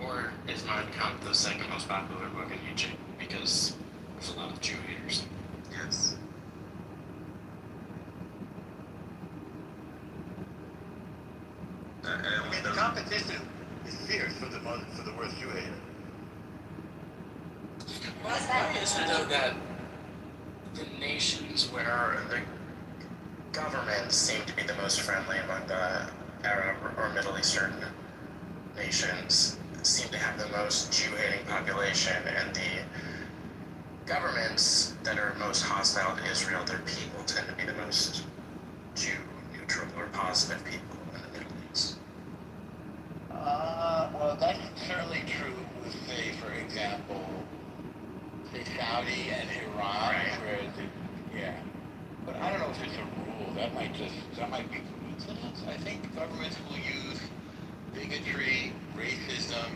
Or is Mein Kampf the second most popular book in Egypt because there's a lot of Jew haters? Yes. I mean, the competition is fierce for the worst Jew hater. Why is it though that the nations where the governments seem to be the most friendly among the Arab or Middle Eastern nations seem to have the most Jew-hating population, and the governments that are most hostile to Israel, their people tend to be the most Jew-neutral or positive people in the Middle East. Well, that's certainly true with, say, for example, say Saudi and Iran, Right. where yeah. But I don't know if it's a rule. That might be coincidence. I think governments will use bigotry, racism,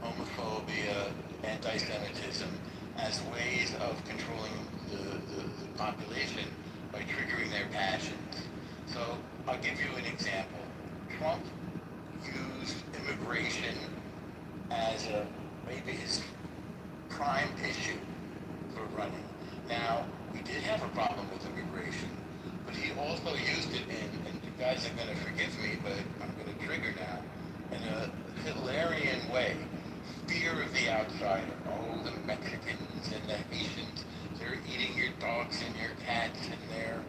homophobia, anti-Semitism as ways of controlling the population by triggering their passions. So I'll give you an example. Trump used immigration as maybe his prime issue for running. Now, we did have a problem with immigration, but he also used it and you guys are going to forgive me, but I'm going to trigger now, in a Hitlerian way. Fear of the outsider. Oh, the Mexicans and the Haitians, they're eating your dogs and your cats and they're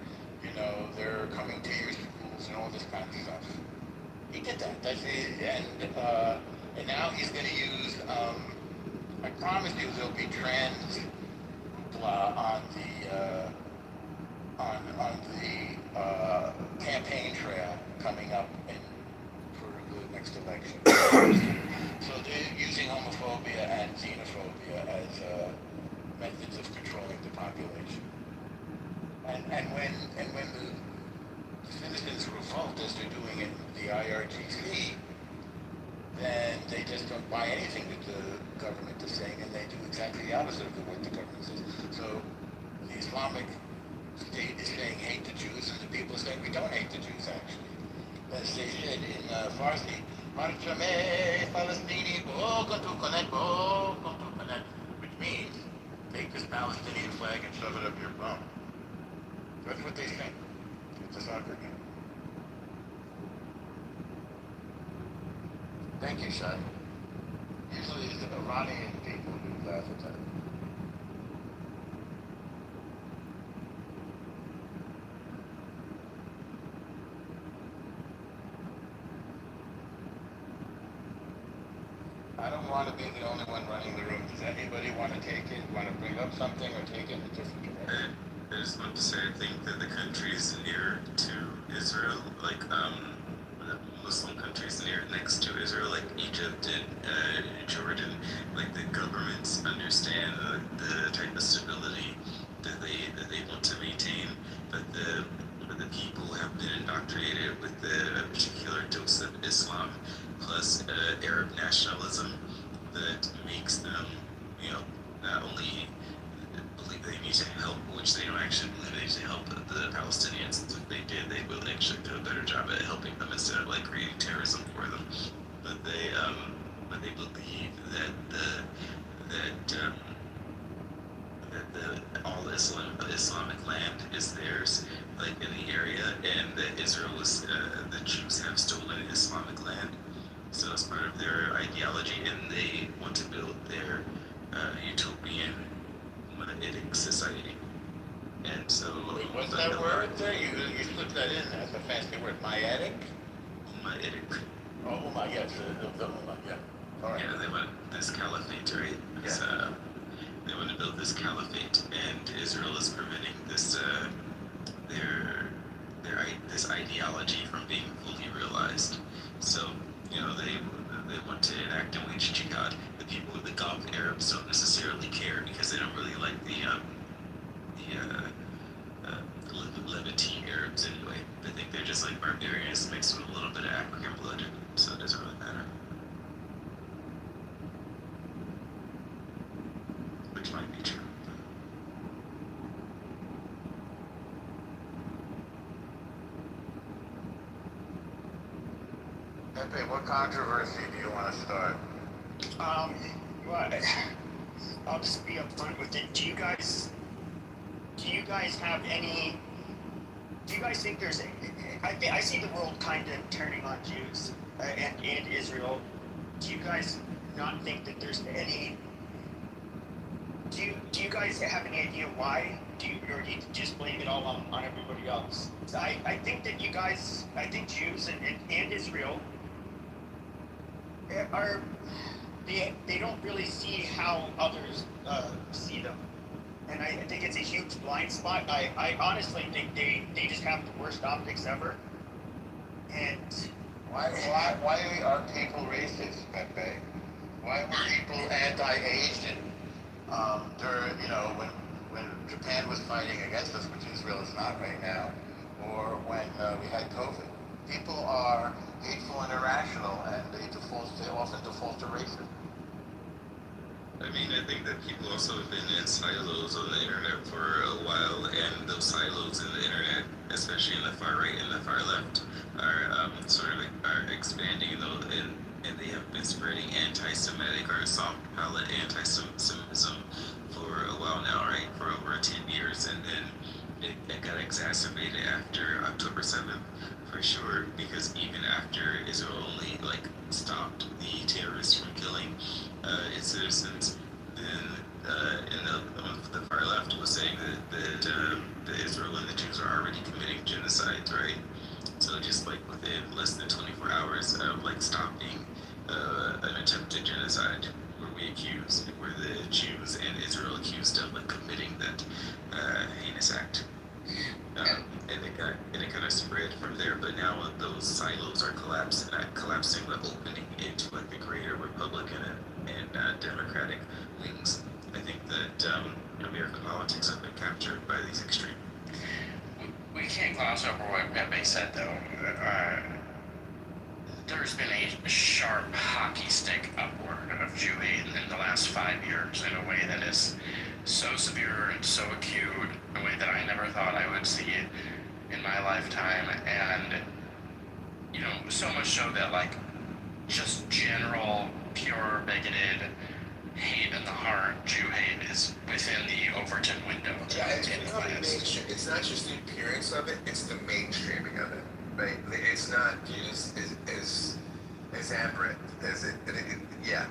coming to your schools and all this kind of stuff. He did that. That's it. And now he's going to use, I promise you there'll be trans on the campaign trail coming up for the next election. So they're using homophobia and xenophobia as methods of controlling the population. And when the citizens revolt, as they're doing in the IRGC, then they just don't buy anything that the government is saying, and they do exactly the opposite of what the government says. So the Islamic State is saying hate the Jews, and the people are saying we don't hate the Jews, actually. As they said in Farsi, which means take this Palestinian flag and shove it up your bum. That's what they think. It's a soccer game. Thank you, Shai. Usually it's the Iranian people who laugh at that. I don't want to be the only one running the room. Does anybody want to take it, want to bring up something, or take it in a different direction? I just want to say, I think that the countries near to Israel, like Muslim countries next to Israel, like Egypt and Jordan, like the governments understand the type of stability that they want to maintain, but the people have been indoctrinated with the particular dose of Islam plus Arab nationalism that makes them, not only believe they need to help, which they don't actually believe they need to help the Palestinians. If they did, they would actually do a better job at helping them instead of like creating terrorism for them. But they believe that all Islamic land is theirs, like in the area, and that Israel was the Jews have stolen Islamic land. So it's part of their ideology, and they want to build their utopian monolithic society. And so, wait, what's that word there? You slipped that in. That's a fancy word. Maiatic? Maiatic. Oh my, yes, the yeah. All right. Yeah, they want this caliphate, right? Yeah. So they want to build this caliphate, and Israel is preventing this this ideology from being fully realized. So they want to enact and wage jihad. The people of the Gulf Arabs don't necessarily care because they don't really like the Levantine Arabs anyway. They think they're just like barbarians mixed with a little bit of African blood, so it doesn't really matter. Which might be true. Pepe, what controversy do you want to start? Well, I'll just be upfront with it. Do you guys have any? Do you guys think there's? I see the world kind of turning on Jews and Israel. Do you guys not think that there's any? Do you guys have any idea why? Or do you just blame it all on everybody else? So I think that you guys, I think Jews and Israel are, they don't really see how others see them. And I think it's a huge blind spot. I honestly think they just have the worst optics ever. And why are people racist, Pepe? Why were people anti-Asian during, when Japan was fighting against us, which Israel is not right now, or when we had COVID? People are hateful and irrational, and they often default to racism. I mean, I think that people also have been in silos on the internet for a while, and those silos in the internet, especially in the far right and the far left, are are expanding, though, and they have been spreading anti-Semitic or soft palate anti-Semitism for a while now, right? For over 10 years, and then it got exacerbated after October 7th, for sure, because even after Israel only stopped the terrorists from killing its citizens, then the far left was saying that Israel and the Jews are already committing genocide, right? So just within less than 24 hours of stopping an attempted genocide, where the Jews and Israel accused of committing that heinous act. And it kind of spread from there, but now those silos are collapsing, but opening into the greater Republican and Democratic wings. I think that American politics have been captured by these extremes. We can't gloss over what Pepe said, though. There's been a sharp hockey stick upward of Jew hate in the last 5 years in a way that is so severe and so acute, a way that I never thought I would see it in my lifetime. And, so much so that, just general, pure, bigoted hate in the heart, Jew hate, is within the Overton window. Yeah, it's becoming mainstream. It's not just the appearance of it, it's the mainstreaming of it, right? It's not viewed as aberrant as it yeah.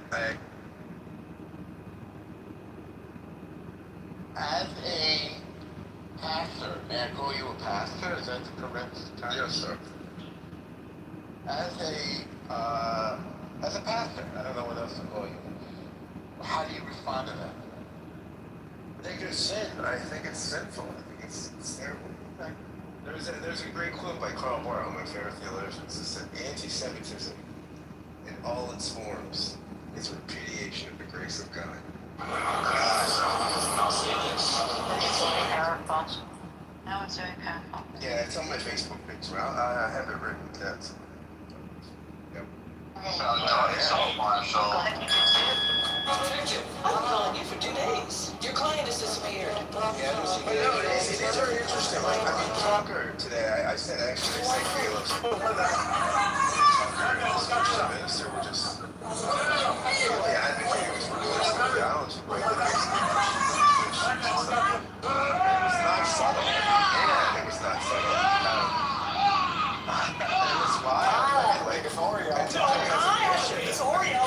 As a pastor, may I call you a pastor? Is that the correct term? Yes, sir. As a pastor, I don't know what else to call you. How do you respond to that? I think it's sin. I think it's sinful. I think it's terrible. There's a great quote by Karl Barth, one of my favorite theologians. It said, anti-Semitism, in all its forms, is repudiation of the grace of God. I'll say this. It's very powerful. No, it's very powerful. Yeah, it's on my Facebook page. Well, I have it written down. Yep. It's all Marshall. Go ahead, you can see it. Detective, I've been calling you for 2 days. Your client has disappeared. Yeah, but no, it's very interesting. Tucker today, I said actually, it's Caleb. Tucker and the minister were just really advocating for religious theology, right? It was not subtle. Yeah, it was not subtle. It was wild. It's Oreo. It's Oreo.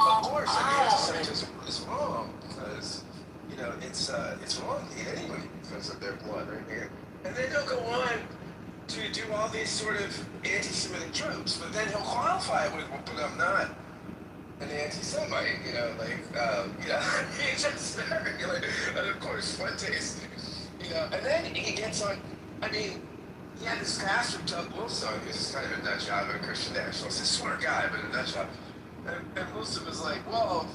Of course, anti-Semitism is wrong because it's wrong to hate anybody because of their blood right here. And then they'll go on to do all these sort of anti-Semitic tropes, but then he'll qualify it with, well, but I'm not an anti-Semite, it's just very, and of course, Fuentes, and then he gets on, he had this pastor, Doug Wilson, who's kind of a nut job, a Christian nationalist, a smart guy, but a nut job. And Wilson was like, well,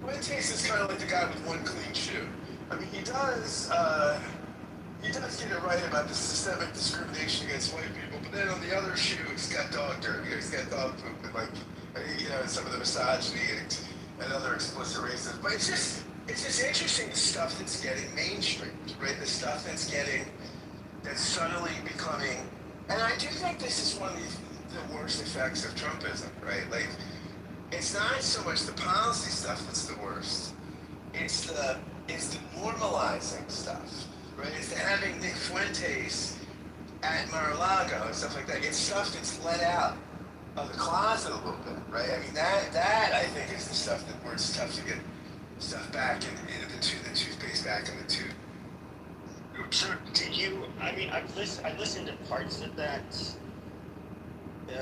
Fuentes is kind of like the guy with one clean shoe. He does get it right about the systemic discrimination against white people, but then on the other shoe, he's got dog dirt, he's got dog poop, and some of the misogyny and other explicit racism. But it's just interesting, the stuff that's getting mainstreamed, right? The stuff that's subtly becoming, and I do think this is one of the worst effects of Trumpism, right? It's not so much the policy stuff that's the worst. It's the normalizing stuff, right? It's the having Nick Fuentes at Mar-a-Lago and stuff like that. It's stuff that's let out of the closet a little bit, right? I mean, that I think is the stuff where it's tough to get stuff back into the toothpaste back in the tube. So did you? I mean, I listened to parts of that.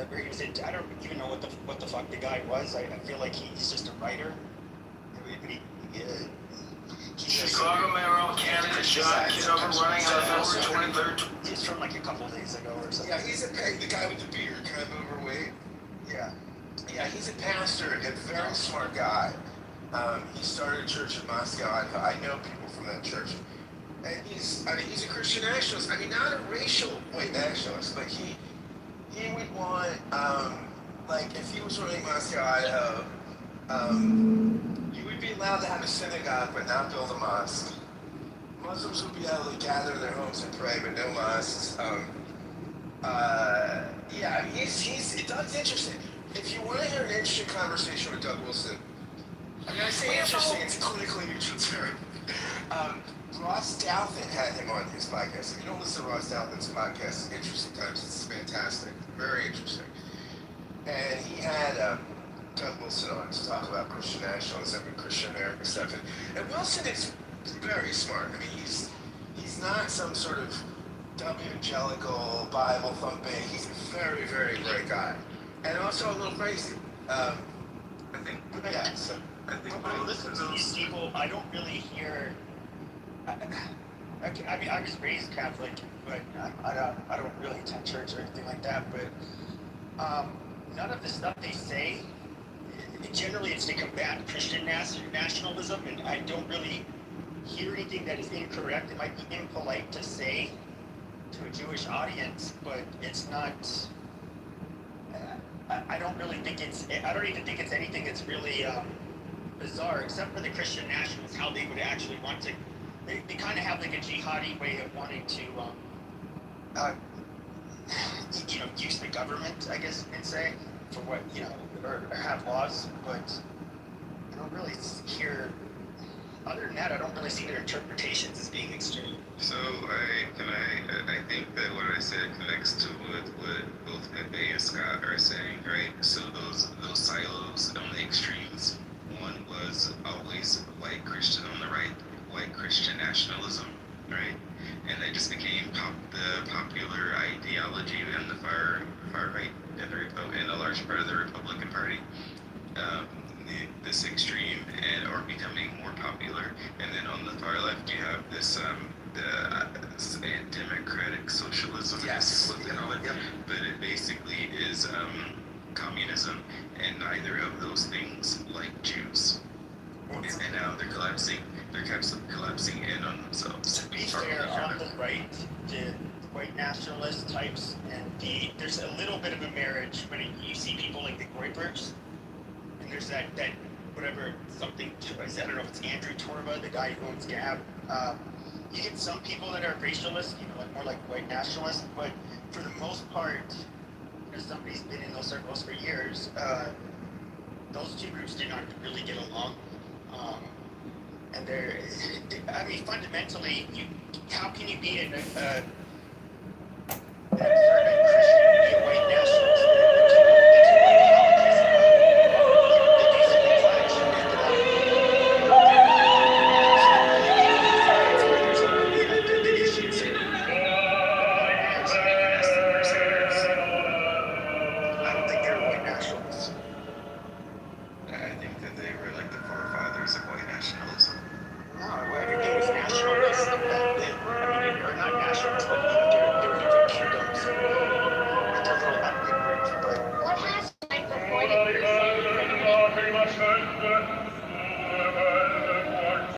Where he was in, I don't even know what the fuck the guy was. I feel like he's just a writer. Chicago Mayor candidate John Kitover running on February 23rd. He's from like a couple of days ago or something. Yeah, he's the guy with the beard, kind of overweight. Yeah. Yeah, he's a pastor, a very smart guy. He started a church in Moscow. I know people from that church. And he's a Christian nationalist. I mean, not a racial white nationalist, but he would want, like, if he was running Moscow, Idaho, you would be allowed to have a synagogue but not build a mosque. Muslims would be able to gather in their homes and pray, but no mosques. Yeah, I mean, Doug's interesting. If you want to hear an interesting conversation with Doug Wilson, I mean, I say interesting, it's a clinically neutral term. Ross Douthat had him on his podcast. If you don't listen to Ross Douthat's podcast, Interesting Times, it's fantastic. Very interesting. And he had Doug Wilson on to talk about Christian nationalism and Christian American stuff. And Wilson is very smart. I mean, he's not some sort of evangelical, Bible thumping. He's a very, very bright guy. And also a little crazy. I think when I listen to these people, I don't really hear. I mean, I was raised Catholic, but I don't really attend church or anything like that. But none of the stuff they say, generally, it's to combat Christian nationalism, and I don't really hear anything that is incorrect. It might be impolite to say to a Jewish audience, but it's not. I don't really think it's. I don't even think it's anything that's really bizarre, except for the Christian nationalists, how they would actually want to. They kind of have like a jihadi way of wanting to, use the government, I guess you could say, for what, or have laws, but I don't really hear, other than that, I don't really see their interpretations as being extreme. So I think that what I said connects to what both Pepe and Scott are saying, right? So those silos on the extremes, one was always white Christian on the right, white Christian nationalism, right? And that just became the popular ideology in the far right and a large part of the Republican Party. This extreme or becoming more popular, and then on the far left you have this democratic socialism. Yes. What they call it. Yep. But it basically is communism, and neither of those things like Jews. And now they're collapsing. They're collapsing in on themselves. To be fair, on the right, the white nationalist types, and there's a little bit of a marriage when you see people like the Goibergs, and there's that whatever something. I don't know if it's Andrew Torba, the guy who owns Gab. You get some people that are racialist, like more like white nationalists, but for the most part, as somebody's been in those circles for years, those two groups do not really get along. And I mean, fundamentally, how can you be an observant